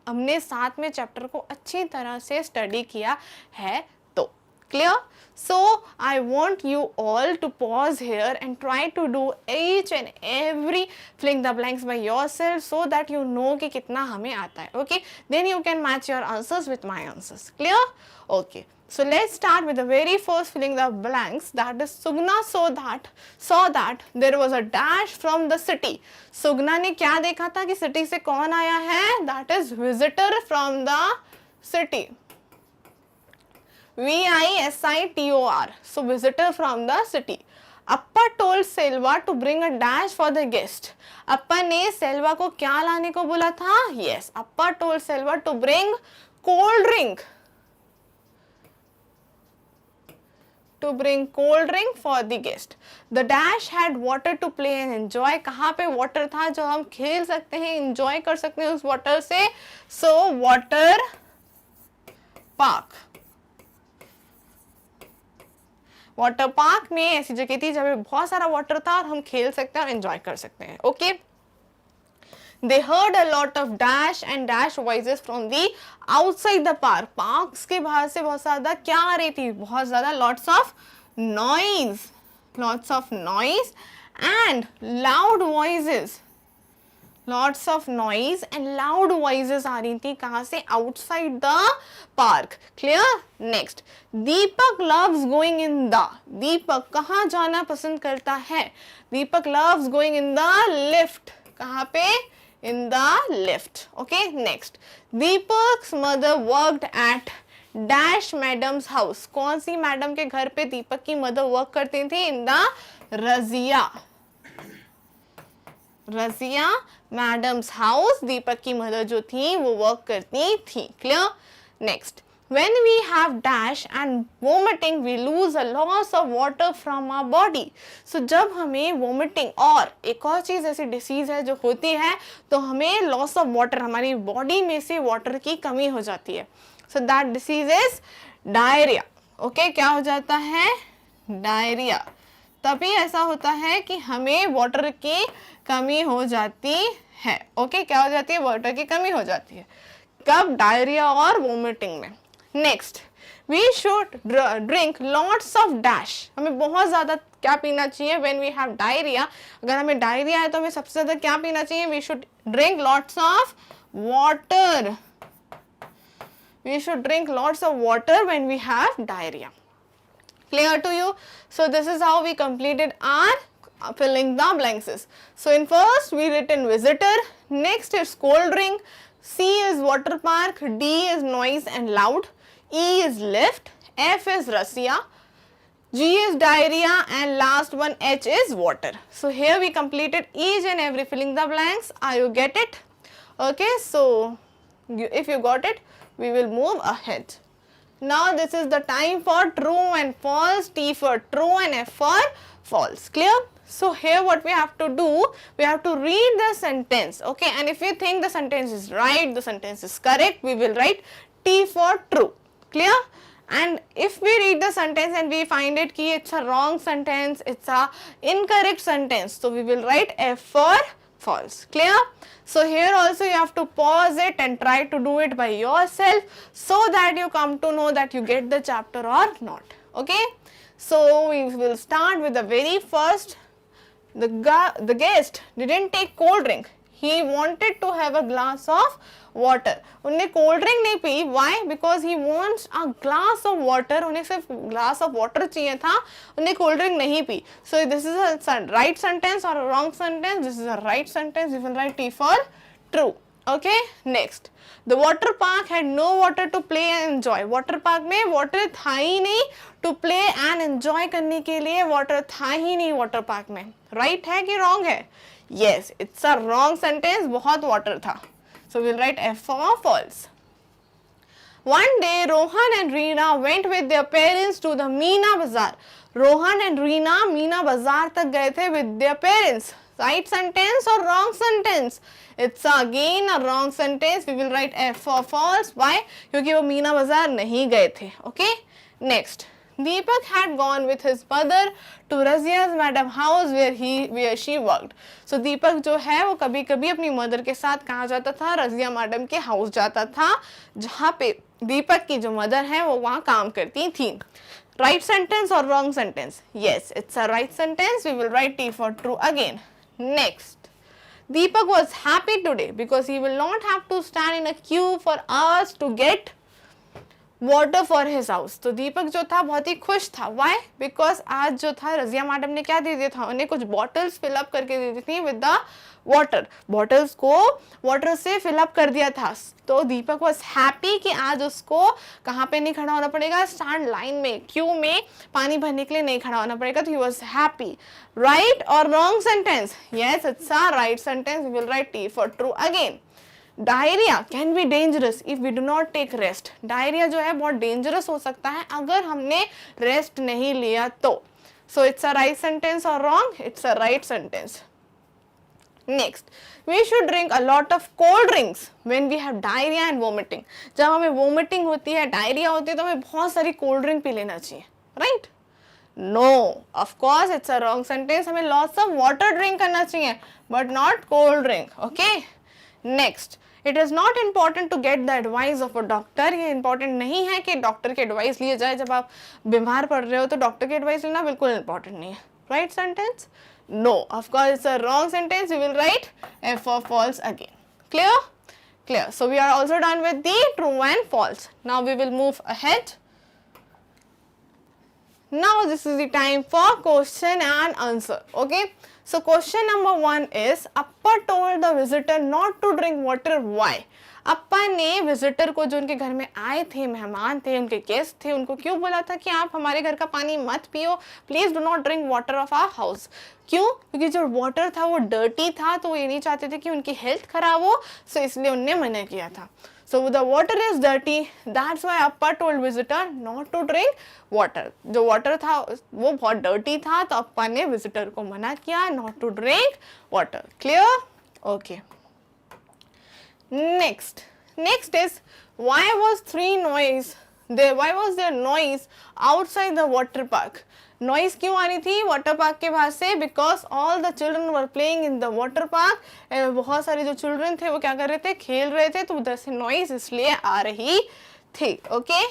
हमने साथ में चैप्टर को अच्छी तरह से स्टडी किया है तो. Clear? So I want you all to pause here and try to do each and every filling the blanks by yourself so that you know कि कितना हमें आता है. Okay, then you can match your answers with my answers. Clear? Okay, so let's start with the very first filling the blanks, that is Sugna saw that there was a dash from the city. Sugna ने क्या देखा था कि city से कौन आया है, that is visitor from the city. visitor, so visitor from the city. Appa told Selva to bring a dash for the guest. Appa ने सेल्वा को क्या लाने को बोला था? Yes, Appa told Selva to bring cold drink. To bring cold drink for the guest. The dash had water to play and enjoy. कहाँ पे water था जो हम खेल सकते हैं, enjoy कर सकते हैं उस water से? So water park. Water park में ऐसी जगह थी जहाँ पे बहुत सारा वाटर था और हम खेल सकते हैं और एंजॉय कर सकते हैं. Okay, They heard a lot of dash and dash voices from the outside the park. Parks के बाहर से बहुत ज़्यादा क्या आ रही थी, बहुत ज़्यादा lots of noise and loud voices. Lots of noise and loud voices आ रही थी कहाँ से, outside the park. Clear? Next, Deepak loves going in the. दीपक कहाँ जाना पसंद करता है? दीपक loves going in the lift. कहाँ पे? In the lift. Okay, next, Deepak's mother worked at dash madam's house. कौन सी मैडम के घर पे दीपक की मदर वर्क करती थी? In the Razia madam's house Deepak की मदर जो थी वो वर्क करती थी. Clear? Next, when we have dash and vomiting we lose a loss of water from our body. So जब हमें vomiting और एक और चीज ऐसी डिसीज है जो होती है तो हमें लॉस ऑफ वाटर, हमारी बॉडी में से वाटर की कमी हो जाती है. So that disease is diarrhoea. Okay, क्या हो जाता है? डायरिया. तभी ऐसा होता है कि हमें वाटर की कमी हो जाती है. ओके, क्या हो जाती है? वाटर की कमी हो जाती है. कब? डायरिया और वोमिटिंग में. Next, we should drink lots of dash. हमें बहुत ज़्यादा क्या पीना चाहिए व्हेन वी हैव डायरिया? अगर हमें डायरिया है तो हमें सबसे ज़्यादा क्या पीना चाहिए? We should drink lots of water. We should drink lots of water when we have diarrhea. Clear to you? So this is how we completed our filling the blanks. So in first we written visitor, next is cold drink, C is water park, D is noise and loud, E is lift, F is Russia, G is diarrhea and last one H is water. So here we completed each and every filling the blanks. Are you get it? Okay, so if you got it, we will move ahead. Now this is the time for true and false, T for true and F for false. Clear? So here what we have to do, we have to read the sentence. Okay, and if we think the sentence is right, the sentence is correct, we will write T for true. Clear? And if we read the sentence and we find it ki it's a wrong sentence, it's a incorrect sentence, so we will write F for false. Clear? So here also you have to pause it and try to do it by yourself so that you come to know that you get the chapter or not. Okay? So we will start with the very first. The guest didn't take cold drink. he wanted to have a glass of water. उन्हें कोल्ड ड्रिंक नहीं P. Why? Because he wants a glass of water. उन्हें सिर्फ glass of water चाहिए था, उन्हें कोल्ड ड्रिंक नहीं P. So this is a right sentence or a wrong sentence? This is a right sentence. We will write T for true. Okay, next. The water park had no water to play and enjoy. Water park में water था ही नहीं, to play and enjoy करने के लिए water था ही नहीं water park में. Right है कि wrong है? Yes, it's a wrong sentence. बहुत water था. So we'll write F for false. One day, Rohan and Reena went with their parents to the Meena Bazaar. Rohan and Reena Meena Bazaar तक गए थे with their parents. Right sentence or wrong sentence? It's again a wrong sentence. We will write F for false. Why? क्योंकि वो मीना बाजार नहीं गए थे. Okay? Next. Deepak had gone with his mother to Razia's madam house where she worked. So Deepak जो है वो कभी कभी अपनी मदर के साथ कहाँ जाता था? रजिया मैडम के हाउस जाता था, जहाँ पे दीपक की जो मदर है वो वहाँ काम करती थी. Right sentence or wrong sentence? Yes, it's a right sentence. We will write T for true again. Next. Deepak was happy today because he will not have to stand in a queue for hours to get water for his house. तो दीपक जो था बहुत ही खुश था. Why? Because आज जो था रजिया मैडम ने क्या दे दिया था, उन्हें कुछ बॉटल्स फिलअप करके दे दी थी विद द वाटर. बॉटल्स को वाटर से फिलअप कर दिया था. तो दीपक वॉज हैप्पी कि आज उसको कहाँ पे नहीं खड़ा होना पड़ेगा, स्टैंड लाइन में, क्यू में पानी भरने के लिए नहीं खड़ा होना पड़ेगा. तो ही वॉज हैप्पी. राइट और wrong sentence? Yes, it's a right sentence. We will write T for true again. Diarrhoea can be dangerous if we do not take rest. Diarrhoea जो है बहुत डेंजरस हो सकता है अगर हमने रेस्ट नहीं लिया तो. So it's a right sentence और wrong? It's a right sentence. Next. We should drink a lot of cold drinks when we have diarrhoea and vomiting. जब हमें वोमिटिंग होती है, डायरिया होती है, तो हमें बहुत सारी कोल्ड ड्रिंक पी लेना चाहिए. Right? No, of course it's a wrong sentence. हमें लॉट्स ऑफ वाटर ड्रिंक करना चाहिए but not cold drink. Okay. Next. It is not important to get the advice of a doctor. ये इंपॉर्टेंट नहीं है कि डॉक्टर की एडवाइस लिए जाए. जब आप बीमार पड़ रहे हो तो डॉक्टर की एडवाइस लेना बिल्कुल इंपॉर्टेंट नहीं है. Right sentence? No, of course it's a wrong sentence. We will write F for false again. Clear? Clear. So we are also done with the true and false. Now we will move ahead. Now this is the time for question and answer. Okay. So question number 1 is Appa told the visitor not to drink water. Why? अप्पा ने विजिटर को, जो उनके घर में आए थे, मेहमान थे, उनके गेस्ट थे, उनको क्यों बोला था कि आप हमारे घर का पानी मत पियो, please do not drink water of our house. क्यों? क्योंकि जो वाटर था वो डर्टी था, तो वो ये नहीं चाहते थे कि उनकी हेल्थ खराब हो, सो इसलिए उनने मना किया था. So the water is dirty. That's why Appa told visitor not to drink water. जो water था वो बहुत dirty था, तो अप्पा ने visitor को मना किया not to drink water. Clear? Okay. Next is why was there noise outside the water park? Noise क्यों आ रही थी वाटर पार्क के बाहर से? Because all the children were playing in the water park. बहुत सारे जो चिल्ड्रन थे वो क्या कर रहे थे, खेल रहे थे, तो उधर से नॉइज इसलिए आ रही थी. Okay.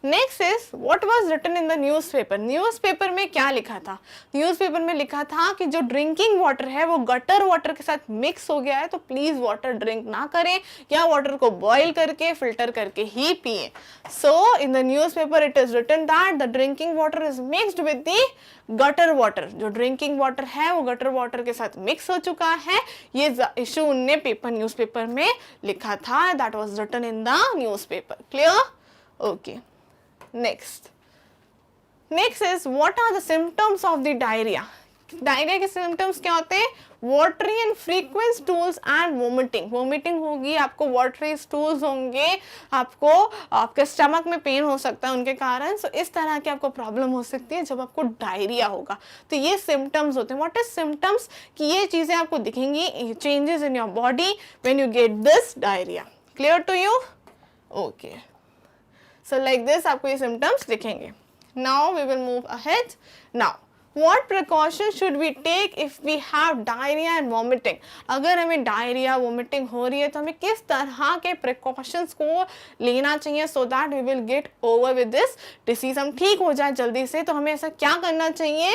Next is what was written in the newspaper. Newspaper में क्या लिखा था? न्यूज़पेपर में लिखा था कि जो ड्रिंकिंग वाटर है वो गटर वाटर के साथ मिक्स हो गया है, तो प्लीज वाटर ड्रिंक ना करें या वाटर को बॉईल करके फिल्टर करके ही पिए. So in the newspaper it is written that the drinking water is mixed with the gutter water. जो ड्रिंकिंग वाटर है वो गटर वाटर के साथ मिक्स हो चुका है. ये इशू उनने न्यूज़पेपर में लिखा था. That was written in the newspaper. Clear? Okay. Next is what are the symptoms of the diarrhea? Diarrhoea के सिम्टम्स क्या होते हैं? watery and frequent stools and vomiting होगी, आपको watery stools होंगे, आपको आपके स्टमक में पेन हो सकता है उनके कारण. सो इस तरह की आपको प्रॉब्लम हो सकती है जब आपको डायरिया होगा. तो ये सिम्टम्स होते हैं. What is symptoms? कि ये चीजें आपको दिखेंगी, changes in your body when you get this diarrhoea. Clear to you? Okay. So like this आपको ये symptoms दिखेंगे. Now we will move ahead. Now what precautions should we take if we have diarrhea and vomiting? अगर हमें डायरिया वोमिटिंग हो रही है तो हमें किस तरह के प्रिकॉशंस को लेना चाहिए so that we will get over with this disease. हम ठीक हो जाए जल्दी से. तो हमें ऐसा क्या करना चाहिए?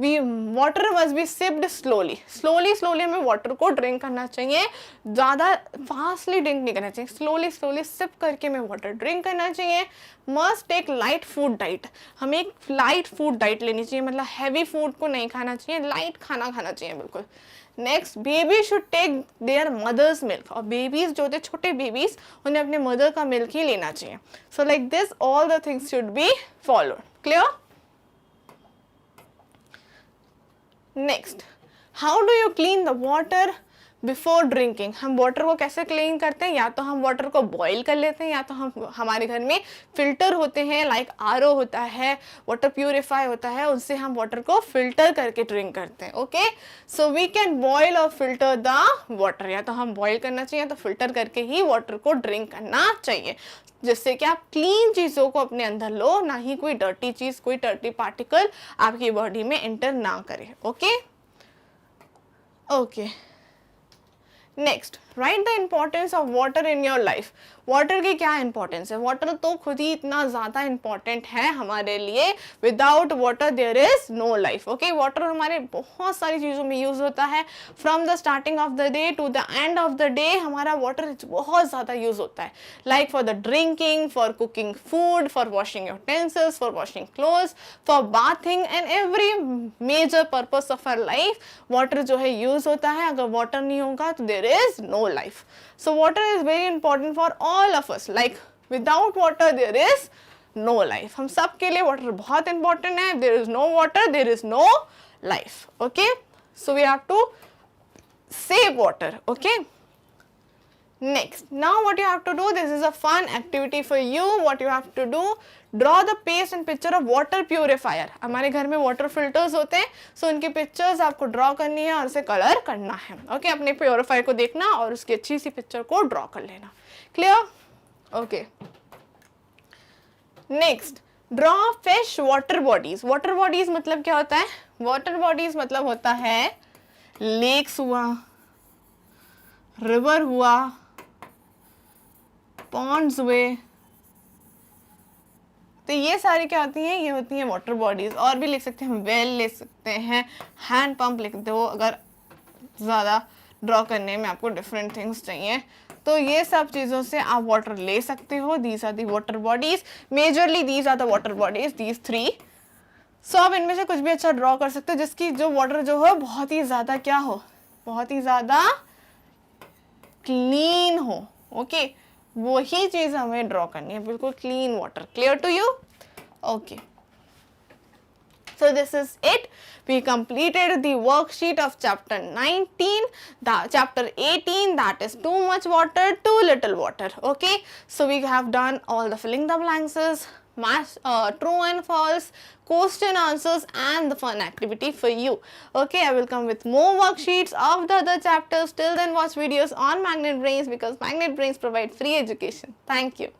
Water must be sipped slowly, slowly slowly हमें वाटर को ड्रिंक करना चाहिए, ज़्यादा फास्टली ड्रिंक नहीं करना चाहिए, स्लोली स्लोली सिप करके हमें वाटर ड्रिंक करना चाहिए। Must take light food diet, हमें एक लाइट फूड डाइट लेनी चाहिए, मतलब हैवी फूड को नहीं खाना चाहिए, लाइट खाना खाना चाहिए बिल्कुल। Next, baby should take their mother's milk, और बेबीज जो होते हैं छोटे बेबीज उन्हें अपने मदर का मिल्क ही लेना चाहिए। So like this all the things should be followed. Clear? Next, how do you clean the water before drinking? हम वाटर को कैसे क्लीन करते हैं? या तो हम वाटर को बॉईल कर लेते हैं, या तो हम हमारे घर में फिल्टर होते हैं, लाइक आरओ होता है, वाटर प्यूरिफाई होता है, उससे हम वाटर को फिल्टर करके ड्रिंक करते हैं। Okay, so we can boil और फिल्टर द वाटर, या तो हम बॉईल करना चाहिए तो फिल्टर करके ही वाटर को ड्रिंक करना चाहिए, जिससे कि आप क्लीन चीज़ों को अपने अंदर लो, ना ही कोई डर्टी चीज़, कोई डर्टी पार्टिकल आपकी बॉडी में एंटर ना करे। Okay okay, next, right the importance of water in your life. Water की क्या इंपॉर्टेंस है? वाटर तो खुद ही इतना ज़्यादा इंपॉर्टेंट है हमारे लिए, without water there is no life. Okay, water हमारे बहुत सारी चीज़ों में यूज़ होता है, from the starting of the day to the end of the day हमारा वाटर बहुत ज़्यादा यूज़ होता है, like for the drinking, for cooking food, for washing utensils, for washing clothes, for bathing and every major purpose of our life water जो है यूज़ होता है। अगर वाटर नहीं होगा तो there is no life. So water is very important for all of us, like without water there is no life। हम सब के लिए water बहुत important है, there is no water there is no life। okay, so we have to save water। okay, next, now what you have to do, this is a fun activity for you, what you have to do, draw the paste and picture of water purifier। हमारे घर में water filters होते हैं, so उनकी pictures आपको draw करनी है और उसे color करना है। okay, अपने purifier को देखना और उसकी अच्छी सी picture को draw कर लेना। clear? okay, next, draw fish water bodies। water bodies मतलब क्या होता है? water bodies मतलब होता है lakes हुआ, river हुआ, ponds हुए, तो ये सारी क्या होती हैं? ये होती हैं वाटर बॉडीज। और भी लिख सकते हैं, वेल ले सकते हैं, हैंड पंप लिख दो अगर ज़्यादा ड्रॉ करने में आपको डिफरेंट थिंग्स चाहिए, तो ये सब चीज़ों से आप वाटर ले सकते हो। These are the water bodies, majorly these are the water bodies, these three. So आप इनमें से कुछ भी अच्छा ड्रॉ कर सकते हो जिसकी जो वाटर जो हो बहुत ही ज़्यादा क्या हो, बहुत ही ज़्यादा क्लीन हो। ओके, वही चीज़ हमें ड्रॉ करनी है, बिल्कुल clean water. Clear to you? Okay, so this is it, we completed the worksheet of chapter 19, the chapter 18, that is too much water, too little water. okay, so we have done all the filling the blanks, true and false, question answers, and the fun activity for you. okay, I will come with more worksheets of the other chapters. Till then, watch videos on Magnet Brains, because Magnet Brains provide free education. Thank you.